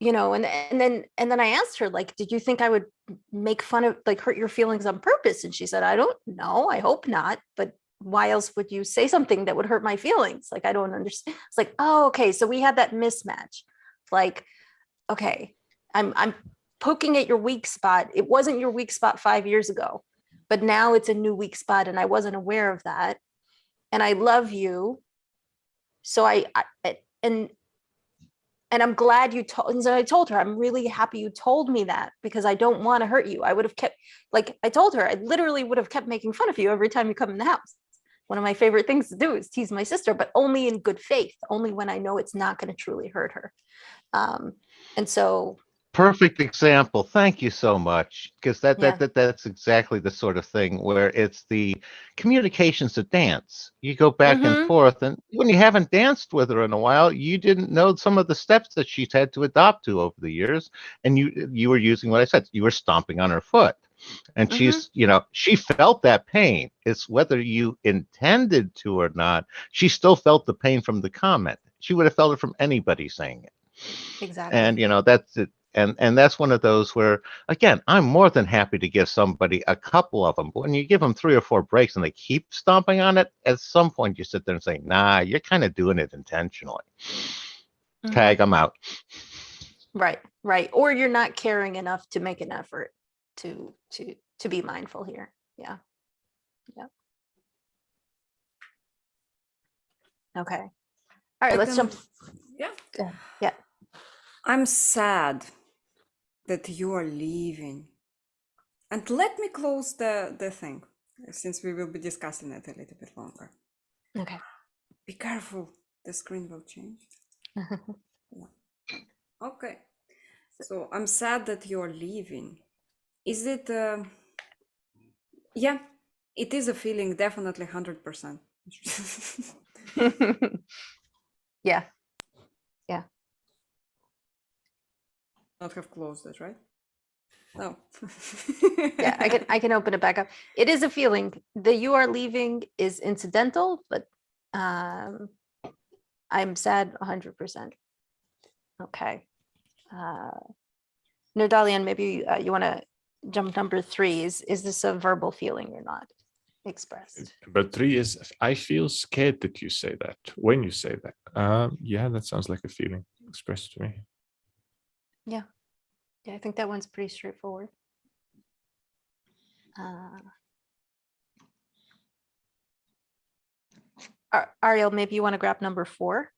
and then I asked her, like, did you think I would make fun of, like, hurt your feelings on purpose? And she said, I don't know, I hope not, but why else would you say something that would hurt my feelings? Like, I don't understand. It's like, oh, okay. So we had that mismatch. Like, okay, I'm poking at your weak spot. It wasn't your weak spot 5 years ago, but now it's a new weak spot. And I wasn't aware of that. And I love you. So and I'm glad you told, and so I told her, I'm really happy you told me that because I don't want to hurt you. I would have kept, like I told her, I literally would have kept making fun of you every time you come in the house. One of my favorite things to do is tease my sister, but only in good faith, only when I know it's not going to truly hurt her. And so, Perfect example. Thank you so much. Because Yeah. that's exactly the sort of thing where it's the communication's a dance. You go back and forth, and when you haven't danced with her in a while, you didn't know some of the steps that she's had to adopt to over the years, and you were using what I said. You were stomping on her foot, and she's she felt that pain. It's whether you intended to or not. She still felt the pain from the comment. She would have felt it from anybody saying it. exactly. And that's it. And that's one of those where, again, I'm more than happy to give somebody a couple of them, but when you give them 3 or 4 breaks and they keep stomping on it, at some point you sit there and say, nah, you're kind of doing it intentionally. Tag, I'm out. Right. Or you're not caring enough to make an effort to be mindful here. Yeah. Okay. All right, let's jump. Yeah. I'm sad that you are leaving. And let me close the thing, since we will be discussing it a little bit longer. Okay. Be careful, the screen will change. Okay. So I'm sad that you're leaving. Is it, yeah, it is a feeling, definitely 100%. Yeah. Not have closed it, right? No. Yeah, I can open it back up. It is a feeling. The you are leaving is incidental, but I'm sad 100%. Okay. Nerdalliun, maybe you want to jump number 3. Is this a verbal feeling or not expressed? But 3 is, I feel scared that you say that, when you say that. Yeah, that sounds like a feeling expressed to me. Yeah, I think that one's pretty straightforward. Ariel, maybe you want to grab number 4.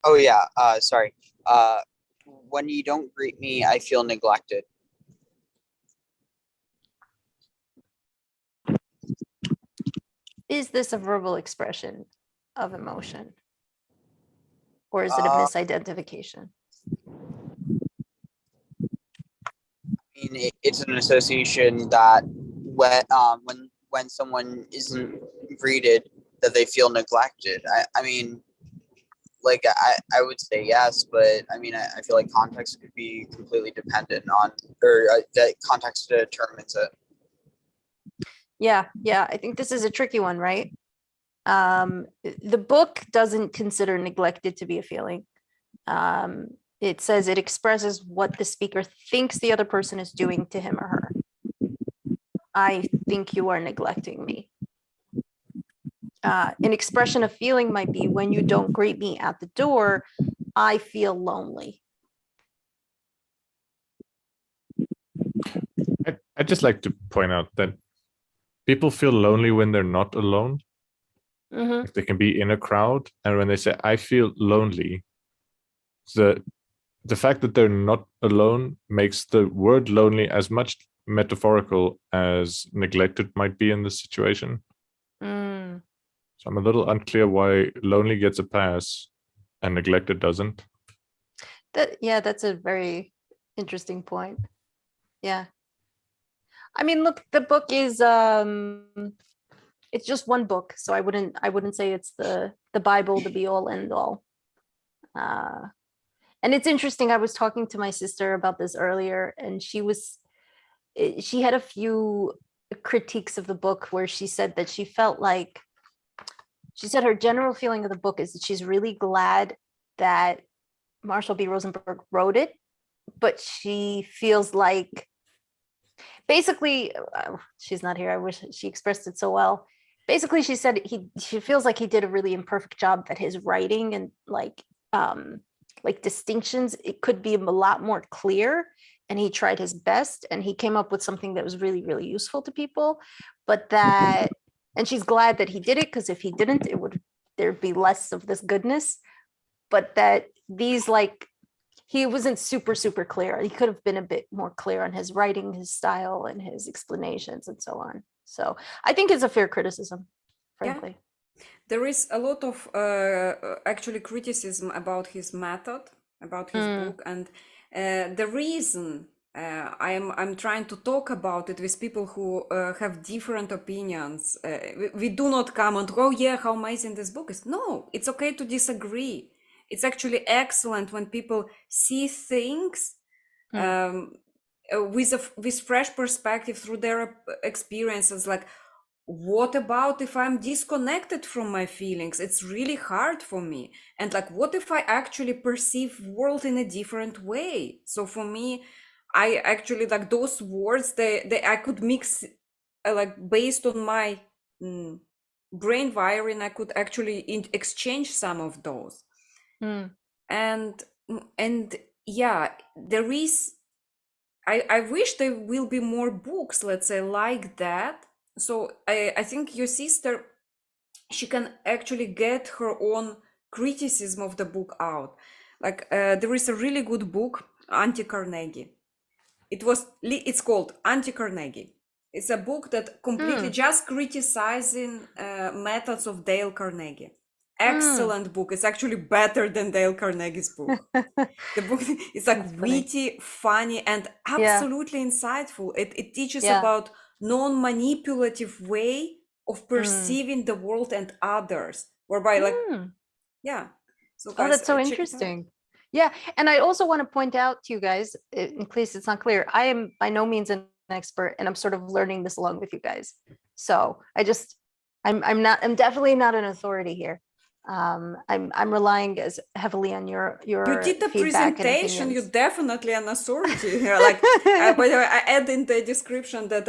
Oh yeah, sorry. When you don't greet me, I feel neglected. Is this a verbal expression of emotion? Or is it a misidentification? I mean, it's an association that when someone isn't greeted, that they feel neglected. I mean, like I would say yes, but I mean I feel like context could be completely dependent on, or that context determines it. Yeah, I think this is a tricky one, right? The book doesn't consider neglected to be a feeling. It says it expresses what the speaker thinks the other person is doing to him or her. I think you are neglecting me. An expression of feeling might be, when you don't greet me at the door, I feel lonely. I'd just like to point out that people feel lonely when they're not alone. Like they can be in a crowd, and when they say, I feel lonely, the fact that they're not alone makes the word lonely as much metaphorical as neglected might be in this situation. So I'm a little unclear why lonely gets a pass and neglected doesn't. That's a very interesting point. Yeah. I mean, look, the book is it's just one book, so I wouldn't say it's the Bible, the be all end all. And it's interesting. I was talking to my sister about this earlier, and she had a few critiques of the book where she said that she said her general feeling of the book is that she's really glad that Marshall B. Rosenberg wrote it, but she feels like, basically, she's not here. I wish she expressed it so well. Basically, she said she feels like he did a really imperfect job at his writing, and like distinctions, it could be a lot more clear, and he tried his best, and he came up with something that was really, really useful to people. And she's glad that he did it, because if he didn't, there'd be less of this goodness. But that he wasn't super, super clear. He could have been a bit more clear on his writing, his style, and his explanations and so on. So I think it's a fair criticism, frankly. there is a lot of actually criticism about his method, about his book, and the reason I'm trying to talk about it with people who have different opinions. We do not comment, oh yeah, how amazing this book is. No, it's okay to disagree. It's actually excellent when people see things with fresh perspective through their experiences. Like, what about if I'm disconnected from my feelings? It's really hard for me. And like, what if I actually perceive world in a different way? So for me, I actually like those words, they I could mix like based on my brain wiring, I could actually exchange some of those. And yeah, there is, I wish there will be more books, let's say, like that. So I think your sister, she can actually get her own criticism of the book out. Like there is a really good book, Anti-Carnegie. It's called Anti-Carnegie. It's a book that completely just criticizing methods of Dale Carnegie. Excellent book. It's actually better than Dale Carnegie's book. The book is like witty, funny, and absolutely insightful. It teaches about non-manipulative way of perceiving the world and others, whereby like so guys, that's so check it out. interesting. Yeah, and I also want to point out to you guys, in case it's not clear, I am by no means an expert, and I'm sort of learning this along with you guys. So I'm definitely not an authority here. I'm relying as heavily on your You did the feedback presentation. and You're opinions. definitely an authority here. Like, by the way, I add in the description that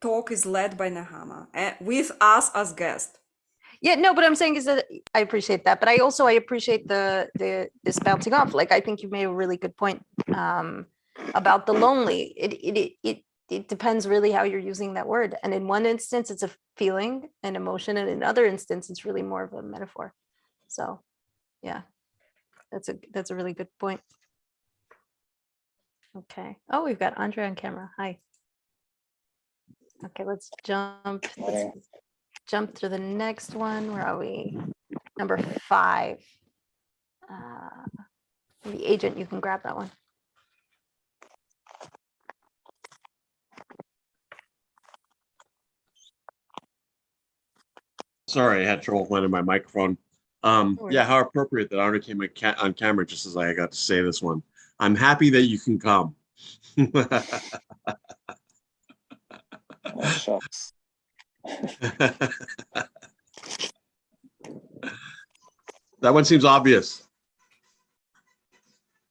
talk is led by Nechama with us as guest. Yeah, no, but I'm saying is that I appreciate that, but I appreciate this bouncing off. Like, I think you made a really good point about the lonely. It depends really how you're using that word. And in one instance, it's a feeling, an emotion, and in another instance, it's really more of a metaphor. So, yeah, that's a really good point. Okay. Oh, we've got Andre on camera. Hi. Okay, let's jump. Let's jump to the next one. Where are we? Number 5. The agent, you can grab that one. Sorry, I had trouble finding my microphone. Yeah, how appropriate that Arna came on camera just as I got to say this one. I'm happy that you can come. Oh, shucks. That one seems obvious.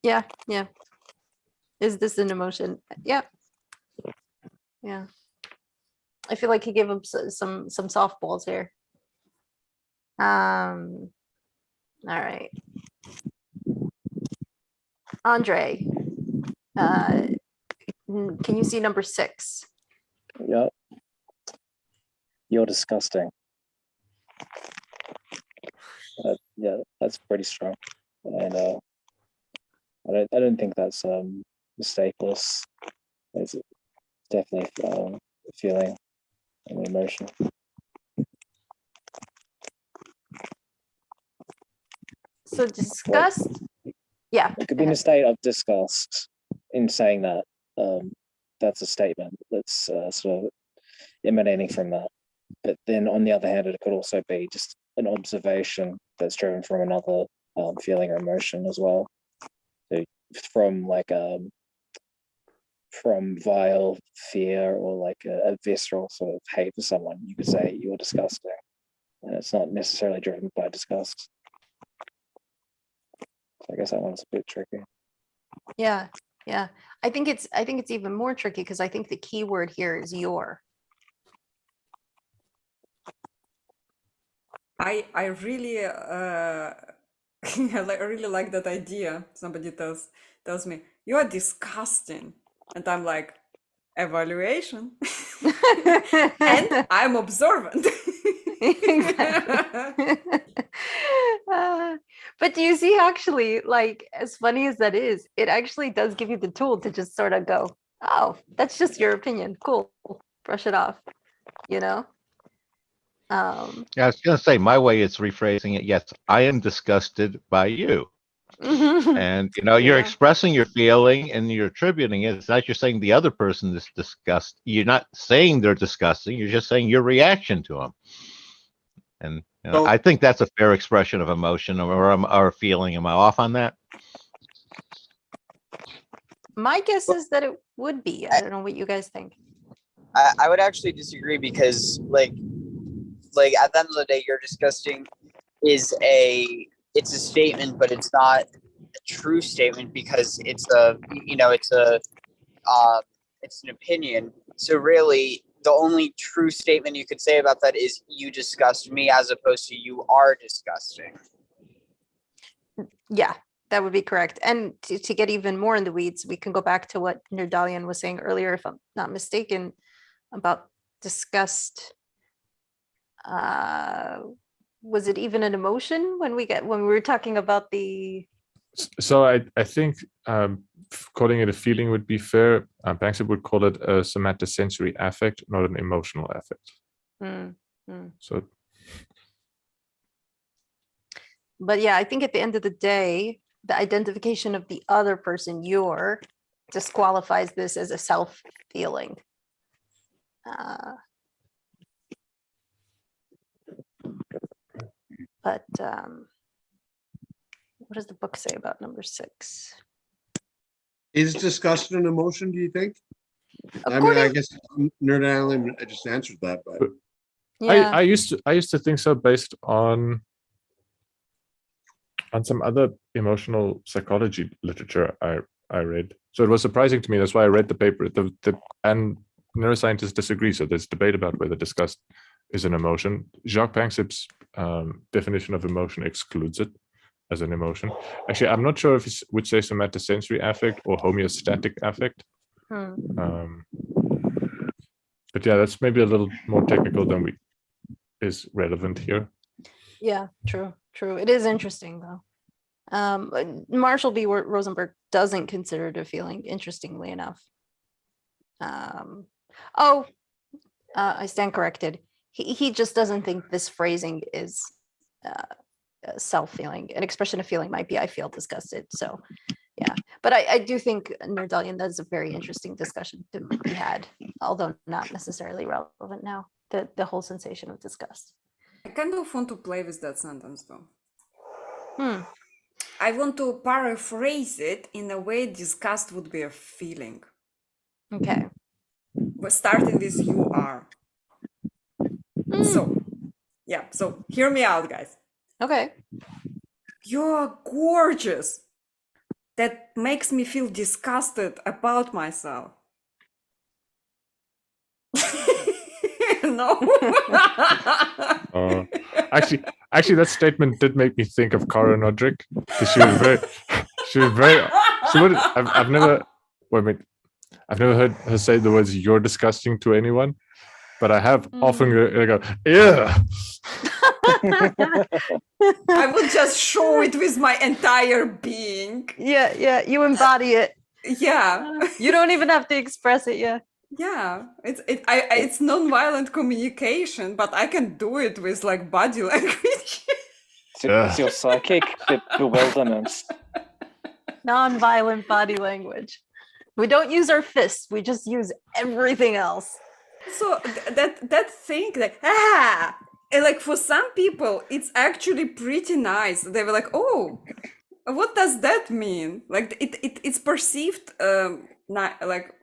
Yeah. Is this an emotion? Yeah. Yeah. I feel like he gave him some softballs here. All right. Andre, can you see number 6? Yep. You're disgusting. Yeah, that's pretty strong. And I don't think that's mistakeless. It's definitely a feeling and emotion. So disgust. Yeah. It could be in a state of disgust in saying that. That's a statement that's sort of emanating from that. But then on the other hand, it could also be just an observation that's driven from another feeling or emotion as well. So from like from vile fear or like a visceral sort of hate for someone, you could say you're disgusting, and it's not necessarily driven by disgust. So I guess that one's a bit tricky. Yeah. I think it's even more tricky because I think the key word here is your. I really I really like that idea. Somebody tells me you are disgusting, and I'm like, evaluation, and I'm observant. But do you see, actually, like, as funny as that is, it actually does give you the tool to just sort of go, oh, that's just your opinion, cool, brush it off, you know? Yeah, I was going to say, my way is rephrasing it. Yes, I am disgusted by you. And, you're Yeah. expressing your feeling and you're attributing it. It's not you're saying the other person is disgust. You're not saying they're disgusting. You're just saying your reaction to them. And So- I think that's a fair expression of emotion or feeling. Am I off on that? My guess is that it would be. I don't know what you guys think. I would actually disagree because like at the end of the day, you're disgusting it's a statement, but it's not a true statement because it's an opinion. So really, the only true statement you could say about that is you disgust me, as opposed to you are disgusting. Yeah, that would be correct. And to get even more in the weeds, we can go back to what Nerdalliun was saying earlier, if I'm not mistaken, about disgust. Was it even an emotion when we were talking about the? So I think calling it a feeling would be fair. Banks would call it a somatosensory affect, not an emotional affect. So, but yeah, I think at the end of the day, the identification of the other person, disqualifies this as a self feeling. But what does the book say about number 6? Is disgust an emotion, do you think? I mean, I guess Nerdalliun just answered that, but yeah. I used to think so based on some other emotional psychology literature I read. So it was surprising to me. That's why I read the paper. And neuroscientists disagree. So there's debate about whether disgust is an emotion. Jacques Panksepp's definition of emotion excludes it as an emotion. Actually, I'm not sure if it would say somatosensory affect or homeostatic affect. But yeah, that's maybe a little more technical than is relevant here. Yeah, true. It is interesting though. Marshall B. Rosenberg doesn't consider it a feeling, interestingly enough. I stand corrected. He just doesn't think this phrasing is self-feeling. An expression of feeling might be I feel disgusted. So yeah, but I do think Nerdalliun, that's a very interesting discussion to be had, although not necessarily relevant now, the whole sensation of disgust. I kind of want to play with that sentence though. I want to paraphrase it in a way disgust would be a feeling. Okay. We're starting with you are. So, yeah, so hear me out, guys. Okay. You're gorgeous. That makes me feel disgusted about myself. No. Actually, that statement did make me think of Cara Nodrik, because I've never heard her say the words "you're disgusting" to anyone, but I have often go, "Yeah." I would just show it with my entire being. Yeah, you embody it. Yeah. You don't even have to express it, yeah. Yeah, it's nonviolent communication, but I can do it with like body language. It's your psychic bewilderment. Non-violent body language. We don't use our fists. We just use everything else. So that thing, like and like for some people, it's actually pretty nice. They were like, "Oh, what does that mean?" Like it's perceived, not like.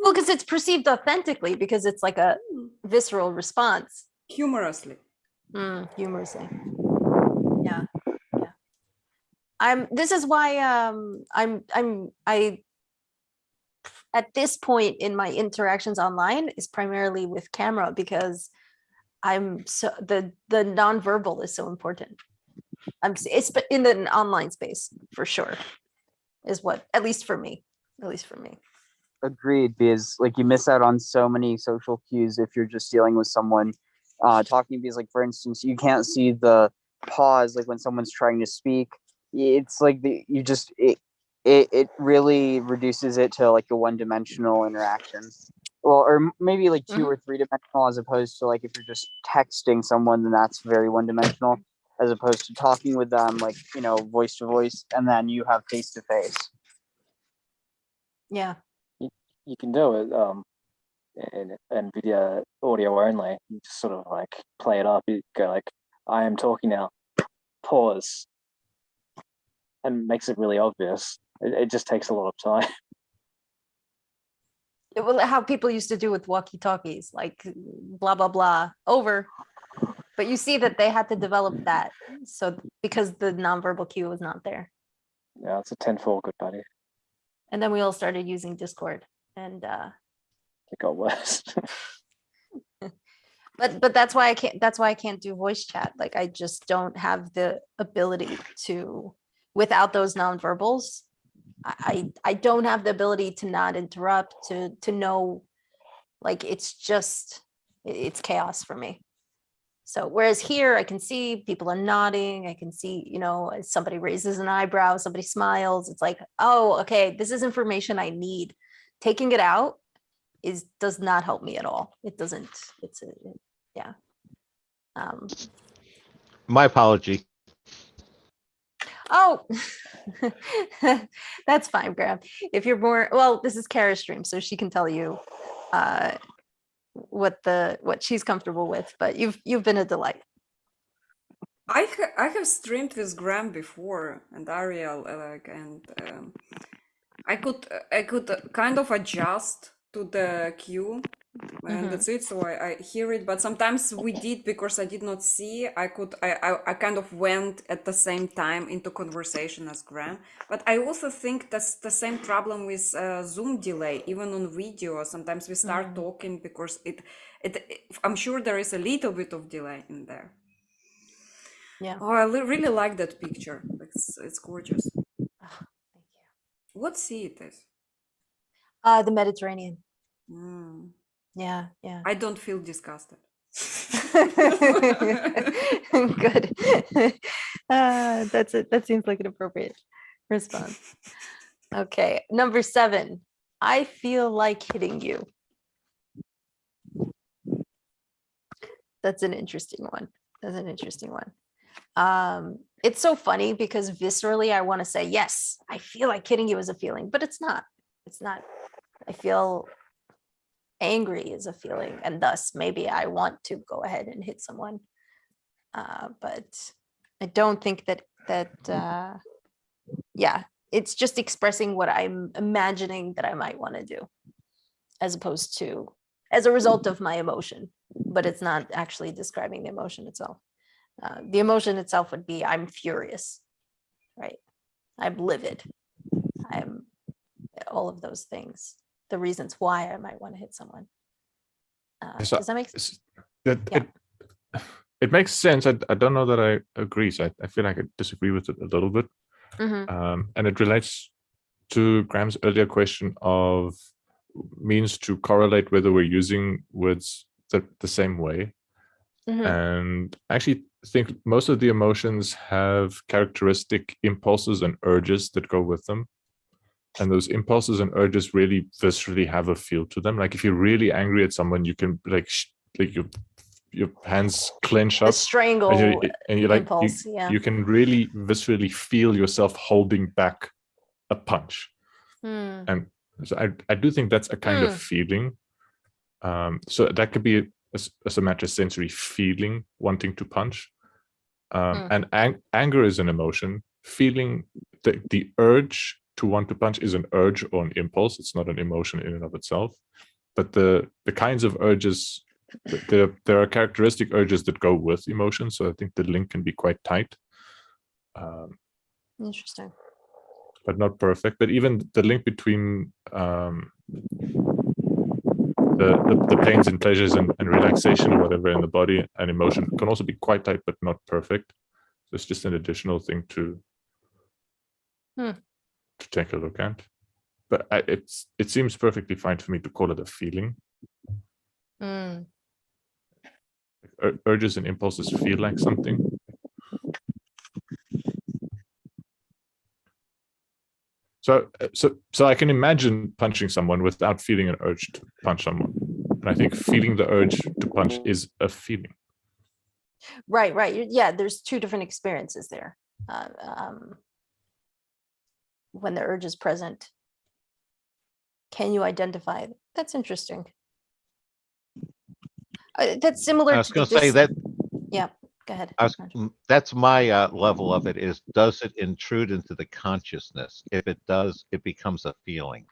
Well, because it's perceived authentically, because it's like a visceral response. Humorously. Humorously. Yeah. This is why I at this point in my interactions online is primarily with camera, because I'm so the nonverbal is so important. It's in the online space for sure, is what, at least for me. Agreed, because like you miss out on so many social cues if you're just dealing with someone talking, because like for instance you can't see the pause like when someone's trying to speak. It's like it really reduces it to like a one-dimensional interaction. well, or maybe like 2 Mhm. or 3-dimensional, as opposed to like if you're just texting someone, then that's very 1-dimensional, as opposed to talking with them, like, voice to voice, and then you have face to face. Yeah. You can do it in video audio only. You just sort of like play it up. You go like, I am talking now. Pause. And makes it really obvious. It just takes a lot of time. Well, how people used to do with walkie talkies, like blah blah blah, over. But you see that they had to develop that, so because the nonverbal cue was not there. Yeah, it's a 10-4, good buddy. And then we all started using Discord, and It got worse. but that's why I can't do voice chat. Like I just don't have the ability to, without those nonverbals. I don't have the ability to not interrupt, to know, like it's chaos for me. So whereas here I can see people are nodding, I can see, somebody raises an eyebrow, somebody smiles. It's like, oh, okay, this is information I need. Taking it out does not help me at all. It doesn't, yeah. My apology. Oh, that's fine, Graham. If you're more, well, this is Kara's stream, so she can tell you what she's comfortable with. But you've been a delight. I have streamed with Graham before and Ariel, I could kind of adjust to the cue, and that's it. So I hear it, but sometimes we did, because I did not see. I kind of went at the same time into conversation as Graham. But I also think that's the same problem with Zoom delay, even on video. Sometimes we start talking because it I'm sure there is a little bit of delay in there. Yeah. Oh, I really like that picture. It's gorgeous. Oh, thank you. What sea it is? The Mediterranean. Mm. Yeah, yeah. I don't feel disgusted. Good. That's it. That seems like an appropriate response. Okay, number 7. I feel like hitting you. That's an interesting one. It's so funny because viscerally I want to say, yes, I feel like hitting you is a feeling, but it's not. I feel angry is a feeling, and thus maybe I want to go ahead and hit someone. But I don't think that it's just expressing what I'm imagining that I might want to do, as opposed to as a result of my emotion, but it's not actually describing the emotion itself. The emotion itself would be, I'm furious, right? I'm livid. I'm all of those things, the reasons why I might want to hit someone. Does that make sense? It makes sense. I don't know that I agree. So I feel like I disagree with it a little bit. And it relates to Graham's earlier question of means to correlate whether we're using words the same way. And I actually think most of the emotions have characteristic impulses and urges that go with them. And those impulses and urges really viscerally have a feel to them. Like if you're really angry at someone, you can like your hands clench up, the strangle and you're like impulse. you can really viscerally feel yourself holding back a punch. And so I do think that's a kind of feeling. So that could be as a matter of sensory feeling, wanting to punch. And anger is an emotion. Feeling the urge to want to punch is an urge or an impulse. It's not an emotion in and of itself. But the kinds of urges, there are characteristic urges that go with emotions. So I think the link can be quite tight. Interesting. But not perfect. But even the link between the pains and pleasures and relaxation or whatever in the body and emotion can also be quite tight, but not perfect. So it's just an additional thing to take a look at. But it seems perfectly fine for me to call it a feeling. Urges and impulses feel like something. So I can imagine punching someone without feeling an urge to punch someone. And I think feeling the urge to punch is a feeling. Right. Yeah, there's two different experiences there. When the urge is present, can you identify? That's interesting. That's similar. I was going to say that. Yeah, go ahead. That's my level of it is, does it intrude into the consciousness? If it does, it becomes a feeling.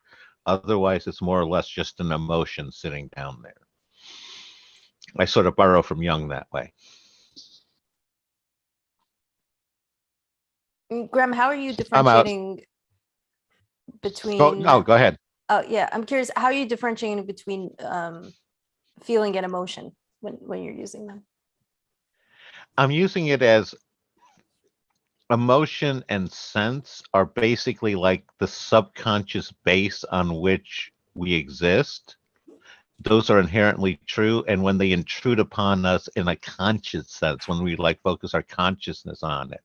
Otherwise, it's more or less just an emotion sitting down there. I sort of borrow from Jung that way. Graham, how are you differentiating between? No, go ahead. Oh yeah, I'm curious. How are you differentiating between feeling and emotion when you're using them? I'm using it as emotion and sense are basically like the subconscious base on which we exist. Those are inherently true. And when they intrude upon us in a conscious sense, when we like focus our consciousness on it,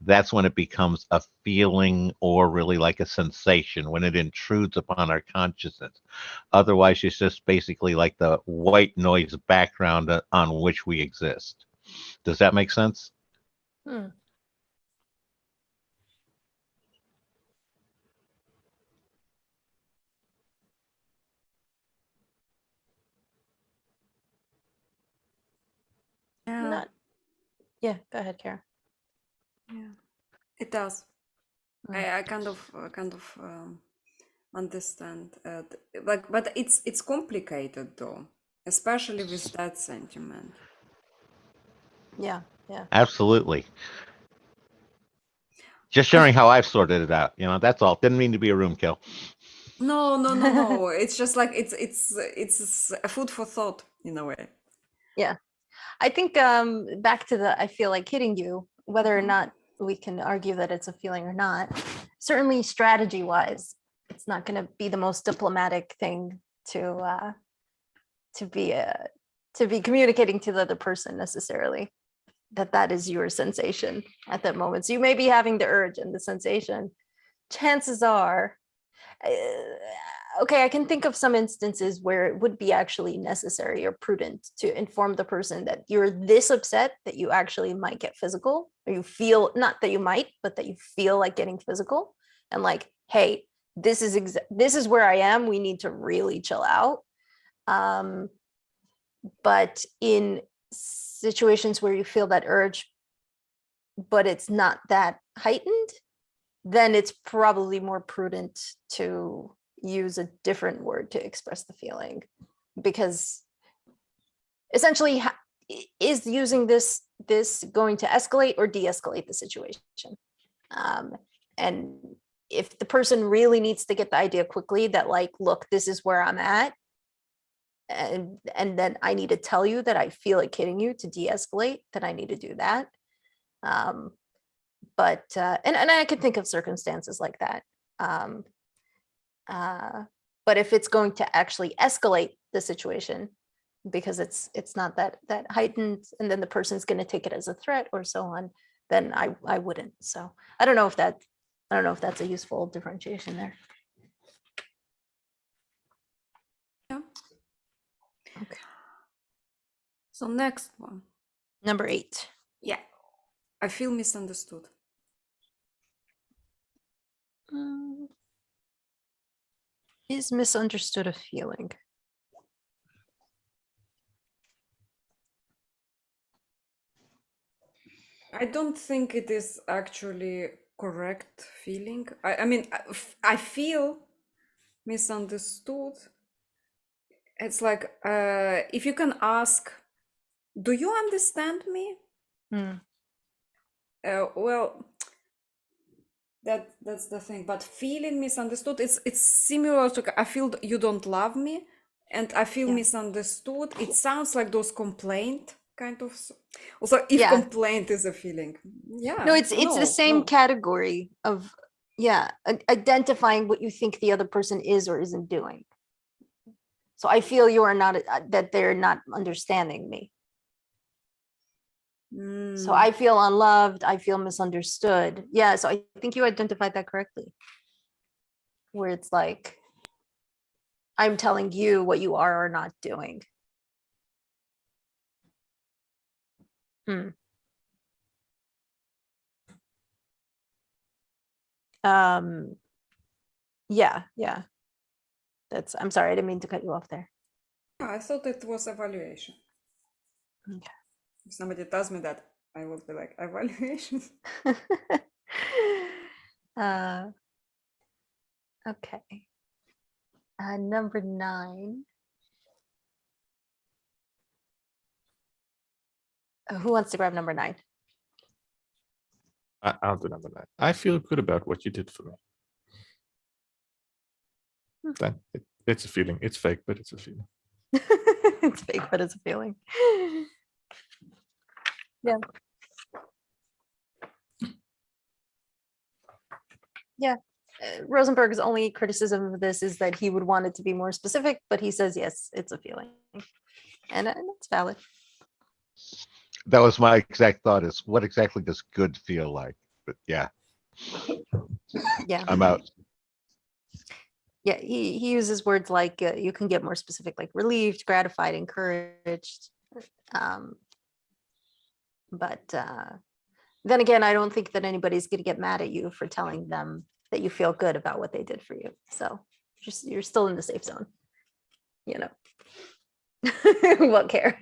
that's when it becomes a feeling or really like a sensation, when it intrudes upon our consciousness. Otherwise, it's just basically like the white noise background on which we exist. Does that make sense? Yeah, go ahead, Kara. Yeah, it does. I kind of understand. But it's complicated though, especially with that sentiment. Yeah. Absolutely. Just sharing how I've sorted it out. That's all. Didn't mean to be a room kill. No. It's just like it's a food for thought in a way. Yeah. I think back to I feel like hitting you, whether or not we can argue that it's a feeling or not, certainly strategy wise, it's not going to be the most diplomatic thing to be communicating to the other person necessarily, that is your sensation at that moment. So you may be having the urge and the sensation. Chances are, okay, I can think of some instances where it would be actually necessary or prudent to inform the person that you're this upset that you actually might get physical, or you feel, not that you might, but that you feel like getting physical, and like, hey, this is where I am. We need to really chill out. But in situations where you feel that urge, but it's not that heightened, then it's probably more prudent to use a different word to express the feeling, because essentially, is using this going to escalate or de-escalate the situation? And if the person really needs to get the idea quickly that, like, look, this is where I'm at, and then I need to tell you that I feel like hitting you to de-escalate, then I need to do that. But I can think of circumstances like that. But if it's going to actually escalate the situation because it's not that heightened, and then the person's going to take it as a threat or so on, then I wouldn't. So I don't know if that's a useful differentiation there. Yeah. Okay. So next one. Number 8. Yeah. I feel misunderstood. Is misunderstood a feeling? I don't think it is actually correct feeling. I mean, I feel misunderstood. It's like, if you can ask, do you understand me? Well, that's the thing. But feeling misunderstood, it's similar to, I feel you don't love me, and I feel misunderstood. It sounds like those complaint kind of. Also, if complaint is a feeling, no, it's the same category of identifying what you think the other person is or isn't doing. So I feel you are not, that they're not understanding me. So I feel unloved. I feel misunderstood. Yeah. So I think you identified that correctly. where it's like, I'm telling you what you are or not doing. Yeah. I'm sorry, I didn't mean to cut you off there. No, I thought it was evaluation. Okay. If somebody tells me that, I will be like, evaluation. Okay. Number 9. Who wants to grab number 9? I'll do number 9. I feel good about what you did for me. Then it's a feeling. It's fake, but it's a feeling. It's fake, but it's a feeling. Yeah. Yeah. Rosenberg's only criticism of this is that he would want it to be more specific, but he says, yes, it's a feeling. And it's valid. That was my exact thought, is what exactly does good feel like? But yeah, Yeah. I'm out. Yeah, he uses words like you can get more specific, like relieved, gratified, encouraged. But then again, I don't think that anybody's going to get mad at you for telling them that you feel good about what they did for you. So you're still in the safe zone, you know. We won't care.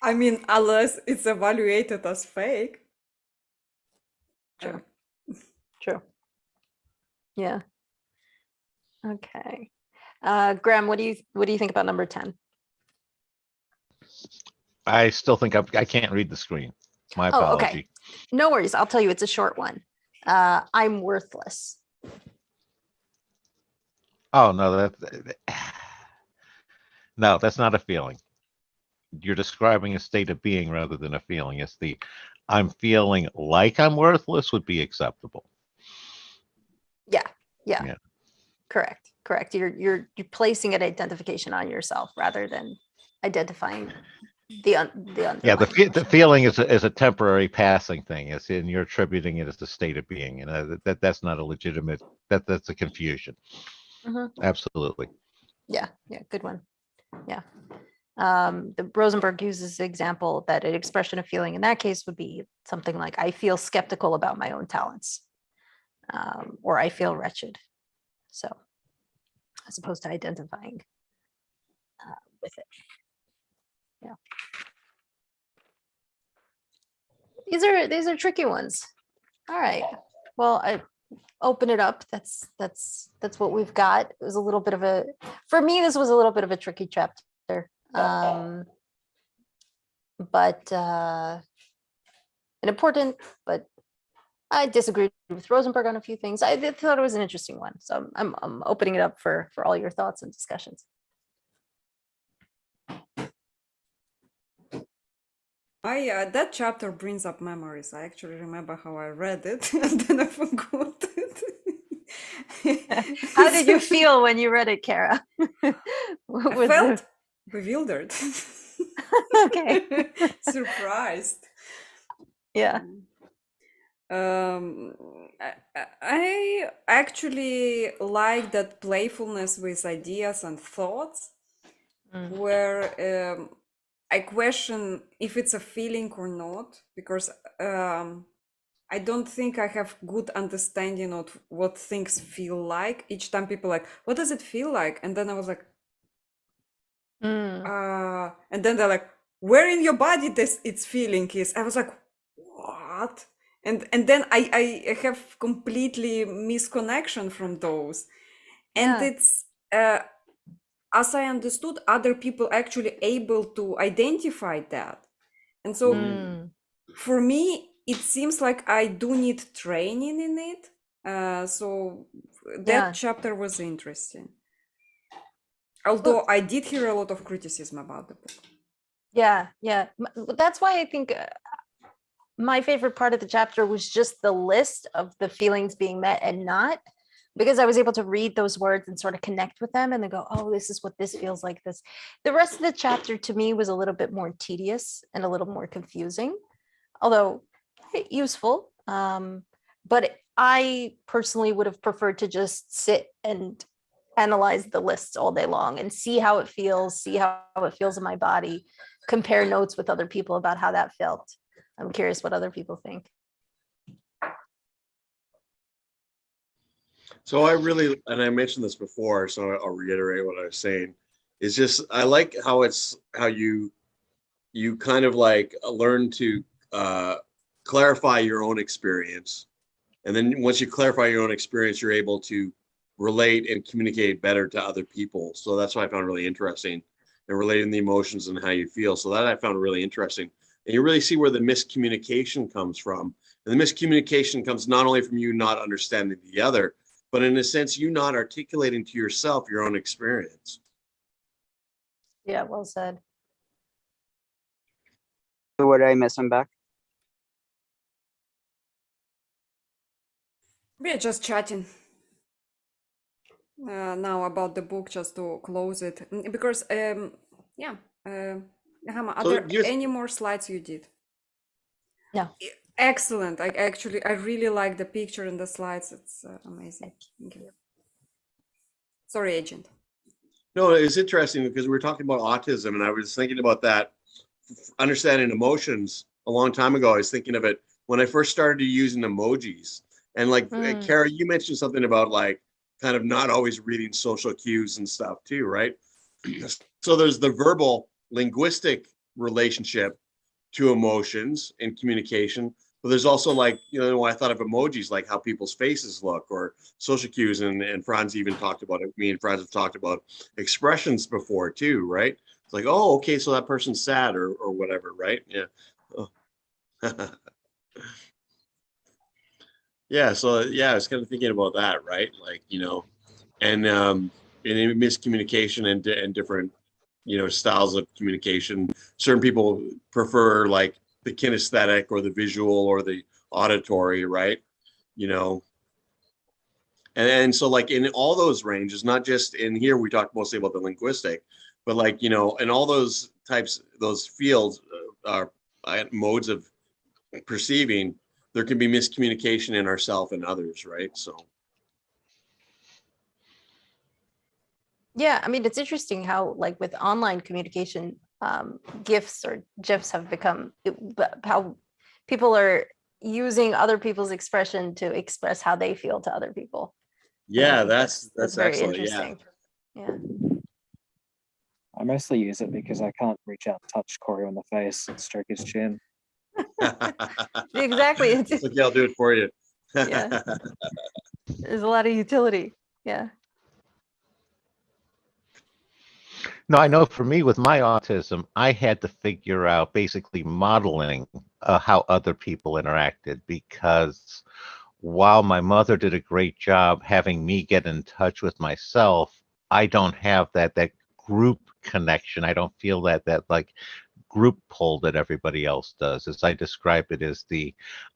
I mean, unless it's evaluated as fake. True. True. Yeah. Okay. Graham, what do you think about number 10? I still think I can't read the screen. My Oh, apology. okay. No worries. I'll tell you, it's a short one. I'm worthless. Oh no, no, that's not a feeling. You're describing a state of being rather than a feeling. It's the I'm feeling like I'm worthless would be acceptable. Yeah. Correct. You're placing an identification on yourself rather than identifying the Yeah, underlying the emotion. feeling is a temporary passing thing. It's in you're attributing it as the state of being, and that's not a legitimate. That's a confusion. Mhm. Absolutely. Yeah, good one. Yeah. The Rosenberg uses the example that an expression of feeling in that case would be something like, I feel skeptical about my own talents, or I feel wretched. So, as opposed to identifying with it. Yeah. These are tricky ones. All right. Well, I open it up. That's what we've got. It was a little bit of for me, this was a little bit of a tricky chapter. But an important, but I disagreed with Rosenberg on a few things. I thought it was an interesting one. So I'm opening it up for all your thoughts and discussions. That chapter brings up memories. I actually remember how I read it and then I forgot it. How did you feel when you read it, Kara? I felt bewildered. Okay. Surprised. Yeah. I actually like that playfulness with ideas and thoughts, where I question if it's a feeling or not, because I don't think I have good understanding of what things feel like. Each time people are like, what does it feel like? And then I was like, and then they're like, where in your body its feeling is? I was like, what? And then I have completely misconnection from those. And it's as I understood, other people actually able to identify that. And so for me, it seems like I do need training in it. So that chapter was interesting. Although I did hear a lot of criticism about the book. Yeah. That's why I think my favorite part of the chapter was just the list of the feelings being met and not, because I was able to read those words and sort of connect with them and then go, oh, this is what this feels like. This. The rest of the chapter to me was a little bit more tedious and a little more confusing, although useful. But I personally would have preferred to just sit and analyze the lists all day long and see how it feels, in my body, compare notes with other people about how that felt. I'm curious what other people think. So I really, and I mentioned this before, so I'll reiterate what I was saying. It's just I like how you kind of like learn to clarify your own experience, and then once you clarify your own experience, you're able to relate and communicate better to other people. So that's what I found really interesting, and relating the emotions and how you feel. So that I found really interesting, and you really see where the miscommunication comes from. And the miscommunication comes not only from you not understanding the other, but in a sense, you not articulating to yourself your own experience. Yeah, well said. So what did I miss? I'm back. We're just chatting now about the book, just to close it, because yeah, Nechama, are So there just any more slides you did? No. Excellent. I really like the picture and the slides. It's amazing. Thank you. Sorry, Agent. no, it's interesting because we were talking about autism, and I was thinking about that, understanding emotions a long time ago. I was thinking of it when I first started using emojis. And like, Kara, you mentioned something about like kind of not always reading social cues and stuff too, right? So there's the verbal linguistic relationship to emotions and communication, but there's also like, I thought of emojis, like how people's faces look, or social cues, and Franz even talked about it. Me and Franz have talked about expressions before too, right? It's like, oh, okay, so that person's sad or whatever, right? Yeah. Oh. Yeah, so yeah, I was kind of thinking about that, right? Like, and in miscommunication and different, styles of communication. Certain people prefer like the kinesthetic or the visual or the auditory, right? You know, and so like in all those ranges, not just in here, we talked mostly about the linguistic, but like, in all those types, those fields are modes of perceiving, there can be miscommunication in ourselves and others, right? So Yeah, I mean, it's interesting how, like, with online communication, GIFs or GIFs have become how people are using other people's expression to express how they feel to other people. yeah, That's very excellent. interesting. Yeah. I mostly use it because I can't reach out and touch Corey on the face and stroke his chin. Exactly. It's like, yeah, I'll do it for you. Yeah. There's a lot of utility. Yeah. No, I know for me with my autism, I had to figure out basically modeling how other people interacted, because while my mother did a great job having me get in touch with myself, I don't have that group connection. I don't feel that like group pull that everybody else does. As I describe it, as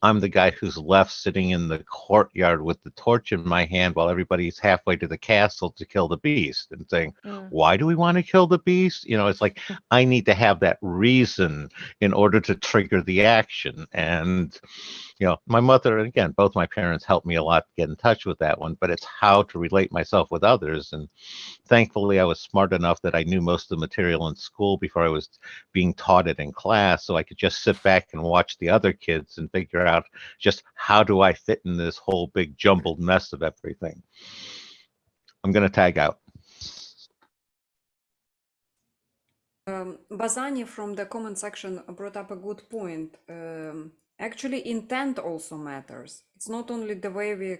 I'm the guy who's left sitting in the courtyard with the torch in my hand while everybody's halfway to the castle to kill the beast, and saying, why do we want to kill the beast? It's like I need to have that reason in order to trigger the action. And my mother, and again, both my parents helped me a lot to get in touch with that one, but it's how to relate myself with others. And thankfully, I was smart enough that I knew most of the material in school before I was being taught it in class, so I could just sit back and watch the other kids and figure out just how do I fit in this whole big jumbled mess of everything. I'm going to tag out. Bazani from the comment section brought up a good point. Actually, intent also matters. It's not only the way we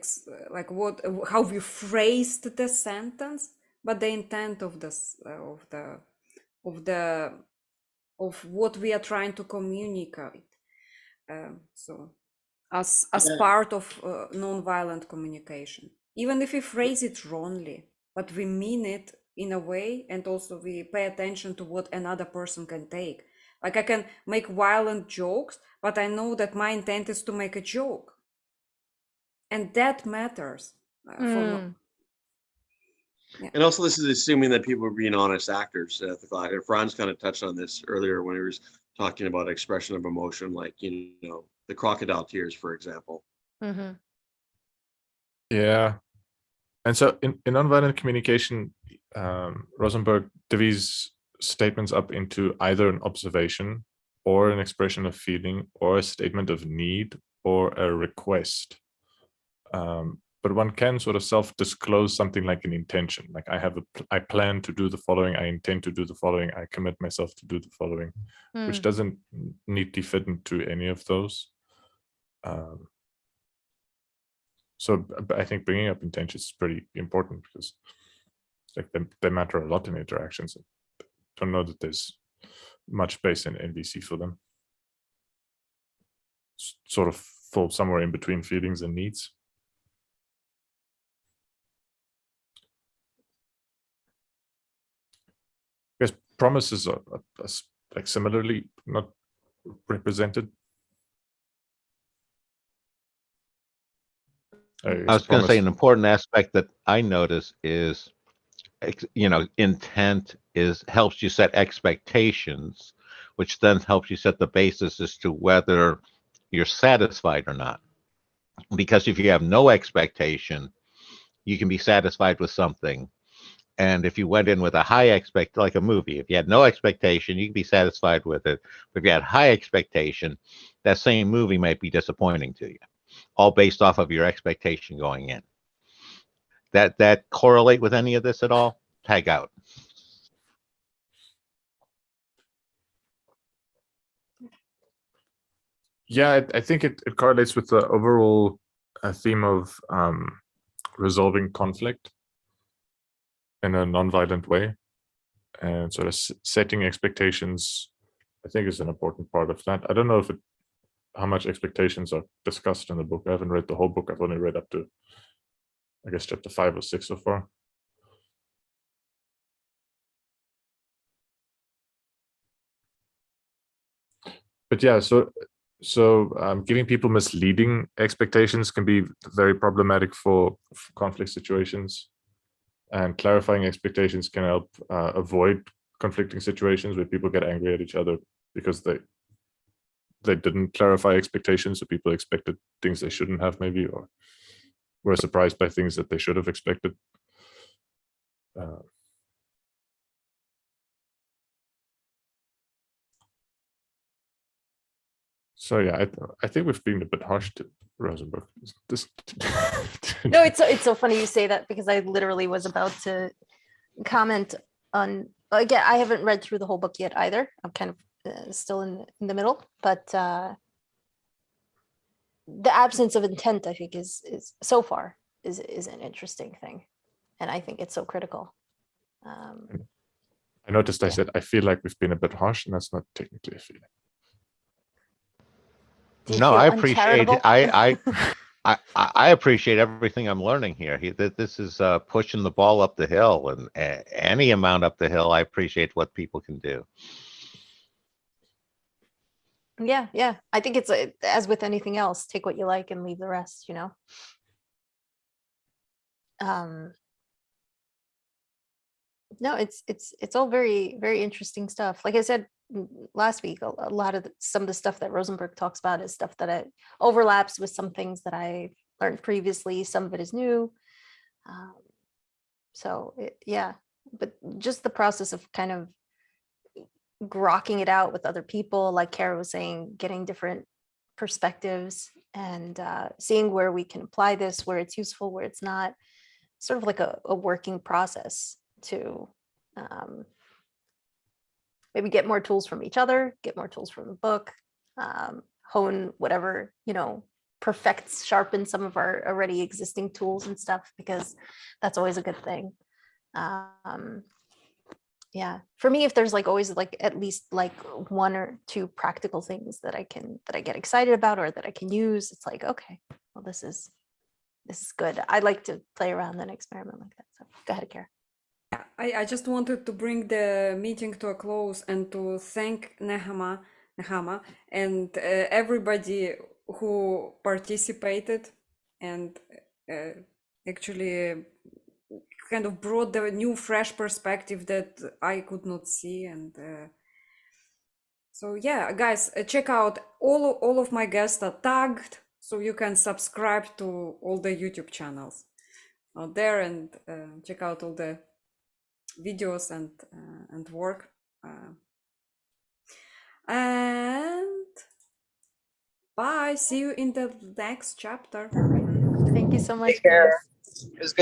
how we phrased the sentence, but the intent of this of what we are trying to communicate. So, as part of nonviolent communication, even if we phrase it wrongly, but we mean it in a way, and also we pay attention to what another person can take. Like, I can make violent jokes, but I know that my intent is to make a joke, and that matters. And also, this is assuming that people are being honest actors. Franz kind of touched on this earlier when he was talking about expression of emotion, like, the crocodile tears, for example. Yeah. And so in nonviolent communication, Rosenberg divides statements up into either an observation or an expression of feeling or a statement of need or a request. But one can sort of self-disclose something like an intention, like I plan to do the following, I intend to do the following, I commit myself to do the following, which doesn't neatly fit into any of those. So I think bringing up intentions is pretty important because like they matter a lot in interactions. I don't know that there's much space in NVC for them. Sort of fall somewhere in between feelings and needs. I guess promises are like similarly not represented. I was going to say an important aspect that I notice is, intent helps you set expectations, which then helps you set the basis as to whether you're satisfied or not. Because if you have no expectation, you can be satisfied with something. And if you went in with a high like a movie, if you had no expectation, you can be satisfied with it. But if you had high expectation, that same movie might be disappointing to you, all based off of your expectation going in. That correlate with any of this at all? Tag out. Yeah, I think it correlates with the overall theme of resolving conflict in a nonviolent way, and sort of setting expectations. I think is an important part of that. I don't know how much expectations are discussed in the book. I haven't read the whole book. I've only read up to, I guess, chapter 5 or 6 so far. But yeah, so giving people misleading expectations can be very problematic for conflict situations, and clarifying expectations can help avoid conflicting situations where people get angry at each other because they didn't clarify expectations, so people expected things they shouldn't have maybe, or were surprised by things that they should have expected. So yeah, I think we've been a bit harsh to Rosenberg. No, it's so funny you say that, because I literally was about to comment on, again, I haven't read through the whole book yet either. I'm kind of still in the middle, but the absence of intent, I think, is so far is an interesting thing, and I think it's so critical. I noticed I said I feel like we've been a bit harsh, and that's not technically a feeling. No, I appreciate I appreciate everything I'm learning here. This is pushing the ball up the hill, and any amount up the hill, I appreciate what people can do. Yeah. I think it's as with anything else, take what you like and leave the rest, No, it's all very, very interesting stuff. Like I said last week, a lot of some of the stuff that Rosenberg talks about is stuff that overlaps with some things that I learned previously. Some of it is new. Yeah, but just the process of kind of grokking it out with other people, like Kara was saying, getting different perspectives and seeing where we can apply this, where it's useful, where it's not, sort of like a working process to maybe get more tools from each other, get more tools from the book, hone whatever, sharpen some of our already existing tools and stuff, because that's always a good thing. Yeah, for me, if there's always at least one or two practical things that I get excited about or that I can use, it's like, okay, well, this is good. I like to play around and experiment like that. So go ahead, Kara. I just wanted to bring the meeting to a close and to thank Nechama and everybody who participated and actually kind of brought the new fresh perspective that I could not see. And so yeah, guys, check out all of my guests are tagged, So you can subscribe to all the YouTube channels out there and check out all the videos and work. And bye. See you in the next chapter. Thank you so much, Take care. guys. It was good